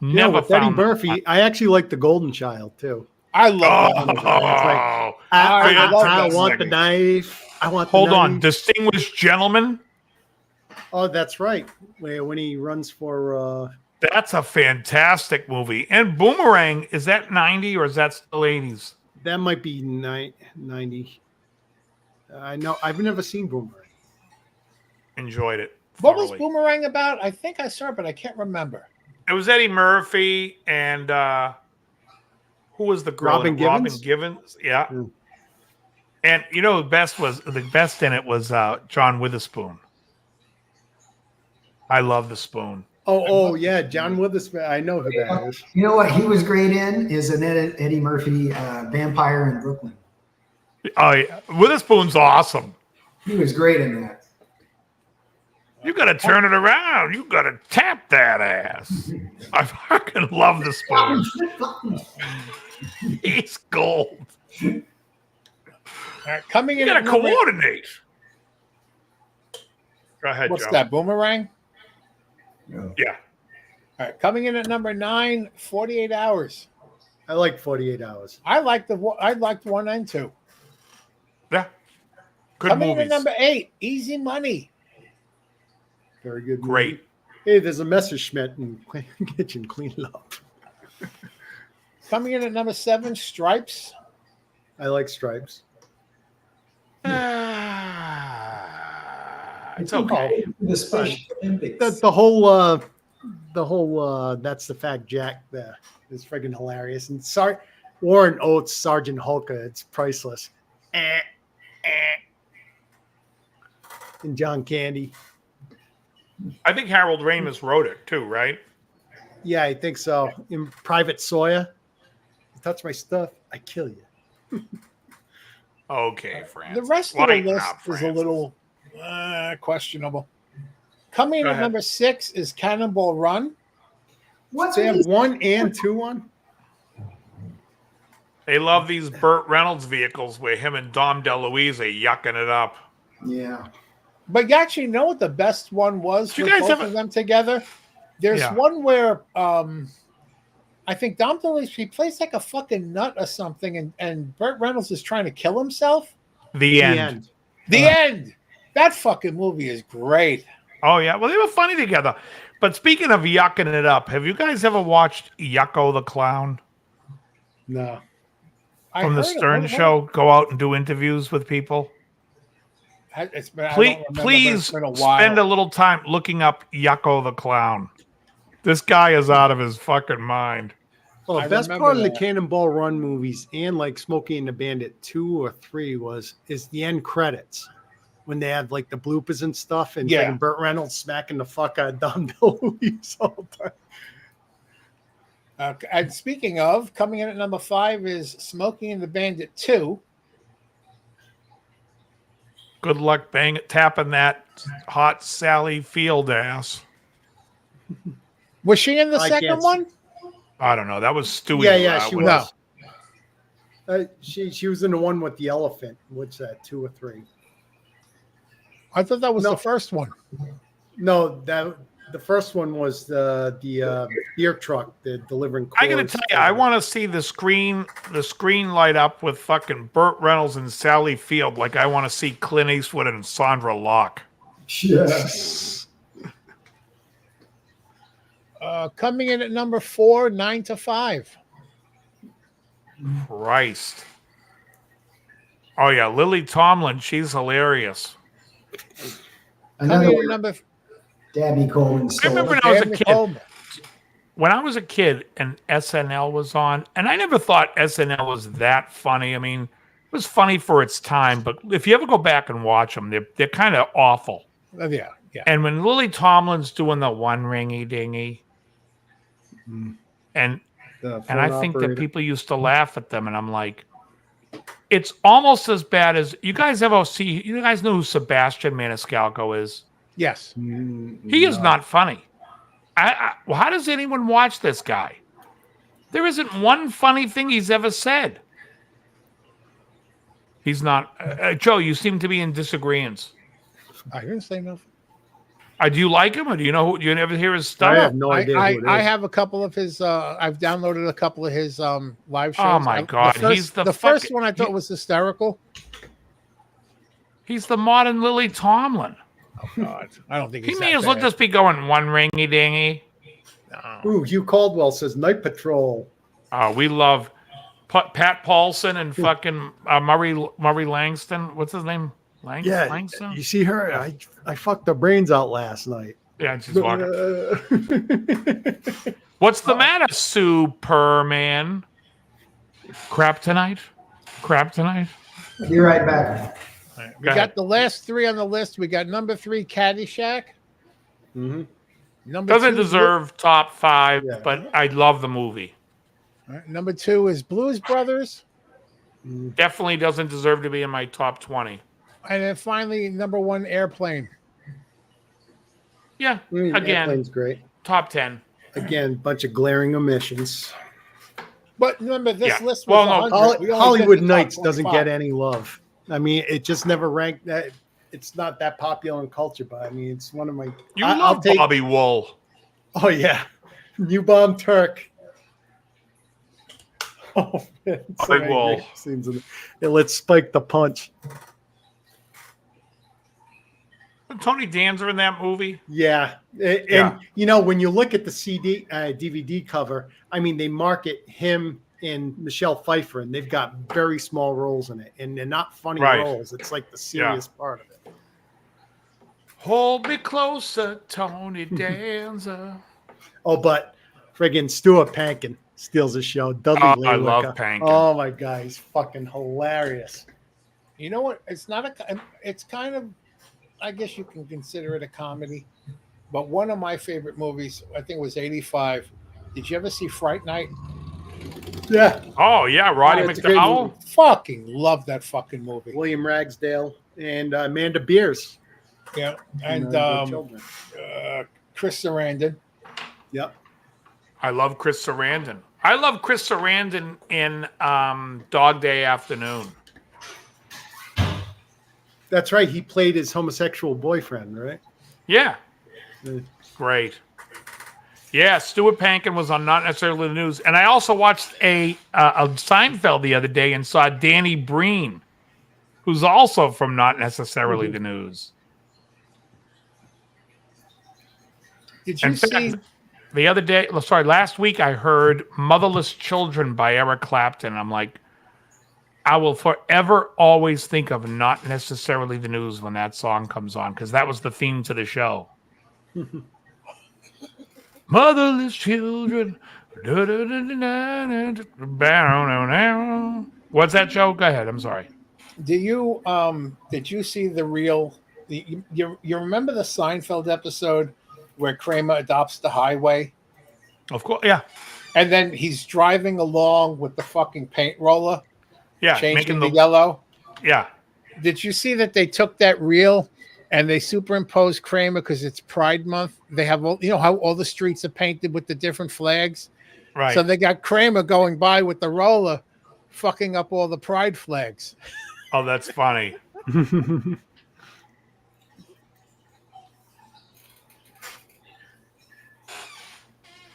[SPEAKER 2] Yeah,
[SPEAKER 4] Never
[SPEAKER 2] with Eddie
[SPEAKER 4] found them
[SPEAKER 2] Murphy. I actually like The Golden Child too.
[SPEAKER 6] I love that
[SPEAKER 4] Oh,
[SPEAKER 6] movie.
[SPEAKER 2] It's like,
[SPEAKER 6] I love
[SPEAKER 2] I
[SPEAKER 6] that
[SPEAKER 2] want
[SPEAKER 4] movie.
[SPEAKER 2] the knife. I want.
[SPEAKER 4] Hold
[SPEAKER 2] the
[SPEAKER 4] on,
[SPEAKER 2] knife.
[SPEAKER 4] Distinguished Gentleman.
[SPEAKER 2] Oh, that's right. When he runs for.
[SPEAKER 4] That's a fantastic movie. And Boomerang, is that 90 or is that still 80s?
[SPEAKER 2] That might be 90. I know. I've never seen Boomerang.
[SPEAKER 4] Enjoyed it.
[SPEAKER 6] What was
[SPEAKER 4] thoroughly.
[SPEAKER 6] Boomerang about? I think I saw it, but I can't remember.
[SPEAKER 4] It was Eddie Murphy and who was the girl?
[SPEAKER 2] Robin
[SPEAKER 4] in it? Robin
[SPEAKER 2] Givens?
[SPEAKER 4] Givens. Yeah.
[SPEAKER 2] Mm.
[SPEAKER 4] And you know the best in it was John Witherspoon. I love the spoon.
[SPEAKER 2] Oh, yeah, John Witherspoon. I know who that is.
[SPEAKER 5] You know what he was great in is an Eddie Murphy Vampire in Brooklyn.
[SPEAKER 4] Oh yeah. Witherspoon's awesome.
[SPEAKER 5] He was great in that.
[SPEAKER 4] You got to turn it around. You got to tap that ass. I fucking love the spoon. He's gold.
[SPEAKER 6] All right, coming
[SPEAKER 4] You
[SPEAKER 6] in
[SPEAKER 4] got
[SPEAKER 6] at
[SPEAKER 4] to
[SPEAKER 6] number,
[SPEAKER 4] coordinate. Go ahead,
[SPEAKER 6] what's
[SPEAKER 4] Joe.
[SPEAKER 6] that, Boomerang?
[SPEAKER 4] Yeah.
[SPEAKER 6] All right, coming in at number 9, 48 Hours.
[SPEAKER 2] I like 48 Hours.
[SPEAKER 6] I liked 1 and 2.
[SPEAKER 4] Yeah. Good
[SPEAKER 6] Coming in
[SPEAKER 4] movies.
[SPEAKER 6] at number 8, Easy Money.
[SPEAKER 2] Very good. movie.
[SPEAKER 4] Great.
[SPEAKER 2] Hey, there's a Messerschmitt in kitchen. Clean it up.
[SPEAKER 6] Coming in at number 7, Stripes.
[SPEAKER 2] I like Stripes.
[SPEAKER 4] It's okay.
[SPEAKER 5] The Special Olympics.
[SPEAKER 2] The whole that's the fact, Jack. Is friggin' hilarious. And sorry, Warren Oates, Sergeant Hulka. It's priceless. And John Candy.
[SPEAKER 4] I think Harold Ramis wrote it too, right?
[SPEAKER 2] Yeah, I think so. In Private Sawyer, you touch my stuff, I kill you.
[SPEAKER 4] Okay, Francis.
[SPEAKER 6] The rest of
[SPEAKER 4] Lighten
[SPEAKER 6] the list
[SPEAKER 4] up,
[SPEAKER 6] is a
[SPEAKER 4] Francis.
[SPEAKER 6] little questionable. Coming in
[SPEAKER 4] Go
[SPEAKER 6] at
[SPEAKER 4] ahead.
[SPEAKER 6] number 6 is Cannonball Run.
[SPEAKER 5] What's
[SPEAKER 2] They have
[SPEAKER 5] with
[SPEAKER 2] 1 and 2 on.
[SPEAKER 4] They love these Burt Reynolds vehicles where him and Dom DeLuise are yucking it up.
[SPEAKER 5] Yeah.
[SPEAKER 6] But you actually know what the best one was
[SPEAKER 4] Do
[SPEAKER 6] for
[SPEAKER 4] you guys
[SPEAKER 6] both
[SPEAKER 4] have
[SPEAKER 6] of them together? There's
[SPEAKER 4] Yeah.
[SPEAKER 6] one where I think Dom DeLuise, he plays like a fucking nut or something, and Burt Reynolds is trying to kill himself.
[SPEAKER 4] The end.
[SPEAKER 6] The end. That fucking movie is great.
[SPEAKER 4] Oh, yeah. Well, they were funny together. But speaking of yucking it up, have you guys ever watched Yucko the Clown
[SPEAKER 2] No.
[SPEAKER 6] I
[SPEAKER 4] from the
[SPEAKER 6] heard it.
[SPEAKER 4] Stern
[SPEAKER 6] What-
[SPEAKER 4] Show? Go out and do interviews with people.
[SPEAKER 6] It's been, I don't
[SPEAKER 4] Please,
[SPEAKER 6] remember, but
[SPEAKER 4] please
[SPEAKER 6] it's been a while.
[SPEAKER 4] spend a little time looking up Yucko the Clown. This guy is out of his fucking mind.
[SPEAKER 2] Well,
[SPEAKER 6] I
[SPEAKER 2] the best
[SPEAKER 6] remember
[SPEAKER 2] part of the
[SPEAKER 6] that.
[SPEAKER 2] Cannonball Run movies and like Smokey and the Bandit 2 or 3 is the end credits when they have like the bloopers and stuff and
[SPEAKER 6] Yeah.
[SPEAKER 2] friggin' Burt Reynolds smacking the fuck out of Dom DeLuise all the time.
[SPEAKER 6] And speaking of, coming in at number 5 is Smokey and the Bandit 2.
[SPEAKER 4] Good luck tapping that hot Sally Field ass.
[SPEAKER 6] Was she in the
[SPEAKER 2] I
[SPEAKER 6] second
[SPEAKER 2] can't
[SPEAKER 6] one?
[SPEAKER 4] I don't know. That was Stewie.
[SPEAKER 2] Yeah, she
[SPEAKER 4] with-
[SPEAKER 2] was. She was in the one with the elephant. What's that? 2 or 3?
[SPEAKER 6] I thought that was
[SPEAKER 2] No.
[SPEAKER 6] the first one.
[SPEAKER 2] No, the first one was the beer truck, the delivering.
[SPEAKER 4] I gotta
[SPEAKER 2] Coors.
[SPEAKER 4] tell you, I want to see the screen light up with fucking Burt Reynolds and Sally Field, like I want to see Clint Eastwood and Sandra Locke.
[SPEAKER 5] Yes.
[SPEAKER 6] Coming in at number 4, 9 to 5.
[SPEAKER 4] Christ. Oh yeah, Lily Tomlin, she's hilarious.
[SPEAKER 5] Another
[SPEAKER 6] Coming in at
[SPEAKER 5] one,
[SPEAKER 6] number
[SPEAKER 5] Dabney Coleman
[SPEAKER 4] I
[SPEAKER 5] stole
[SPEAKER 4] remember
[SPEAKER 5] it.
[SPEAKER 4] when I was a
[SPEAKER 6] Dabney
[SPEAKER 4] kid.
[SPEAKER 6] Coleman.
[SPEAKER 4] When I was a kid and SNL was on, and I never thought SNL was that funny. I mean, it was funny for its time, but if you ever go back and watch them, they're kind of awful.
[SPEAKER 6] Yeah.
[SPEAKER 4] And when Lily Tomlin's doing the one ringy dingy, and
[SPEAKER 2] The
[SPEAKER 4] and I
[SPEAKER 2] phone
[SPEAKER 4] think
[SPEAKER 2] operator.
[SPEAKER 4] that people used to laugh at them, and I'm like, it's almost as bad as you guys ever see. You guys know who Sebastian Maniscalco is?
[SPEAKER 6] Yes.
[SPEAKER 4] He is not funny. Well, how does anyone watch this guy? There isn't one funny thing he's ever said. He's not. Joe, you seem to be in disagreement.
[SPEAKER 6] I didn't say nothing.
[SPEAKER 4] Do you like him, or do you know? Do you ever hear his stuff?
[SPEAKER 2] I have no idea. who it
[SPEAKER 6] I
[SPEAKER 2] is.
[SPEAKER 6] have a couple of his. I've downloaded a couple of his live shows.
[SPEAKER 4] Oh my God, he's the
[SPEAKER 6] first one I thought was hysterical.
[SPEAKER 4] He's the modern Lily Tomlin.
[SPEAKER 6] Oh God, I don't think
[SPEAKER 4] He
[SPEAKER 6] he's
[SPEAKER 4] may
[SPEAKER 6] that
[SPEAKER 4] as well
[SPEAKER 6] bad.
[SPEAKER 4] just be going one ringy dingy.
[SPEAKER 6] No.
[SPEAKER 2] Ooh, Hugh Caldwell says Night Patrol.
[SPEAKER 4] We love Pat Paulson and fucking Murray Langston. What's his name?
[SPEAKER 2] Yeah,
[SPEAKER 4] Langston.
[SPEAKER 2] you see her? I fucked her brains out last night.
[SPEAKER 4] Yeah, she's walking. What's the matter, Superman? Crap tonight.
[SPEAKER 5] Be right back.
[SPEAKER 6] We got the last three on the list. We got number 3, Caddyshack.
[SPEAKER 2] Mm-hmm.
[SPEAKER 6] Number
[SPEAKER 4] Doesn't
[SPEAKER 6] 2,
[SPEAKER 4] deserve top 5,
[SPEAKER 2] Yeah.
[SPEAKER 4] but I love the movie.
[SPEAKER 6] All right, number 2 is Blues Brothers,
[SPEAKER 4] Definitely doesn't deserve to be in my top 20.
[SPEAKER 6] and then finally number 1, Airplane.
[SPEAKER 4] Yeah, again,
[SPEAKER 2] Airplane's great.
[SPEAKER 4] top 10.
[SPEAKER 2] Again, bunch of glaring omissions.
[SPEAKER 6] But remember, this
[SPEAKER 4] Yeah.
[SPEAKER 6] list
[SPEAKER 4] Well,
[SPEAKER 6] was
[SPEAKER 4] no,
[SPEAKER 6] 100. We only
[SPEAKER 2] Hollywood
[SPEAKER 6] did the top
[SPEAKER 2] Nights doesn't
[SPEAKER 6] 25.
[SPEAKER 2] get any love. I mean, it just never ranked. That it's not that popular in culture, but I mean, it's one of my.
[SPEAKER 4] I'll
[SPEAKER 2] I'll take.
[SPEAKER 4] Bobby Wool.
[SPEAKER 2] Oh yeah, New Bomb Turk. Oh man, so
[SPEAKER 4] Bobby
[SPEAKER 2] many
[SPEAKER 4] Wool.
[SPEAKER 2] great scenes in it. Yeah, let's spike the punch.
[SPEAKER 4] Tony Danza in that movie.
[SPEAKER 2] Yeah, and you know when you look at the DVD cover, I mean they market him and Michelle Pfeiffer, and they've got very small roles in it, and they're not funny
[SPEAKER 4] Right.
[SPEAKER 2] roles. It's like the serious part of it.
[SPEAKER 4] Hold me closer, Tony Danza.
[SPEAKER 2] Oh, but friggin' Stuart Pankin steals the show. Dudley
[SPEAKER 4] Oh, I
[SPEAKER 2] Laywicker.
[SPEAKER 4] love Pankin.
[SPEAKER 2] Oh my god, he's fucking hilarious.
[SPEAKER 6] You know what? It's not a. It's kind of. I guess you can consider it a comedy, but one of my favorite movies, I think, was '85. Did you ever see Fright Night?
[SPEAKER 2] Yeah,
[SPEAKER 4] Oh yeah, Roddy
[SPEAKER 2] Oh, it's a great
[SPEAKER 4] McDowell.
[SPEAKER 2] movie.
[SPEAKER 6] Fucking love that fucking movie.
[SPEAKER 2] William Ragsdale and Amanda Beers.
[SPEAKER 6] Yeah, and
[SPEAKER 2] their children.
[SPEAKER 6] Chris Sarandon.
[SPEAKER 2] Yep.
[SPEAKER 4] I love Chris Sarandon. I love Chris Sarandon in Dog Day Afternoon.
[SPEAKER 2] That's right. He played his homosexual boyfriend, right?
[SPEAKER 4] Yeah,
[SPEAKER 2] Mm.
[SPEAKER 4] great. Yeah, Stuart Pankin was on Not Necessarily the News, and I also watched a Seinfeld the other day and saw Danny Breen, who's also from Not Necessarily the News.
[SPEAKER 6] Did you
[SPEAKER 4] In
[SPEAKER 6] see?
[SPEAKER 4] fact, the other day, last week, I heard "Motherless Children" by Eric Clapton. I'm like, I will forever always think of Not Necessarily the News when that song comes on, because that was the theme to the show. Motherless children. What's that show? Go ahead. I'm sorry.
[SPEAKER 6] Did you see the real? You remember the Seinfeld episode where Kramer adopts the highway,
[SPEAKER 4] Of course. Yeah.
[SPEAKER 6] and then he's driving along with the fucking paint roller,
[SPEAKER 4] Yeah.
[SPEAKER 6] changing the yellow?
[SPEAKER 4] Yeah.
[SPEAKER 6] Did you see that they took that reel and they superimposed Kramer because it's Pride Month? They have all, you know how all the streets are painted with the different flags.
[SPEAKER 4] Right.
[SPEAKER 6] So they got Kramer going by with the roller, fucking up all the Pride flags.
[SPEAKER 4] Oh, that's funny.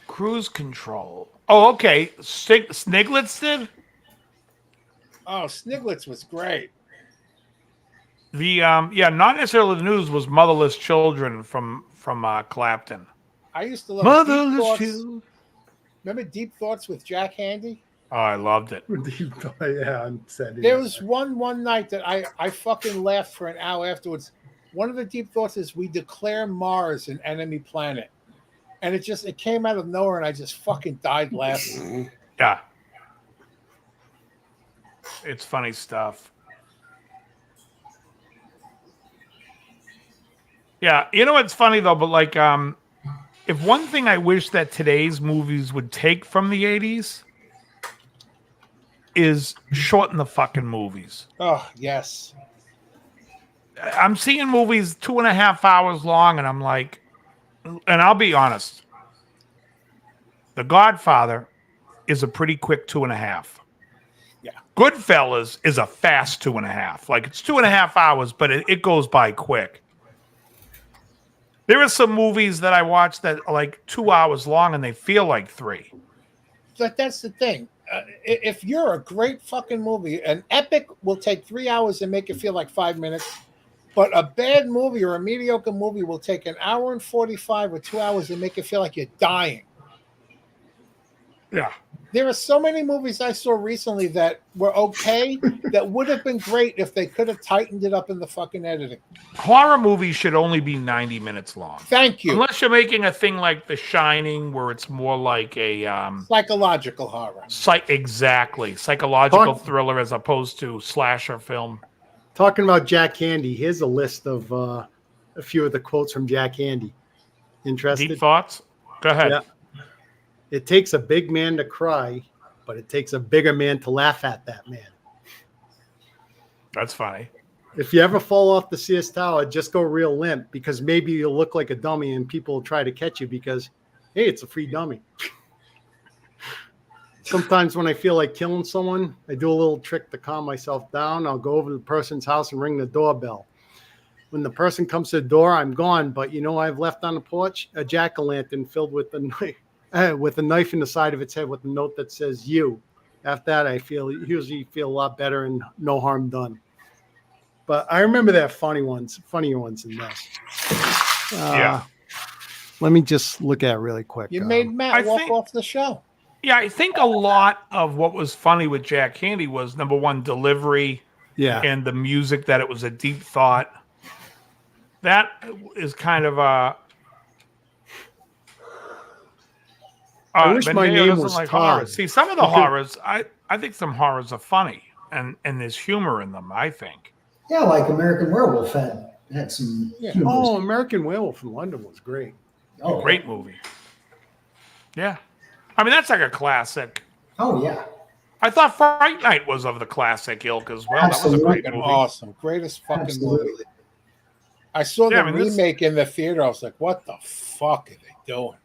[SPEAKER 4] Cruise control. Oh, okay. Sniglitz did?
[SPEAKER 6] Oh, Sniglitz was great.
[SPEAKER 4] The Not Necessarily the News was Motherless Children from Clapton.
[SPEAKER 6] I used to love
[SPEAKER 4] Motherless
[SPEAKER 6] Deep Thoughts.
[SPEAKER 4] Children.
[SPEAKER 6] Remember Deep Thoughts with Jack Handy?
[SPEAKER 4] Oh, I loved it.
[SPEAKER 2] Yeah, I'm sad.
[SPEAKER 6] There was one night that I fucking laughed for an hour afterwards. One of the deep thoughts is we declare Mars an enemy planet. And it came out of nowhere and I just fucking died laughing.
[SPEAKER 4] Yeah. It's funny stuff. Yeah, you know what's funny though, but like if one thing I wish that today's movies would take from the 80s is shorten the fucking movies.
[SPEAKER 6] Oh, yes.
[SPEAKER 4] I'm seeing movies 2.5 hours long, and I'm like, and I'll be honest, The Godfather is a pretty quick 2.5.
[SPEAKER 6] Yeah.
[SPEAKER 4] Goodfellas is a fast 2.5. Like it's 2.5 hours, but it goes by quick. There are some movies that I watch that are like 2 hours long and they feel like 3.
[SPEAKER 6] But that's the thing. If you're a great fucking movie, an epic will take 3 hours and make it feel like 5 minutes. But a bad movie or a mediocre movie will take an hour and 45 or 2 hours and make it feel like you're dying.
[SPEAKER 4] Yeah.
[SPEAKER 6] There are so many movies I saw recently that were okay that would have been great if they could have tightened it up in the fucking editing.
[SPEAKER 4] Horror movies should only be 90 minutes long.
[SPEAKER 6] Thank you.
[SPEAKER 4] Unless you're making a thing like The Shining, where it's more like a
[SPEAKER 6] Psychological horror.
[SPEAKER 4] psychological thriller as opposed to slasher film.
[SPEAKER 2] Talking about Jack Handy, here's a list of a few of the quotes from Jack Handy. Interested?
[SPEAKER 4] Deep thoughts? Go ahead.
[SPEAKER 2] Yeah. It takes a big man to cry, but it takes a bigger man to laugh at that man.
[SPEAKER 4] That's funny.
[SPEAKER 2] If you ever fall off the Sears Tower, just go real limp, because maybe you'll look like a dummy and people will try to catch you because, hey, it's a free dummy. Sometimes when I feel like killing someone, I do a little trick to calm myself down. I'll go over to the person's house and ring the doorbell. When the person comes to the door, I'm gone. But you know, I've left on the porch a jack-o'-lantern filled with a knife in the side of its head with a note that says "you." After that, I usually feel a lot better and no harm done. But I remember that funnier ones in this.
[SPEAKER 4] Yeah.
[SPEAKER 2] Let me just look at it really quick.
[SPEAKER 6] You made Matt walk off the show.
[SPEAKER 4] Yeah, I think a lot of what was funny with Jack Handy was, number one, delivery, and the music, that it was a deep thought. That is kind of a...
[SPEAKER 2] I wish my name was
[SPEAKER 4] like
[SPEAKER 2] Todd.
[SPEAKER 4] horrors. See, some of the horrors, I think some horrors are funny, and there's humor in them, I think.
[SPEAKER 5] Yeah, like American Werewolf had some.
[SPEAKER 6] Yeah.
[SPEAKER 5] humorous-
[SPEAKER 2] Oh, American Werewolf in London was great.
[SPEAKER 5] Oh,
[SPEAKER 4] Great movie. Yeah. I mean, that's like a classic.
[SPEAKER 5] Oh yeah.
[SPEAKER 4] I thought Fright Night was of the classic ilk as well. That was a
[SPEAKER 5] Absolutely.
[SPEAKER 4] great movie.
[SPEAKER 6] Awesome. Greatest fucking movie.
[SPEAKER 5] Absolutely.
[SPEAKER 6] I saw the
[SPEAKER 4] Yeah, I mean, this-
[SPEAKER 6] remake in the theater. I was like, what the fuck are they doing?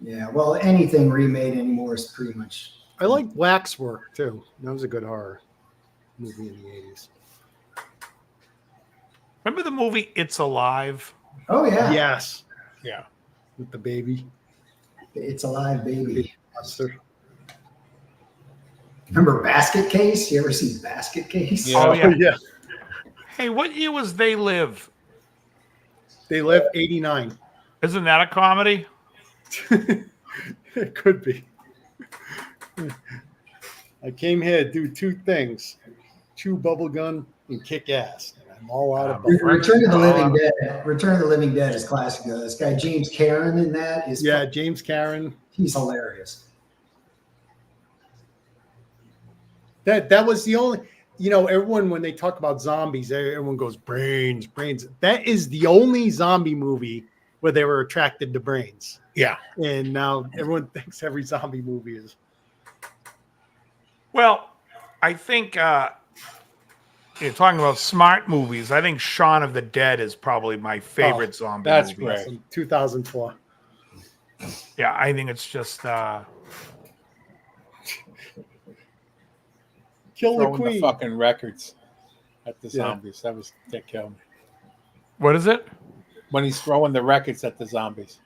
[SPEAKER 5] Yeah. Well, anything remade anymore is pretty much.
[SPEAKER 2] I like Waxwork too. That was a good horror movie in the 80s.
[SPEAKER 4] Remember the movie It's Alive?
[SPEAKER 5] Oh yeah.
[SPEAKER 2] Yes,
[SPEAKER 6] Yeah.
[SPEAKER 2] with the baby.
[SPEAKER 5] It's Alive, baby.
[SPEAKER 2] Monster.
[SPEAKER 5] Remember Basket Case? You ever see Basket Case?
[SPEAKER 6] Yeah.
[SPEAKER 4] Oh, yeah.
[SPEAKER 2] Yeah.
[SPEAKER 4] Hey, what year was They Live?
[SPEAKER 2] They live 89.
[SPEAKER 4] Isn't that a comedy?
[SPEAKER 2] It could be. I came here to do two things: chew bubblegum and kick ass. And I'm all out of bubblegum.
[SPEAKER 5] Return of the Living Dead. Return of the Living Dead is classic. This guy James Karen in that is
[SPEAKER 2] James Karen.
[SPEAKER 5] he's hilarious.
[SPEAKER 2] That was the only, everyone, when they talk about zombies, everyone goes brains. That is the only zombie movie where they were attracted to brains.
[SPEAKER 6] Yeah.
[SPEAKER 2] And now everyone thinks every zombie movie is.
[SPEAKER 4] Well, I think you're talking about smart movies. I think Shaun of the Dead is probably my favorite zombie
[SPEAKER 6] that's
[SPEAKER 4] movie.
[SPEAKER 6] great.
[SPEAKER 2] From 2004.
[SPEAKER 4] Yeah, I think it's just
[SPEAKER 2] Kill the
[SPEAKER 6] Throwing the
[SPEAKER 2] Queen.
[SPEAKER 6] fucking records at the
[SPEAKER 2] Yeah.
[SPEAKER 6] zombies. That killed me.
[SPEAKER 4] what is it?
[SPEAKER 6] When he's throwing the records at the zombies.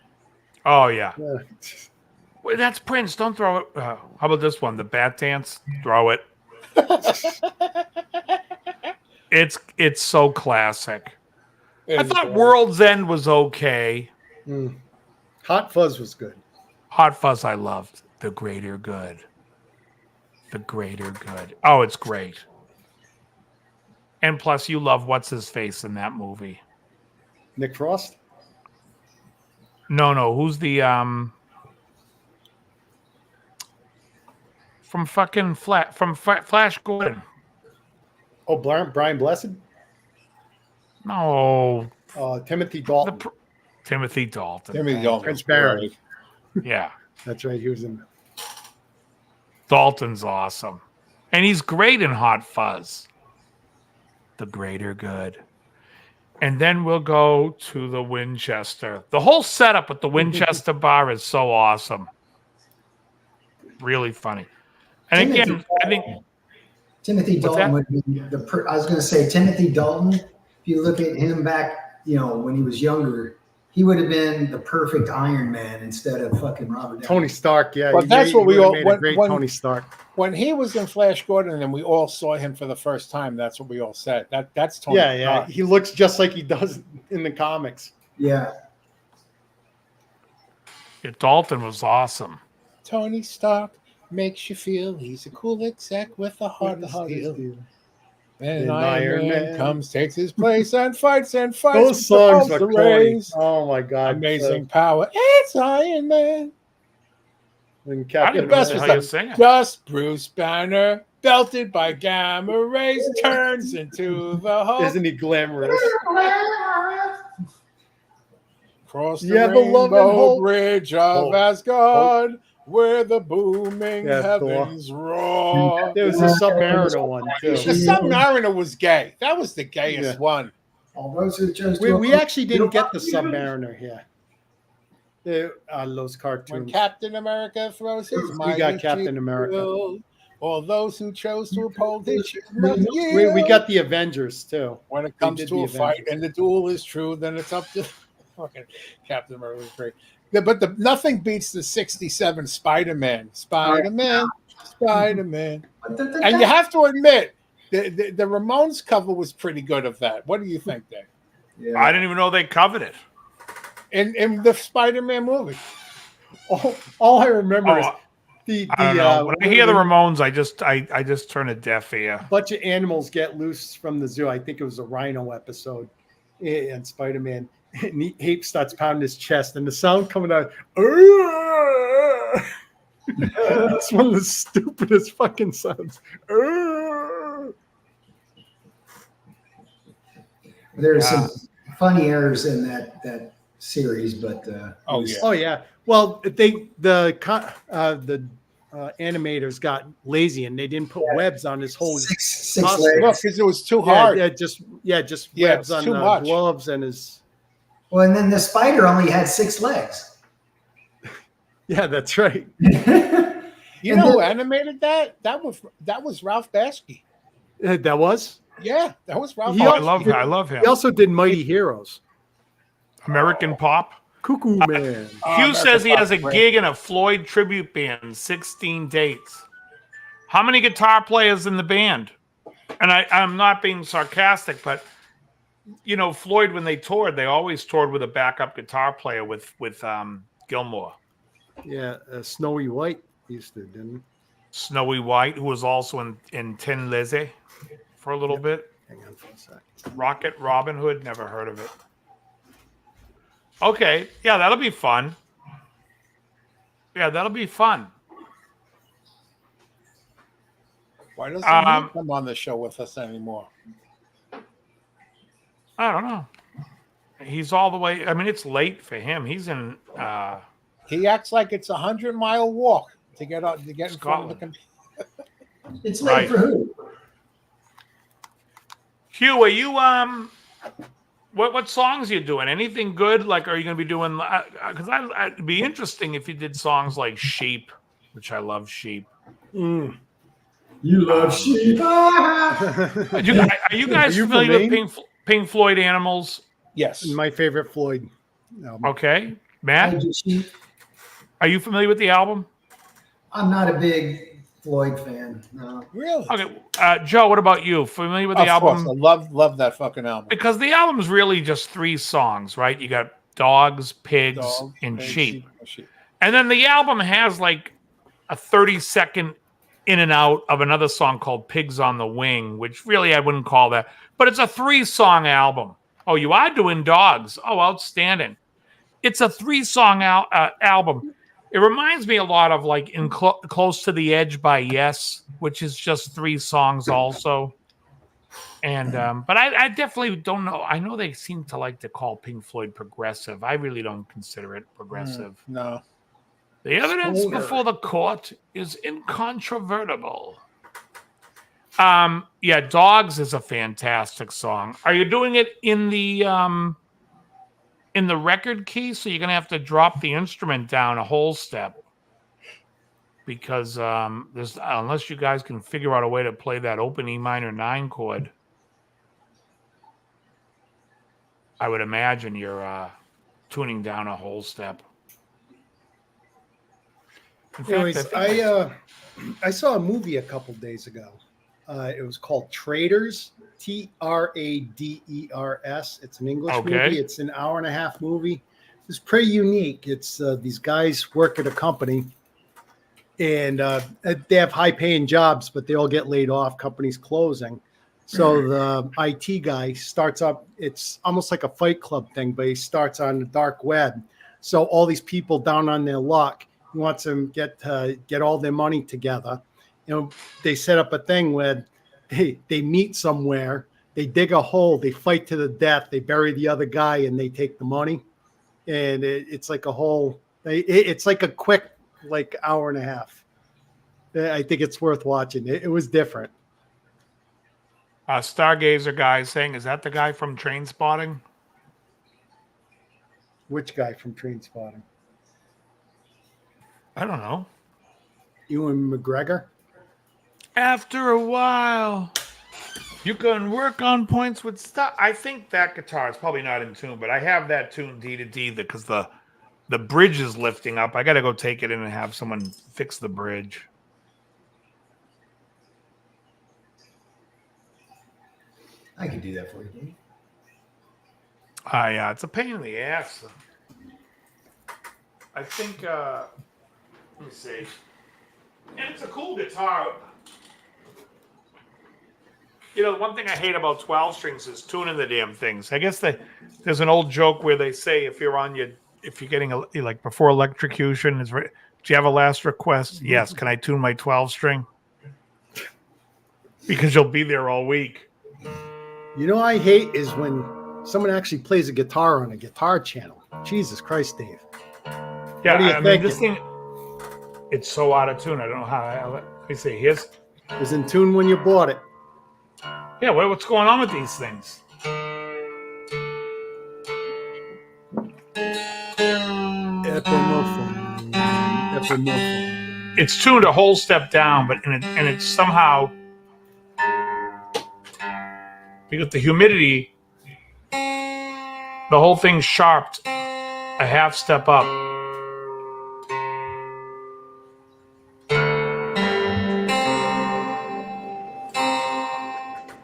[SPEAKER 4] Oh yeah.
[SPEAKER 2] Yeah.
[SPEAKER 4] Wait, that's Prince. Don't throw it. How about this one? The Bat Dance. Throw it. It's so classic. I thought World's End was okay.
[SPEAKER 2] Mm. Hot Fuzz was good.
[SPEAKER 4] Hot Fuzz I loved. The Greater Good. The Greater Good. Oh, it's great. And plus, you love what's his face in that movie.
[SPEAKER 2] Nick Frost.
[SPEAKER 4] No. Who's the from fucking Flash Gordon?
[SPEAKER 2] Oh, Brian Blessed.
[SPEAKER 4] No,
[SPEAKER 2] Timothy Dalton.
[SPEAKER 4] Timothy Dalton.
[SPEAKER 6] Timothy Dalton.
[SPEAKER 2] Prince Baron.
[SPEAKER 4] Yeah,
[SPEAKER 2] That's right. He was in.
[SPEAKER 4] Dalton's awesome, and he's great in Hot Fuzz. The Greater Good. And then we'll go to the Winchester. The whole setup with the Winchester bar is so awesome. Really funny. And again, I think
[SPEAKER 5] Timothy
[SPEAKER 4] What's
[SPEAKER 5] Dalton
[SPEAKER 4] that?
[SPEAKER 5] would be I was going to say Timothy Dalton. If you look at him back, when he was younger, he would have been the perfect Iron Man instead of fucking Robert Downey.
[SPEAKER 2] Tony Stark, yeah.
[SPEAKER 6] But
[SPEAKER 2] he
[SPEAKER 6] that's
[SPEAKER 2] made-
[SPEAKER 6] what
[SPEAKER 2] he
[SPEAKER 6] we
[SPEAKER 2] would've
[SPEAKER 6] all-
[SPEAKER 2] made
[SPEAKER 6] when-
[SPEAKER 2] a great
[SPEAKER 6] when-
[SPEAKER 2] Tony Stark.
[SPEAKER 6] When he was in Flash Gordon and we all saw him for the first time, that's what we all said. That's Tony
[SPEAKER 2] Yeah, yeah.
[SPEAKER 6] Stark.
[SPEAKER 2] He looks just like he does in the comics.
[SPEAKER 5] Yeah.
[SPEAKER 4] Yeah, Dalton was awesome.
[SPEAKER 6] Tony Stark makes you feel he's a cool exec with a heart of steel. And
[SPEAKER 2] And
[SPEAKER 6] Iron
[SPEAKER 2] Iron
[SPEAKER 6] Man
[SPEAKER 2] Man.
[SPEAKER 6] comes, takes his place, and fights
[SPEAKER 2] Those
[SPEAKER 6] with
[SPEAKER 2] songs
[SPEAKER 6] the
[SPEAKER 2] are corny.
[SPEAKER 6] rays.
[SPEAKER 2] Oh my god!
[SPEAKER 6] Amazing power. It's Iron Man.
[SPEAKER 2] When
[SPEAKER 4] I
[SPEAKER 2] Captain
[SPEAKER 4] didn't know
[SPEAKER 6] best
[SPEAKER 4] the
[SPEAKER 6] was
[SPEAKER 4] hell
[SPEAKER 6] that-
[SPEAKER 4] you're singing.
[SPEAKER 6] Just Bruce Banner, belted by gamma rays, turns into the Hulk.
[SPEAKER 2] Isn't he glamorous?
[SPEAKER 6] Cross the
[SPEAKER 2] Yeah, the love and
[SPEAKER 6] rainbow
[SPEAKER 2] hope.
[SPEAKER 6] bridge of
[SPEAKER 2] Hope.
[SPEAKER 6] Asgard, where the booming
[SPEAKER 2] Yeah,
[SPEAKER 6] heavens roar.
[SPEAKER 2] There was a Submariner one too.
[SPEAKER 6] The Submariner was gay. That was the gayest
[SPEAKER 2] Yeah.
[SPEAKER 6] one.
[SPEAKER 5] All those who chose
[SPEAKER 2] We,
[SPEAKER 5] to
[SPEAKER 2] we
[SPEAKER 5] oppose-
[SPEAKER 2] actually didn't get the Submariner here. Those
[SPEAKER 6] When
[SPEAKER 2] cartoons.
[SPEAKER 6] Captain America throws his
[SPEAKER 2] We
[SPEAKER 6] mighty
[SPEAKER 2] got Captain America.
[SPEAKER 6] shield, all those who chose to uphold his shield must
[SPEAKER 2] We
[SPEAKER 6] yield.
[SPEAKER 2] got the Avengers too.
[SPEAKER 6] When it comes
[SPEAKER 2] did
[SPEAKER 6] to
[SPEAKER 2] the
[SPEAKER 6] a fight
[SPEAKER 2] Avengers.
[SPEAKER 6] and the duel is true, then it's up to fucking Captain America was great. But nothing beats the '67 Spider-Man. Spider-Man, Spider-Man. And you have to admit, the Ramones cover was pretty good of that. What do you think, Dave?
[SPEAKER 5] Yeah.
[SPEAKER 4] I didn't even know they covered it.
[SPEAKER 6] In the Spider-Man movie.
[SPEAKER 2] All I remember is
[SPEAKER 4] Oh,
[SPEAKER 2] the
[SPEAKER 4] I don't know. When I hear the Ramones, I just turn a deaf ear.
[SPEAKER 2] bunch of animals get loose from the zoo. I think it was a rhino episode and Spider-Man. And Ape starts pounding his chest, and the sound coming out. It's one of the stupidest fucking sounds.
[SPEAKER 5] There's some funny errors in that series, but
[SPEAKER 6] Oh, yeah.
[SPEAKER 2] Oh yeah. Well, the animators got lazy and they didn't put webs on his whole.
[SPEAKER 5] six
[SPEAKER 2] Awesome.
[SPEAKER 5] legs.
[SPEAKER 6] Look, because it was too
[SPEAKER 2] Yeah,
[SPEAKER 6] hard.
[SPEAKER 2] just
[SPEAKER 6] Yeah,
[SPEAKER 2] webs
[SPEAKER 6] it's
[SPEAKER 2] on
[SPEAKER 6] too much.
[SPEAKER 2] gloves and his.
[SPEAKER 5] Well, and then the spider only had 6 legs.
[SPEAKER 2] Yeah, that's right.
[SPEAKER 6] You
[SPEAKER 5] And
[SPEAKER 6] know who
[SPEAKER 5] then-
[SPEAKER 6] animated that? That was Ralph Baskey.
[SPEAKER 2] That was.
[SPEAKER 6] Yeah, that was Ralph.
[SPEAKER 2] He
[SPEAKER 4] Oh,
[SPEAKER 6] Baskey.
[SPEAKER 4] I love him.
[SPEAKER 2] He also did Mighty Heroes.
[SPEAKER 4] American Pop.
[SPEAKER 2] Cuckoo Man.
[SPEAKER 4] Hugh says he has a
[SPEAKER 6] Great.
[SPEAKER 4] gig in a Floyd tribute band, 16 dates. How many guitar players in the band? And I'm not being sarcastic, but you know, Floyd, when they toured, they always toured with a backup guitar player with Gilmore.
[SPEAKER 2] Yeah, Snowy White used to, didn't
[SPEAKER 4] Snowy White, who was also in Tin Lizzy for a little bit.
[SPEAKER 2] he? Hang on for a sec.
[SPEAKER 4] Rocket Robin Hood, never heard of it. Okay, yeah, that'll be fun. Yeah, that'll be fun.
[SPEAKER 6] Why doesn't
[SPEAKER 4] Um,
[SPEAKER 6] he come on the show with us anymore?
[SPEAKER 4] I don't know. He's all the way. I mean, it's late for him. He's in.
[SPEAKER 6] He acts like it's 100-mile walk to get out to get in front of the
[SPEAKER 4] Scotland.
[SPEAKER 6] computer.
[SPEAKER 5] It's late
[SPEAKER 4] Right.
[SPEAKER 5] for who?
[SPEAKER 4] Hugh, are you what songs are you doing? Anything good? Like, are you going to be doing? Because it'd be interesting if you did songs like "Sheep," which I love. "Sheep."
[SPEAKER 2] Mm.
[SPEAKER 5] You love sheep.
[SPEAKER 4] Are you guys
[SPEAKER 2] Are you
[SPEAKER 4] familiar with
[SPEAKER 2] from
[SPEAKER 4] Pink Floyd "Animals"?
[SPEAKER 6] Yes.
[SPEAKER 2] My favorite Floyd album.
[SPEAKER 4] Okay, Matt,
[SPEAKER 5] Sheep.
[SPEAKER 4] are you familiar with the album?
[SPEAKER 5] I'm not a big Floyd fan. No.
[SPEAKER 6] Really?
[SPEAKER 4] Okay, Joe, what about you? Familiar with the
[SPEAKER 6] Of
[SPEAKER 4] album?
[SPEAKER 6] course. I love that fucking album.
[SPEAKER 4] Because the album's really just 3 songs, right? You got dogs, pigs,
[SPEAKER 6] Dogs,
[SPEAKER 4] and
[SPEAKER 6] pigs,
[SPEAKER 4] sheep.
[SPEAKER 6] sheep.
[SPEAKER 4] And then the album has like a 30-second in and out of another song called Pigs on the Wing, which really I wouldn't call that. But it's a 3-song album. Oh, you are doing dogs. Oh, outstanding. It's a 3-song album. It reminds me a lot of like in Close to the Edge by Yes, which is just 3 songs also. And but I definitely don't know. I know they seem to like to call Pink Floyd progressive. I really don't consider it progressive.
[SPEAKER 6] No.
[SPEAKER 4] The evidence
[SPEAKER 2] Stoner.
[SPEAKER 4] before the court is incontrovertible. Yeah, Dogs is a fantastic song. Are you doing it in the record key? So you're gonna have to drop the instrument down a whole step. Because there's unless you guys can figure out a way to play that open E minor 9 chord, I would imagine you're tuning down a whole step. In fact,
[SPEAKER 2] Anyways,
[SPEAKER 4] I think
[SPEAKER 2] I saw a movie a couple days ago. It was called Traders, Traders. It's an English
[SPEAKER 4] Okay.
[SPEAKER 2] movie. It's an hour and a half movie. It's pretty unique. It's these guys work at a company, and they have high paying jobs, but they all get laid off. Companies closing. So the IT guy starts up. It's almost like a Fight Club thing, but he starts on the dark web. So all these people down on their luck, he wants them get all their money together. You know, they set up a thing where they meet somewhere, they dig a hole, they fight to the death, they bury the other guy, and they take the money. And it's like a whole. It's like a quick, like hour and a half. I think it's worth watching. It was different.
[SPEAKER 4] Stargazer guy is saying, is that the guy from Train Spotting?
[SPEAKER 2] Which guy from Train Spotting?
[SPEAKER 4] I don't know.
[SPEAKER 2] Ewan McGregor.
[SPEAKER 4] After a while, you can work on points with stuff. I think that guitar is probably not in tune, but I have that tune D to D because the bridge is lifting up. I got to go take it in and have someone fix the bridge.
[SPEAKER 5] I can do that for you, Dave.
[SPEAKER 4] Yeah, it's a pain in the ass. I think, let me see. And it's a cool guitar. You know, the one thing I hate about 12 strings is tuning the damn things. I guess there's an old joke where they say if you're getting like before electrocution, do you have a last request? Yes. Can I tune my 12 string? Because you'll be there all week.
[SPEAKER 2] You know, I hate is when someone actually plays a guitar on a guitar channel. Jesus Christ, Dave.
[SPEAKER 4] Yeah,
[SPEAKER 2] What do you
[SPEAKER 4] I mean,
[SPEAKER 2] think?
[SPEAKER 4] this thing, it's so out of tune. I don't know how. Let me see. Here's.
[SPEAKER 2] It was in tune when you bought it.
[SPEAKER 4] Yeah, what's going on with these things?
[SPEAKER 2] Epimorphone.
[SPEAKER 4] It's tuned a whole step down, but and it's somehow because the humidity, the whole thing's sharped a half step up.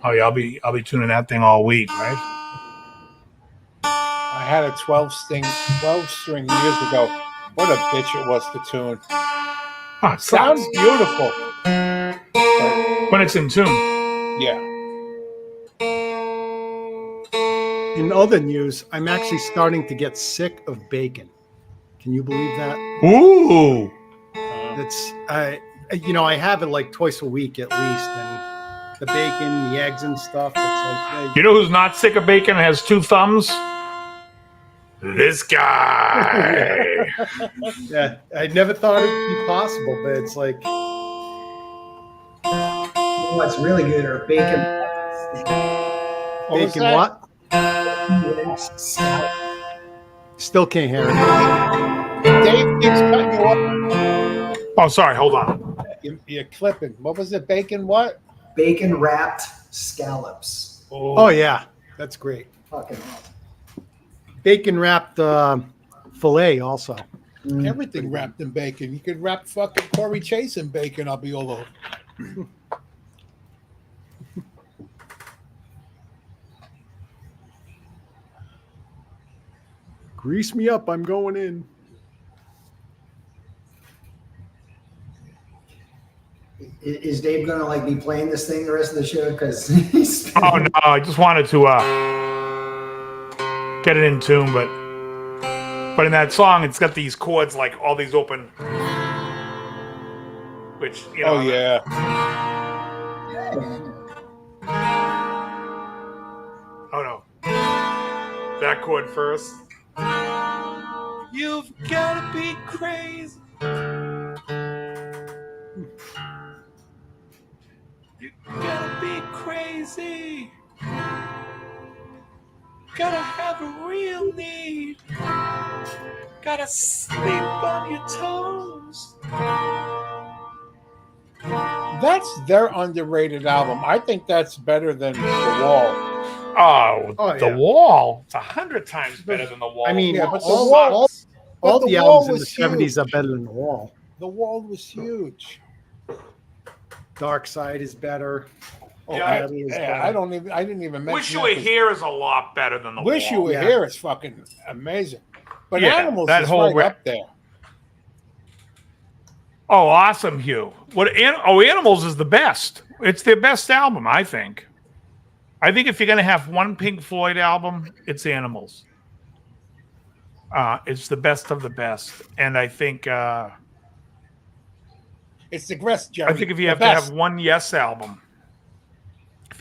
[SPEAKER 4] Oh yeah, I'll be tuning that thing all week, right?
[SPEAKER 6] I had a 12 string years ago. What a bitch it was to tune.
[SPEAKER 4] Huh, it
[SPEAKER 6] Sounds
[SPEAKER 4] sucks.
[SPEAKER 6] beautiful.
[SPEAKER 4] When it's in tune.
[SPEAKER 6] Yeah.
[SPEAKER 2] In other news, I'm actually starting to get sick of bacon. Can you believe that?
[SPEAKER 4] Ooh.
[SPEAKER 2] It's I have it like twice a week at least, and the bacon, the eggs, and stuff. It's like,
[SPEAKER 4] You know who's not sick of bacon and has two thumbs? This guy.
[SPEAKER 2] yeah, I never thought it'd be possible, but it's like,
[SPEAKER 5] What's really good are bacon.
[SPEAKER 6] What was
[SPEAKER 2] bacon
[SPEAKER 6] that?
[SPEAKER 2] what? Still can't hear it.
[SPEAKER 6] Dave keeps cutting you off.
[SPEAKER 4] Oh, sorry. Hold on.
[SPEAKER 6] You're clipping. What was it? Bacon what?
[SPEAKER 5] Bacon wrapped scallops.
[SPEAKER 2] Oh yeah, that's great.
[SPEAKER 5] Fucking awesome.
[SPEAKER 2] Bacon wrapped fillet also.
[SPEAKER 6] Everything wrapped in bacon. You could wrap fucking Corey Chase in bacon. I'll be all over.
[SPEAKER 2] Grease me up, I'm going in.
[SPEAKER 5] Is Dave gonna like be playing this thing the rest of the show? Because he's
[SPEAKER 4] Oh no, I just wanted to get it in tune, but in that song, it's got these chords like all these open, which you know.
[SPEAKER 6] Oh yeah.
[SPEAKER 4] Oh no, that chord first. You've gotta be crazy. You gotta be crazy. Gotta have a real need. Gotta sleep on your toes.
[SPEAKER 6] That's their underrated album. I think that's better than The Wall.
[SPEAKER 4] Oh,
[SPEAKER 2] Oh,
[SPEAKER 4] The
[SPEAKER 2] yeah.
[SPEAKER 4] Wall. It's 100 times better than The Wall.
[SPEAKER 2] I mean,
[SPEAKER 6] Yeah, but The
[SPEAKER 2] all,
[SPEAKER 6] Wall-
[SPEAKER 2] all, all
[SPEAKER 6] but
[SPEAKER 2] the
[SPEAKER 6] The Wall
[SPEAKER 2] albums in the
[SPEAKER 6] was
[SPEAKER 2] 70s are
[SPEAKER 6] huge.
[SPEAKER 2] better than The Wall.
[SPEAKER 6] The Wall was huge.
[SPEAKER 2] Dark Side is better. Oh,
[SPEAKER 4] Yeah,
[SPEAKER 2] Metal is better.
[SPEAKER 6] I didn't even mention.
[SPEAKER 4] Wish You
[SPEAKER 6] that
[SPEAKER 4] Were
[SPEAKER 6] 'cause
[SPEAKER 4] Here is a lot better than The
[SPEAKER 6] Wish You
[SPEAKER 4] Wall.
[SPEAKER 6] Were
[SPEAKER 2] Yeah.
[SPEAKER 6] Here is fucking amazing. But
[SPEAKER 4] Yeah,
[SPEAKER 6] Animals
[SPEAKER 4] that
[SPEAKER 6] is
[SPEAKER 4] whole
[SPEAKER 6] right up there.
[SPEAKER 4] Oh, awesome, Hugh. Animals is the best. It's their best album, I think. I think if you're going to have one Pink Floyd album, it's Animals. It's the best of the best. And I think
[SPEAKER 6] It's the best, Jerry.
[SPEAKER 4] if you
[SPEAKER 6] The
[SPEAKER 4] have
[SPEAKER 6] best.
[SPEAKER 4] to have one Yes album,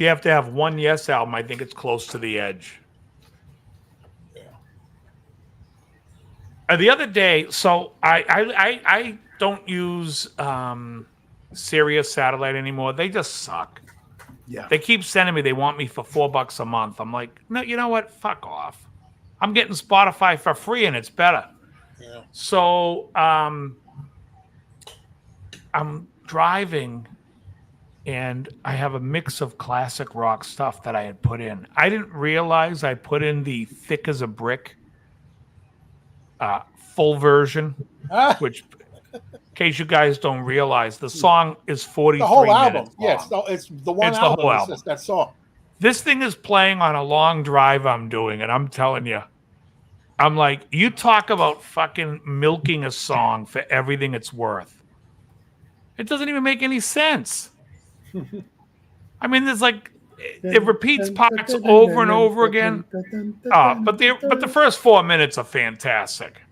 [SPEAKER 4] I think it's close to the edge. The other day, so I don't use Sirius Satellite anymore. They just suck.
[SPEAKER 2] Yeah.
[SPEAKER 4] They keep sending me. They want me for $4 a month. I'm like, no, you know what? Fuck off. I'm getting Spotify for free, and it's better.
[SPEAKER 6] Yeah.
[SPEAKER 4] So I'm driving, and I have a mix of classic rock stuff that I had put in. I didn't realize I put in the Thick as a Brick full version,
[SPEAKER 6] Ah,
[SPEAKER 4] which, in case you guys don't realize, the song is 43
[SPEAKER 6] the whole
[SPEAKER 4] minutes
[SPEAKER 6] album.
[SPEAKER 4] long.
[SPEAKER 6] Yes, it's the one
[SPEAKER 4] It's the
[SPEAKER 6] album.
[SPEAKER 4] whole
[SPEAKER 6] It's
[SPEAKER 4] album.
[SPEAKER 6] just that song.
[SPEAKER 4] This thing is playing on a long drive I'm doing, and I'm telling you, I'm like, you talk about fucking milking a song for everything it's worth. It doesn't even make any sense. I mean, there's like, it repeats parts over and over again. But the first 4 minutes are fantastic.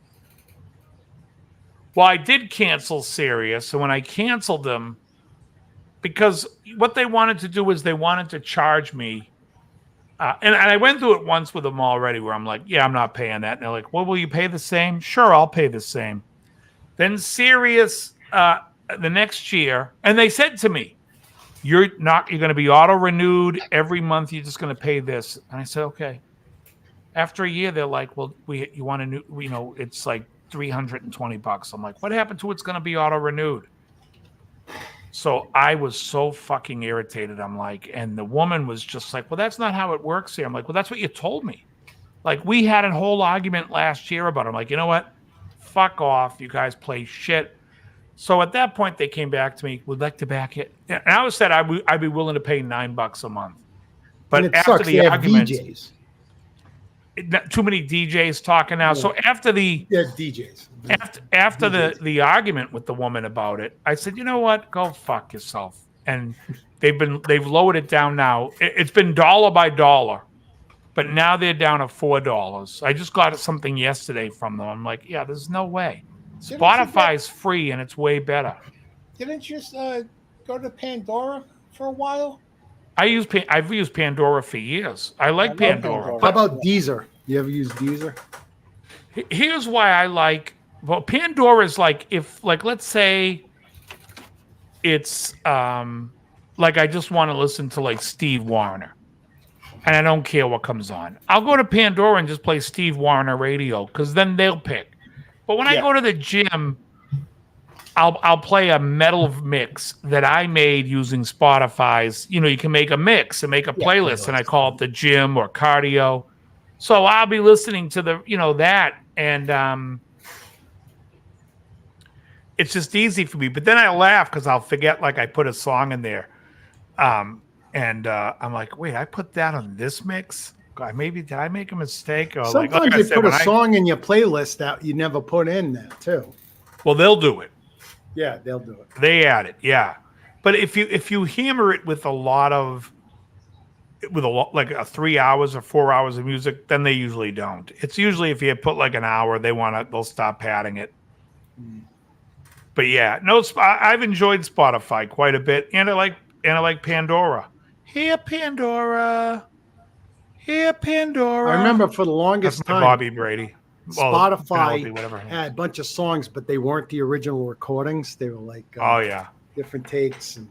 [SPEAKER 4] Well, I did cancel Sirius, and when I canceled them, because what they wanted to do is they wanted to charge me, and I went through it once with them already, where I'm like, yeah, I'm not paying that. And they're like, well, will you pay the same? Sure, I'll pay the same. Then Sirius, the next year, and they said to me, you're going to be auto renewed every month. You're just going to pay this. And I said, okay. After a year, they're like, well, you want a new, it's like $320. I'm like, what happened to it's going to be auto renewed? So I was so fucking irritated. I'm like, and the woman was just like, well, that's not how it works here. I'm like, well, that's what you told me. Like, we had a whole argument last year about it. I'm like, you know what? Fuck off. You guys play shit. So at that point, they came back to me, would like to back it. And I said I'd be willing to pay $9 a month. But
[SPEAKER 2] And it
[SPEAKER 4] after
[SPEAKER 2] sucks.
[SPEAKER 4] the
[SPEAKER 2] They have
[SPEAKER 4] arguments,
[SPEAKER 2] DJs.
[SPEAKER 4] too many DJs talking now. So after the
[SPEAKER 2] Yeah, DJs.
[SPEAKER 4] after the argument with the woman about it, I said, you know what? Go fuck yourself. And they've lowered it down now. It's been dollar by dollar, but now they're down to $4. I just got something yesterday from them. I'm like, yeah, there's no way. Spotify's free and it's way better.
[SPEAKER 6] Didn't you go to Pandora for a while?
[SPEAKER 4] I've used Pandora for years. I like
[SPEAKER 6] love
[SPEAKER 4] Pandora.
[SPEAKER 6] Pandora.
[SPEAKER 2] How about Deezer? You ever use Deezer?
[SPEAKER 4] Here's why I like. Well, Pandora is like, if let's say it's like I just want to listen to like Steve Wariner, and I don't care what comes on. I'll go to Pandora and just play Steve Wariner radio because then they'll pick. But when I go to the gym, I'll play a metal mix that I made using Spotify's. You can make a mix and make a playlist, and I call it the gym or cardio. So I'll be listening to that, and it's just easy for me. But then I laugh because I'll forget I put a song in there, and I'm like, wait, I put that on this mix. God, maybe did I make a mistake? Or
[SPEAKER 2] Sometimes they put a song in your playlist that you never put in there too.
[SPEAKER 4] Well, they'll do it.
[SPEAKER 2] Yeah, they'll do it.
[SPEAKER 4] They add it, yeah. But if you hammer it with like 3 hours or 4 hours of music, then they usually don't. It's usually if you put like an hour, they'll stop padding it. But yeah, no, I've enjoyed Spotify quite a bit, and I like Pandora. Here, Pandora. Here, Pandora.
[SPEAKER 2] I remember for the
[SPEAKER 4] That's
[SPEAKER 2] longest
[SPEAKER 4] my
[SPEAKER 2] time,
[SPEAKER 4] Bobby Brady. Well,
[SPEAKER 2] Spotify
[SPEAKER 4] Penelope, whatever her name is.
[SPEAKER 2] had a bunch of songs, but they weren't the original recordings. They were like
[SPEAKER 4] Oh yeah.
[SPEAKER 2] different takes. And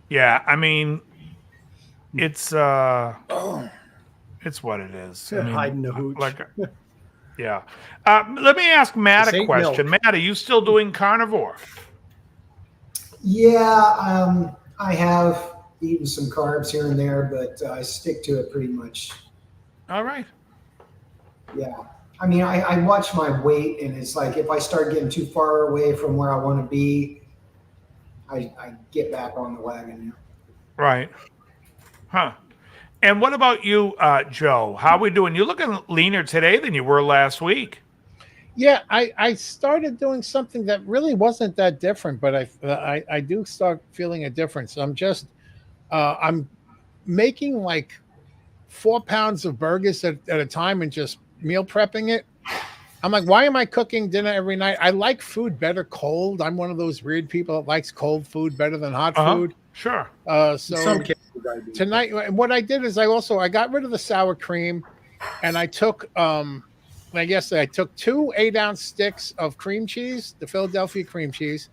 [SPEAKER 4] Yeah, I mean, it's what it is. I mean,
[SPEAKER 2] hiding the hooch.
[SPEAKER 4] Yeah. Let me ask Matt
[SPEAKER 2] This
[SPEAKER 4] a
[SPEAKER 2] ain't
[SPEAKER 4] question.
[SPEAKER 2] milk.
[SPEAKER 4] Matt, are you still doing carnivore?
[SPEAKER 5] Yeah, I have eating some carbs here and there, but I stick to it pretty much.
[SPEAKER 4] All right.
[SPEAKER 5] Yeah. I mean, I watch my weight, and it's like if I start getting too far away from where I want to be, I get back on the wagon.
[SPEAKER 4] Right. Huh. And what about you, Joe? How we doing? You're looking leaner today than you were last week.
[SPEAKER 6] Yeah, I started doing something that really wasn't that different, but I do start feeling a difference. I'm making like 4 pounds of burgers at a time and just meal prepping it. I'm like, why am I cooking dinner every night? I like food better cold. I'm one of those weird people that likes cold food better than hot food.
[SPEAKER 4] Sure.
[SPEAKER 2] In
[SPEAKER 6] So
[SPEAKER 2] some cases, I do.
[SPEAKER 6] tonight, what I did is I got rid of the sour cream, and I took I guess I took 2 8-ounce sticks of cream cheese, the Philadelphia cream cheese.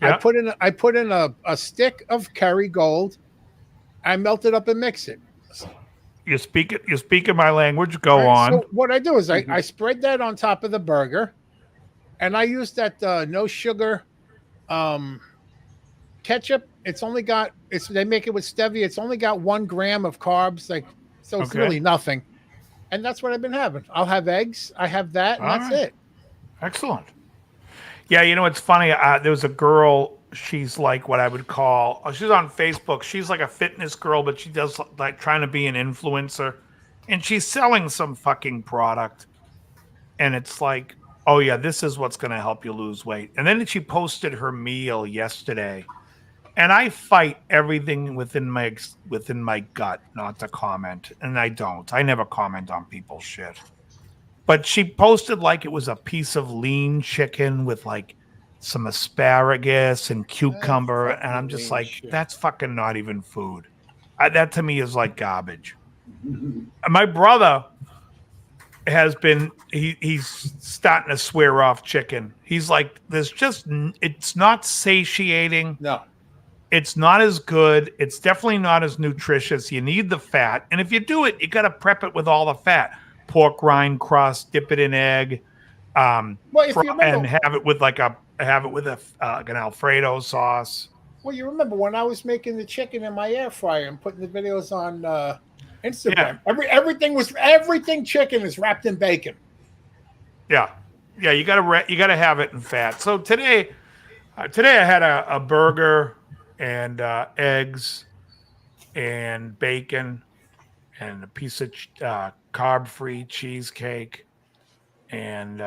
[SPEAKER 4] Yeah.
[SPEAKER 6] I put in a stick of Kerrygold. I melt it up and mix it.
[SPEAKER 4] You're speaking my language. Go
[SPEAKER 6] Right,
[SPEAKER 4] on.
[SPEAKER 6] So what I do is I spread that on top of the burger, and I use that no sugar ketchup. They make it with stevia. It's only got 1 gram of carbs, so it's
[SPEAKER 4] Okay.
[SPEAKER 6] really nothing. And that's what I've been having. I'll have eggs. I have that, and
[SPEAKER 4] All
[SPEAKER 6] that's
[SPEAKER 4] right.
[SPEAKER 6] it.
[SPEAKER 4] Excellent. Yeah, it's funny. There was a girl. She's like what I would call. She's on Facebook. She's like a fitness girl, but she does like trying to be an influencer, and she's selling some fucking product. And it's like, oh yeah, this is what's going to help you lose weight. And then she posted her meal yesterday, and I fight everything within my gut not to comment, and I don't. I never comment on people's shit. But she posted like it was a piece of lean chicken with like some asparagus and cucumber, and I'm just
[SPEAKER 6] lean
[SPEAKER 4] like,
[SPEAKER 6] shit.
[SPEAKER 4] that's fucking not even food. That to me is like garbage. And my brother has been he's starting to swear off chicken. He's like, it's not satiating.
[SPEAKER 6] No.
[SPEAKER 4] It's not as good. It's definitely not as nutritious. You need the fat. And if you do it, you got to prep it with all the fat. Pork rind crust, dip it in egg,
[SPEAKER 6] Well, if you remember,
[SPEAKER 4] and have it with an Alfredo sauce.
[SPEAKER 6] well, you remember when I was making the chicken in my air fryer and putting the videos on Instagram. Everything chicken is wrapped in bacon.
[SPEAKER 4] Yeah. You gotta have it in fat. So today I had a burger and eggs and bacon and a piece of carb-free cheesecake, and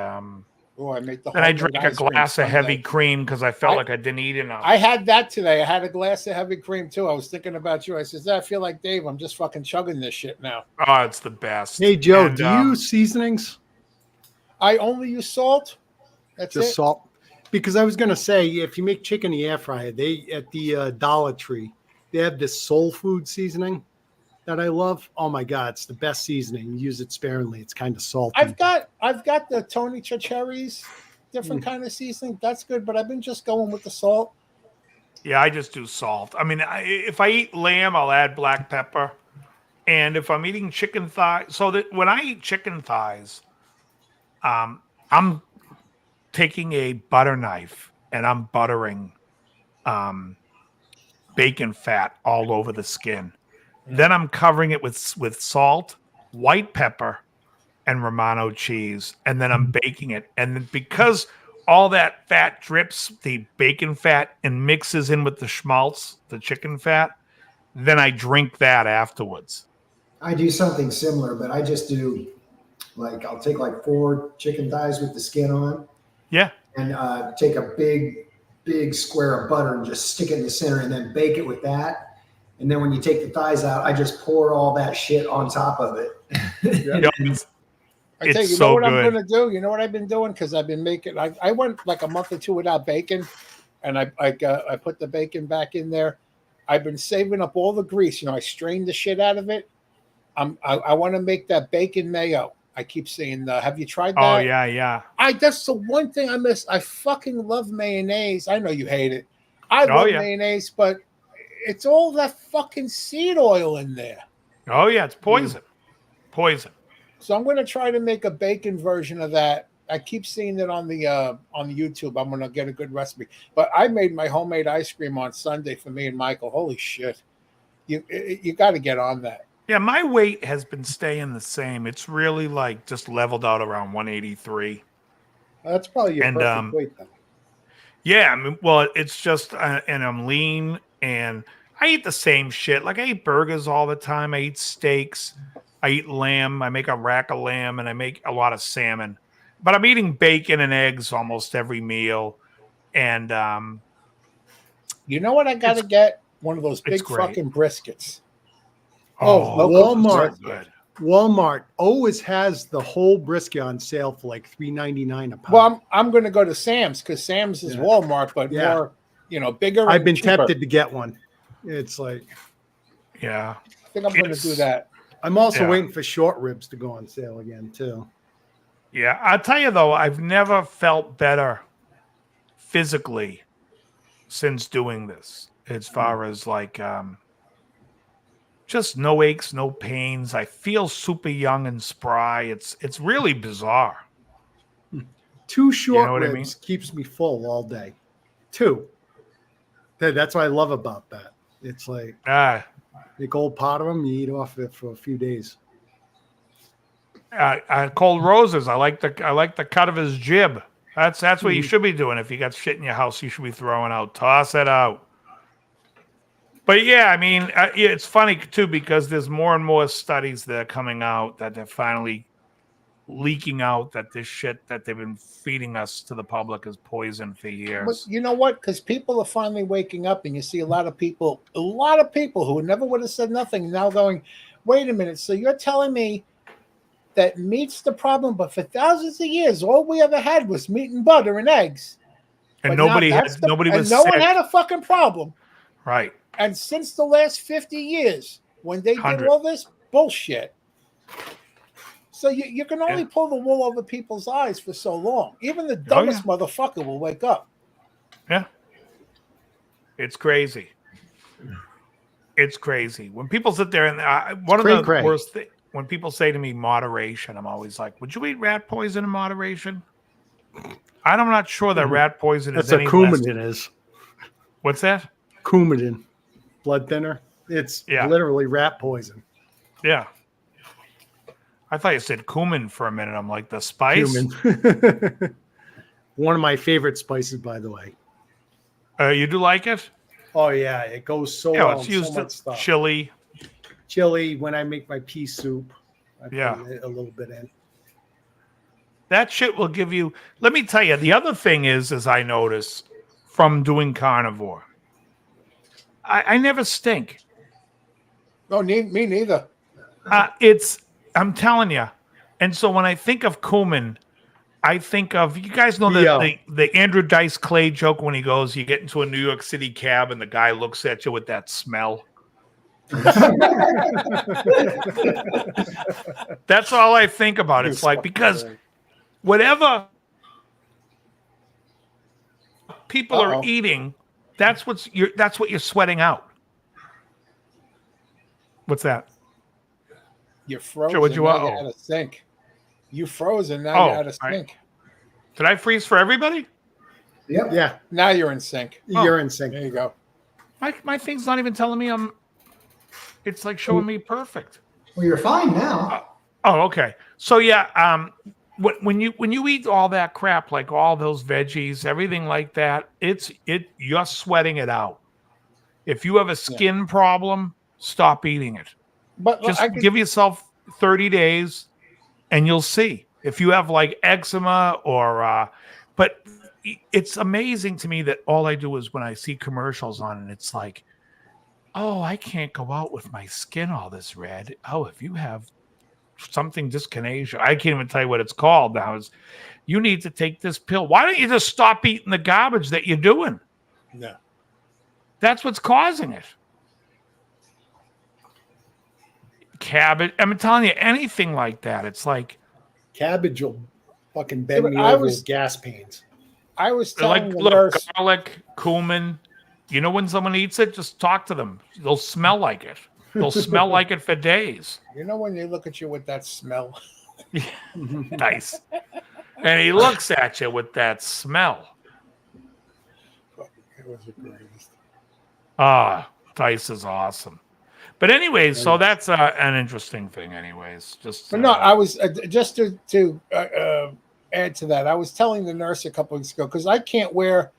[SPEAKER 6] Oh, I made the.
[SPEAKER 4] then I
[SPEAKER 6] homemade
[SPEAKER 4] drank a
[SPEAKER 6] ice cream
[SPEAKER 4] glass of
[SPEAKER 6] Sunday.
[SPEAKER 4] heavy cream because I felt like I didn't eat enough.
[SPEAKER 6] I had that today. I had a glass of heavy cream too. I was thinking about you. I said, I feel like Dave. I'm just fucking chugging this shit now.
[SPEAKER 4] Oh, it's the best.
[SPEAKER 2] Hey Joe,
[SPEAKER 4] And,
[SPEAKER 2] do you use seasonings?
[SPEAKER 6] I only use salt. That's
[SPEAKER 2] Just
[SPEAKER 6] it.
[SPEAKER 2] salt? Because I was gonna say, if you make chicken in the air fryer, they at the Dollar Tree, they have this soul food seasoning that I love. Oh my god, it's the best seasoning. You use it sparingly. It's kind of salty.
[SPEAKER 6] I've got the Tony Chachere's different kind of seasoning. That's good, but I've been just going with the salt.
[SPEAKER 4] Yeah, I just do salt. I mean, if I eat lamb, I'll add black pepper. And if I'm eating chicken thighs, so that when I eat chicken thighs, I'm taking a butter knife and I'm buttering bacon fat all over the skin. Then I'm covering it with salt, white pepper, and Romano cheese, and then I'm baking it. And then because all that fat drips, the bacon fat, and mixes in with the schmaltz, the chicken fat, then I drink that afterwards.
[SPEAKER 5] I do something similar, but I just do I'll take like 4 chicken thighs with the skin on,
[SPEAKER 4] Yeah.
[SPEAKER 5] and take a big square of butter and just stick it in the center, and then bake it with that. And then when you take the thighs out, I just pour all that shit on top of it.
[SPEAKER 6] I tell
[SPEAKER 4] It's
[SPEAKER 6] you,
[SPEAKER 4] so
[SPEAKER 6] know what
[SPEAKER 4] good.
[SPEAKER 6] I'm going to do? You know what I've been doing? Because I've been making, I went like a month or 2 without bacon, and I put the bacon back in there. I've been saving up all the grease. I strained the shit out of it. I want to make that bacon mayo. I keep saying, have you tried that?
[SPEAKER 4] Oh, yeah.
[SPEAKER 6] That's the one thing I miss. I fucking love mayonnaise. I know you hate it. I love mayonnaise, but it's all that fucking seed oil in there.
[SPEAKER 4] Oh, yeah, it's poison. Poison.
[SPEAKER 6] So I'm going to try to make a bacon version of that. I keep seeing it on the YouTube. I'm going to get a good recipe. But I made my homemade ice cream on Sunday for me and Michael. Holy shit. You got to get on that.
[SPEAKER 4] Yeah, my weight has been staying the same. It's really like just leveled out around 183.
[SPEAKER 2] That's probably your
[SPEAKER 4] And,
[SPEAKER 2] perfect weight, though.
[SPEAKER 4] Yeah, I mean, well, it's just, and I'm lean, and I eat the same shit. Like I eat burgers all the time. I eat steaks. I eat lamb. I make a rack of lamb, and I make a lot of salmon. But I'm eating bacon and eggs almost every meal. And
[SPEAKER 6] You know what I got to get? One of those
[SPEAKER 4] It's
[SPEAKER 6] big
[SPEAKER 4] great.
[SPEAKER 6] fucking briskets.
[SPEAKER 2] Walmart.
[SPEAKER 4] so good.
[SPEAKER 2] Walmart always has the whole brisket on sale for like $3.99 a pound.
[SPEAKER 6] Well, I'm going to go to Sam's because Sam's is
[SPEAKER 2] Yeah.
[SPEAKER 6] Walmart, but
[SPEAKER 2] Yeah.
[SPEAKER 6] more, bigger.
[SPEAKER 2] I've
[SPEAKER 6] and
[SPEAKER 2] been
[SPEAKER 6] cheaper.
[SPEAKER 2] tempted to get one. It's like
[SPEAKER 4] Yeah.
[SPEAKER 6] I think I'm going to do that.
[SPEAKER 2] I'm also
[SPEAKER 4] Yeah.
[SPEAKER 2] waiting for short ribs to go on sale again too.
[SPEAKER 4] Yeah. I'll tell you, though, I've never felt better physically since doing this, as far as like just no aches, no pains. I feel super young and spry. It's really bizarre.
[SPEAKER 2] 2 short
[SPEAKER 4] know what I
[SPEAKER 2] ribs keeps me full all day. 2. That's what I love about that. It's like make old pot of them, you eat off it for a few days.
[SPEAKER 4] Cold roses. I like the cut of his jib. That's what you should be doing. If you got shit in your house, you should be throwing out. Toss it out. But yeah, I mean, it's funny too because there's more and more studies that are coming out that they're finally leaking out that this shit that they've been feeding us to the public is poison for
[SPEAKER 6] But
[SPEAKER 4] years.
[SPEAKER 6] you know what? Because people are finally waking up, and you see a lot of people who never would have said nothing now going, "Wait a minute! So you're telling me that meat's the problem, but for thousands of years, all we ever had was meat and butter and eggs,
[SPEAKER 4] And
[SPEAKER 6] But now
[SPEAKER 4] nobody
[SPEAKER 6] that's
[SPEAKER 4] nobody was
[SPEAKER 6] no
[SPEAKER 4] sick.
[SPEAKER 6] one had a fucking problem."
[SPEAKER 4] Right.
[SPEAKER 6] And since the last 50 years, when they did
[SPEAKER 4] 100.
[SPEAKER 6] all this bullshit, so you can only pull the wool over people's eyes for so long. Even the dumbest motherfucker will wake up.
[SPEAKER 4] Yeah. It's crazy. It's crazy. When people sit there and one of the
[SPEAKER 2] cray-cray.
[SPEAKER 4] worst things, when people say to me moderation, I'm always like, would you eat rat poison in moderation? I'm not sure that rat poison
[SPEAKER 2] That's
[SPEAKER 4] is
[SPEAKER 2] what
[SPEAKER 4] any less.
[SPEAKER 2] Coumadin is.
[SPEAKER 4] What's that?
[SPEAKER 2] Coumadin, blood thinner. It's literally rat poison.
[SPEAKER 4] Yeah. I thought you said cumin for a minute. I'm like, the spice?
[SPEAKER 2] Cumin. One of my favorite spices, by the way.
[SPEAKER 4] You do like it?
[SPEAKER 2] Oh yeah, it goes so
[SPEAKER 4] Yeah,
[SPEAKER 2] well.
[SPEAKER 4] it's
[SPEAKER 2] in
[SPEAKER 4] used
[SPEAKER 2] so
[SPEAKER 4] in
[SPEAKER 2] much stuff.
[SPEAKER 4] chili.
[SPEAKER 2] Chili. When I make my pea soup, I
[SPEAKER 4] Yeah.
[SPEAKER 2] put a little bit in.
[SPEAKER 4] That shit will give you. Let me tell you, the other thing is, as I notice from doing carnivore, I never stink.
[SPEAKER 6] No, me neither.
[SPEAKER 4] I'm telling you. And so when I think of cumin, I think of, you guys know the Andrew Dice Clay joke when he goes, you get into a New York City cab and the guy looks at you with that smell. That's all I think about. It's like, because whatever people are eating, that's what you're sweating out. What's that?
[SPEAKER 6] You're frozen.
[SPEAKER 4] Sure, what'd you
[SPEAKER 6] now
[SPEAKER 4] want?
[SPEAKER 6] you had to sink. You froze and now you had to
[SPEAKER 4] all right.
[SPEAKER 6] sink.
[SPEAKER 4] Did I freeze for everybody?
[SPEAKER 5] Yep.
[SPEAKER 2] Yeah,
[SPEAKER 6] Now you're in sync.
[SPEAKER 2] you're in sync.
[SPEAKER 6] There you go.
[SPEAKER 4] My thing's not even telling me it's like showing me perfect.
[SPEAKER 5] Well, you're fine now.
[SPEAKER 4] Oh, okay. So yeah, when you eat all that crap, like all those veggies, everything like that, you're sweating it out. If you have a skin problem, stop eating it.
[SPEAKER 6] But
[SPEAKER 4] Just give yourself 30 days and you'll see. If you have like eczema or but it's amazing to me that all I do is when I see commercials on and it's like, oh, I can't go out with my skin all this red. Oh, if you have something dyskinesia, I can't even tell you what it's called now. You need to take this pill. Why don't you just stop eating the garbage that you're doing?
[SPEAKER 6] No.
[SPEAKER 4] That's what's causing it. Cabbage. I'm telling you, anything like that. It's like
[SPEAKER 2] Cabbage will fucking bend
[SPEAKER 6] but
[SPEAKER 2] me
[SPEAKER 6] I
[SPEAKER 2] over
[SPEAKER 6] was-
[SPEAKER 2] with gas pains.
[SPEAKER 6] I was
[SPEAKER 4] like
[SPEAKER 6] telling the
[SPEAKER 4] look,
[SPEAKER 6] nurse.
[SPEAKER 4] garlic, cumin. You know when someone eats it, just talk to them. They'll smell like it. They'll smell like it for days.
[SPEAKER 6] You know when they look at you with that smell.
[SPEAKER 4] Nice. And he looks at you with that smell.
[SPEAKER 6] It was the greatest.
[SPEAKER 4] Ah, Dice is awesome. But anyways, so that's an interesting thing. Anyways, just
[SPEAKER 6] But no, I was just to add to that. I was telling the nurse a couple weeks ago because I can't wear.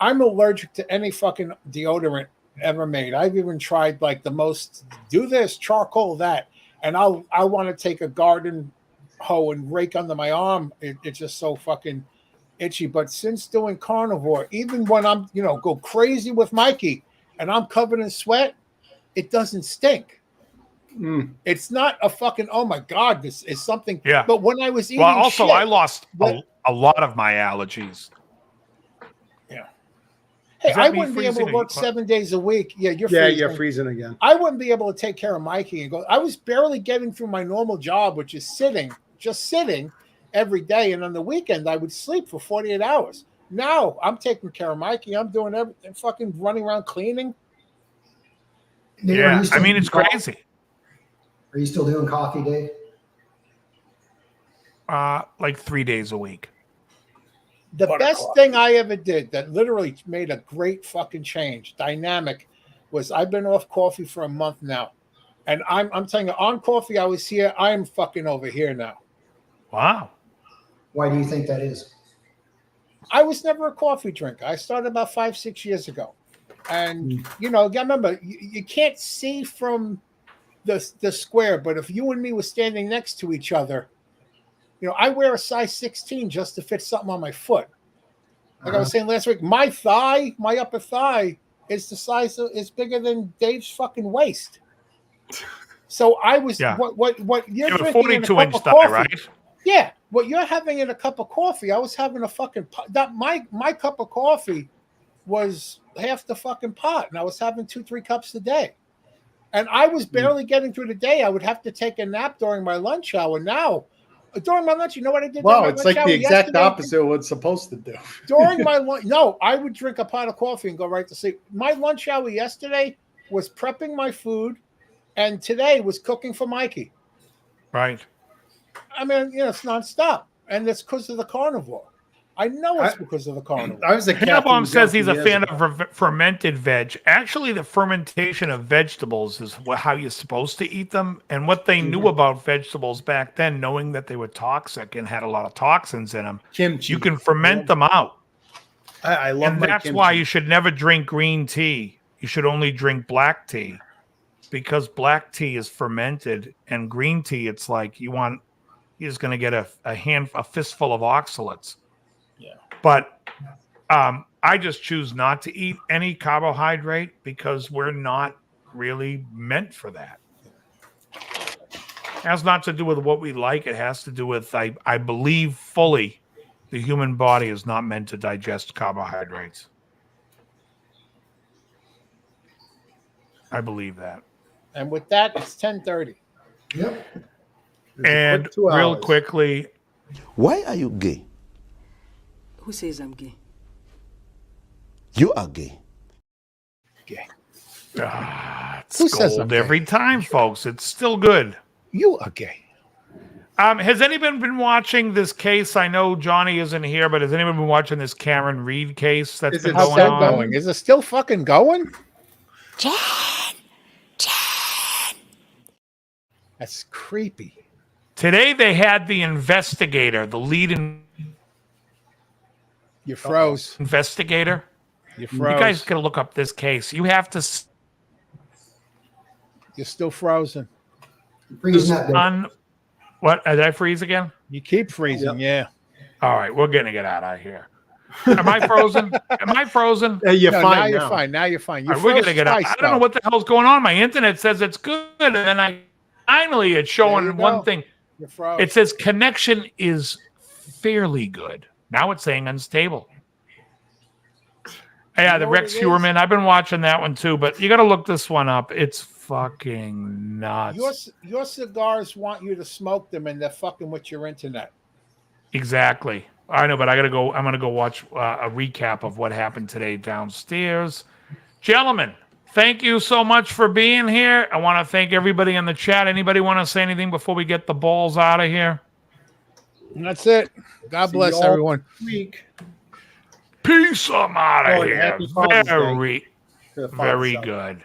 [SPEAKER 6] I'm allergic to any fucking deodorant ever made. I've even tried like the most do this charcoal that, and I want to take a garden hoe and rake under my arm. It's just so fucking itchy. But since doing carnivore, even when I'm go crazy with Mikey and I'm covered in sweat, it doesn't stink. It's not a fucking oh my god, this is something.
[SPEAKER 4] Yeah.
[SPEAKER 6] But when I was eating,
[SPEAKER 4] well, also
[SPEAKER 6] shit,
[SPEAKER 4] I lost a lot of my allergies.
[SPEAKER 6] Yeah. Hey,
[SPEAKER 4] Is that
[SPEAKER 6] I
[SPEAKER 4] me
[SPEAKER 6] wouldn't be able
[SPEAKER 4] freezing
[SPEAKER 6] to
[SPEAKER 4] or
[SPEAKER 6] work
[SPEAKER 4] you-
[SPEAKER 6] 7 days a week. Yeah, you're
[SPEAKER 2] Yeah,
[SPEAKER 6] freezing.
[SPEAKER 2] you're freezing again.
[SPEAKER 6] I wouldn't be able to take care of Mikey and go. I was barely getting through my normal job, which is just sitting every day. And on the weekend, I would sleep for 48 hours. Now I'm taking care of Mikey. I'm doing everything, fucking running around cleaning.
[SPEAKER 5] Dave, are
[SPEAKER 4] Yeah,
[SPEAKER 5] you still
[SPEAKER 4] I mean
[SPEAKER 5] doing
[SPEAKER 4] it's
[SPEAKER 5] coffee?
[SPEAKER 4] crazy.
[SPEAKER 5] Are you still doing coffee, Dave?
[SPEAKER 4] Like 3 days a week.
[SPEAKER 6] The best thing I ever did that literally made a great fucking change, dynamic, was I've been off coffee for a month now. And I'm telling you, on coffee, I was here. I'm fucking over here now.
[SPEAKER 4] Wow.
[SPEAKER 5] Why do you think that is?
[SPEAKER 6] I was never a coffee drinker. I started about 5-6 years ago. And, I remember, you can't see from the square, but if you and me were standing next to each other, I wear a size 16 just to fit something on my foot. Like I was saying last week, my upper thigh is the size is bigger than Dave's fucking waist. So I was what you're
[SPEAKER 4] You have a
[SPEAKER 6] drinking in a
[SPEAKER 4] 42
[SPEAKER 6] cup
[SPEAKER 4] inch
[SPEAKER 6] of
[SPEAKER 4] thigh,
[SPEAKER 6] coffee.
[SPEAKER 4] right?
[SPEAKER 6] Yeah, what you're having in a cup of coffee, I was having a fucking that my cup of coffee was half the fucking pot, and I was having 2-3 cups a day. And I was barely getting through the day. I would have to take a nap during my lunch hour. Now, during my lunch, you know what I did?
[SPEAKER 2] Wow,
[SPEAKER 6] during my
[SPEAKER 2] it's
[SPEAKER 6] lunch
[SPEAKER 2] like the
[SPEAKER 6] hour
[SPEAKER 2] exact
[SPEAKER 6] yesterday?
[SPEAKER 2] opposite of what it's supposed to do.
[SPEAKER 6] During my lunch, no, I would drink a pot of coffee and go right to sleep. My lunch hour yesterday was prepping my food, and today was cooking for Mikey.
[SPEAKER 4] Right.
[SPEAKER 6] I mean, it's nonstop, and it's because of the carnivore. I know it's because of the carnivore.
[SPEAKER 2] I was a
[SPEAKER 4] Hannibal says he's a
[SPEAKER 2] junkie
[SPEAKER 4] fan
[SPEAKER 2] years ago.
[SPEAKER 4] of fermented veg. Actually, the fermentation of vegetables is how you're supposed to eat them. And what they knew about vegetables back then, knowing that they were toxic and had a lot of toxins in them,
[SPEAKER 2] Kimchi.
[SPEAKER 4] you can ferment them out.
[SPEAKER 2] I love
[SPEAKER 4] And
[SPEAKER 2] my
[SPEAKER 4] that's
[SPEAKER 2] kimchi.
[SPEAKER 4] why you should never drink green tea. You should only drink black tea, because black tea is fermented, and green tea, it's like you're just going to get a fistful of oxalates.
[SPEAKER 6] Yeah.
[SPEAKER 4] But I just choose not to eat any carbohydrate because we're not really meant for that. It has not to do with what we like. It has to do with, I believe fully, the human body is not meant to digest carbohydrates. I believe that.
[SPEAKER 6] And with that, it's 10:30.
[SPEAKER 5] Yep.
[SPEAKER 4] And
[SPEAKER 2] quick 2
[SPEAKER 4] real
[SPEAKER 2] hours.
[SPEAKER 4] quickly,
[SPEAKER 8] Why are you gay?
[SPEAKER 9] Who says I'm gay?
[SPEAKER 8] You are gay.
[SPEAKER 4] it's
[SPEAKER 6] Who says
[SPEAKER 4] gold
[SPEAKER 6] I'm gay?
[SPEAKER 4] every time, folks. It's still good.
[SPEAKER 6] You are gay.
[SPEAKER 4] Has anyone been watching this case? I know Johnny isn't here, but has anyone been watching this Karen Reed case that's
[SPEAKER 2] Is
[SPEAKER 4] been
[SPEAKER 2] it
[SPEAKER 6] How's
[SPEAKER 4] going
[SPEAKER 6] that
[SPEAKER 4] on?
[SPEAKER 6] going? Is it still fucking going? That's creepy.
[SPEAKER 4] Today they had the investigator, the lead
[SPEAKER 6] You froze.
[SPEAKER 4] investigator.
[SPEAKER 6] You froze.
[SPEAKER 4] You guys got to look up this case. You have to
[SPEAKER 6] You're still frozen.
[SPEAKER 5] Freezing up, Dave.
[SPEAKER 4] what? Did I freeze again?
[SPEAKER 6] You keep freezing. Yeah.
[SPEAKER 4] All right, we're getting it out of here. Am I frozen? Am I frozen?
[SPEAKER 2] You're
[SPEAKER 6] No,
[SPEAKER 2] fine
[SPEAKER 6] now
[SPEAKER 2] now.
[SPEAKER 6] you're fine. Now you're fine. You
[SPEAKER 4] All right, we're
[SPEAKER 6] froze
[SPEAKER 4] gonna get out.
[SPEAKER 6] twice,
[SPEAKER 4] I don't know
[SPEAKER 6] though.
[SPEAKER 4] what the hell's going on. My internet says it's good, and then finally it's
[SPEAKER 6] There you
[SPEAKER 4] showing one
[SPEAKER 6] go.
[SPEAKER 4] thing.
[SPEAKER 6] You froze.
[SPEAKER 4] It says connection is fairly good. Now it's saying unstable. Yeah, the
[SPEAKER 6] know what
[SPEAKER 4] Rex
[SPEAKER 6] it is?
[SPEAKER 4] Heuermann. I've been watching that one too, but you got to look this one up. It's fucking nuts.
[SPEAKER 6] Your cigars want you to smoke them, and they're fucking with your internet.
[SPEAKER 4] Exactly. I know, but I got to go. I'm going to go watch a recap of what happened today downstairs. Gentlemen, thank you so much for being here. I want to thank everybody in the chat. Anybody want to say anything before we get the balls out of here?
[SPEAKER 6] And that's it. God
[SPEAKER 2] See
[SPEAKER 6] bless
[SPEAKER 2] you all
[SPEAKER 6] everyone.
[SPEAKER 2] Week.
[SPEAKER 4] Peace. I'm out of
[SPEAKER 2] Oh, and
[SPEAKER 4] here.
[SPEAKER 2] happy Father's Day.
[SPEAKER 4] Very,
[SPEAKER 2] To the
[SPEAKER 4] very
[SPEAKER 2] father's
[SPEAKER 4] good.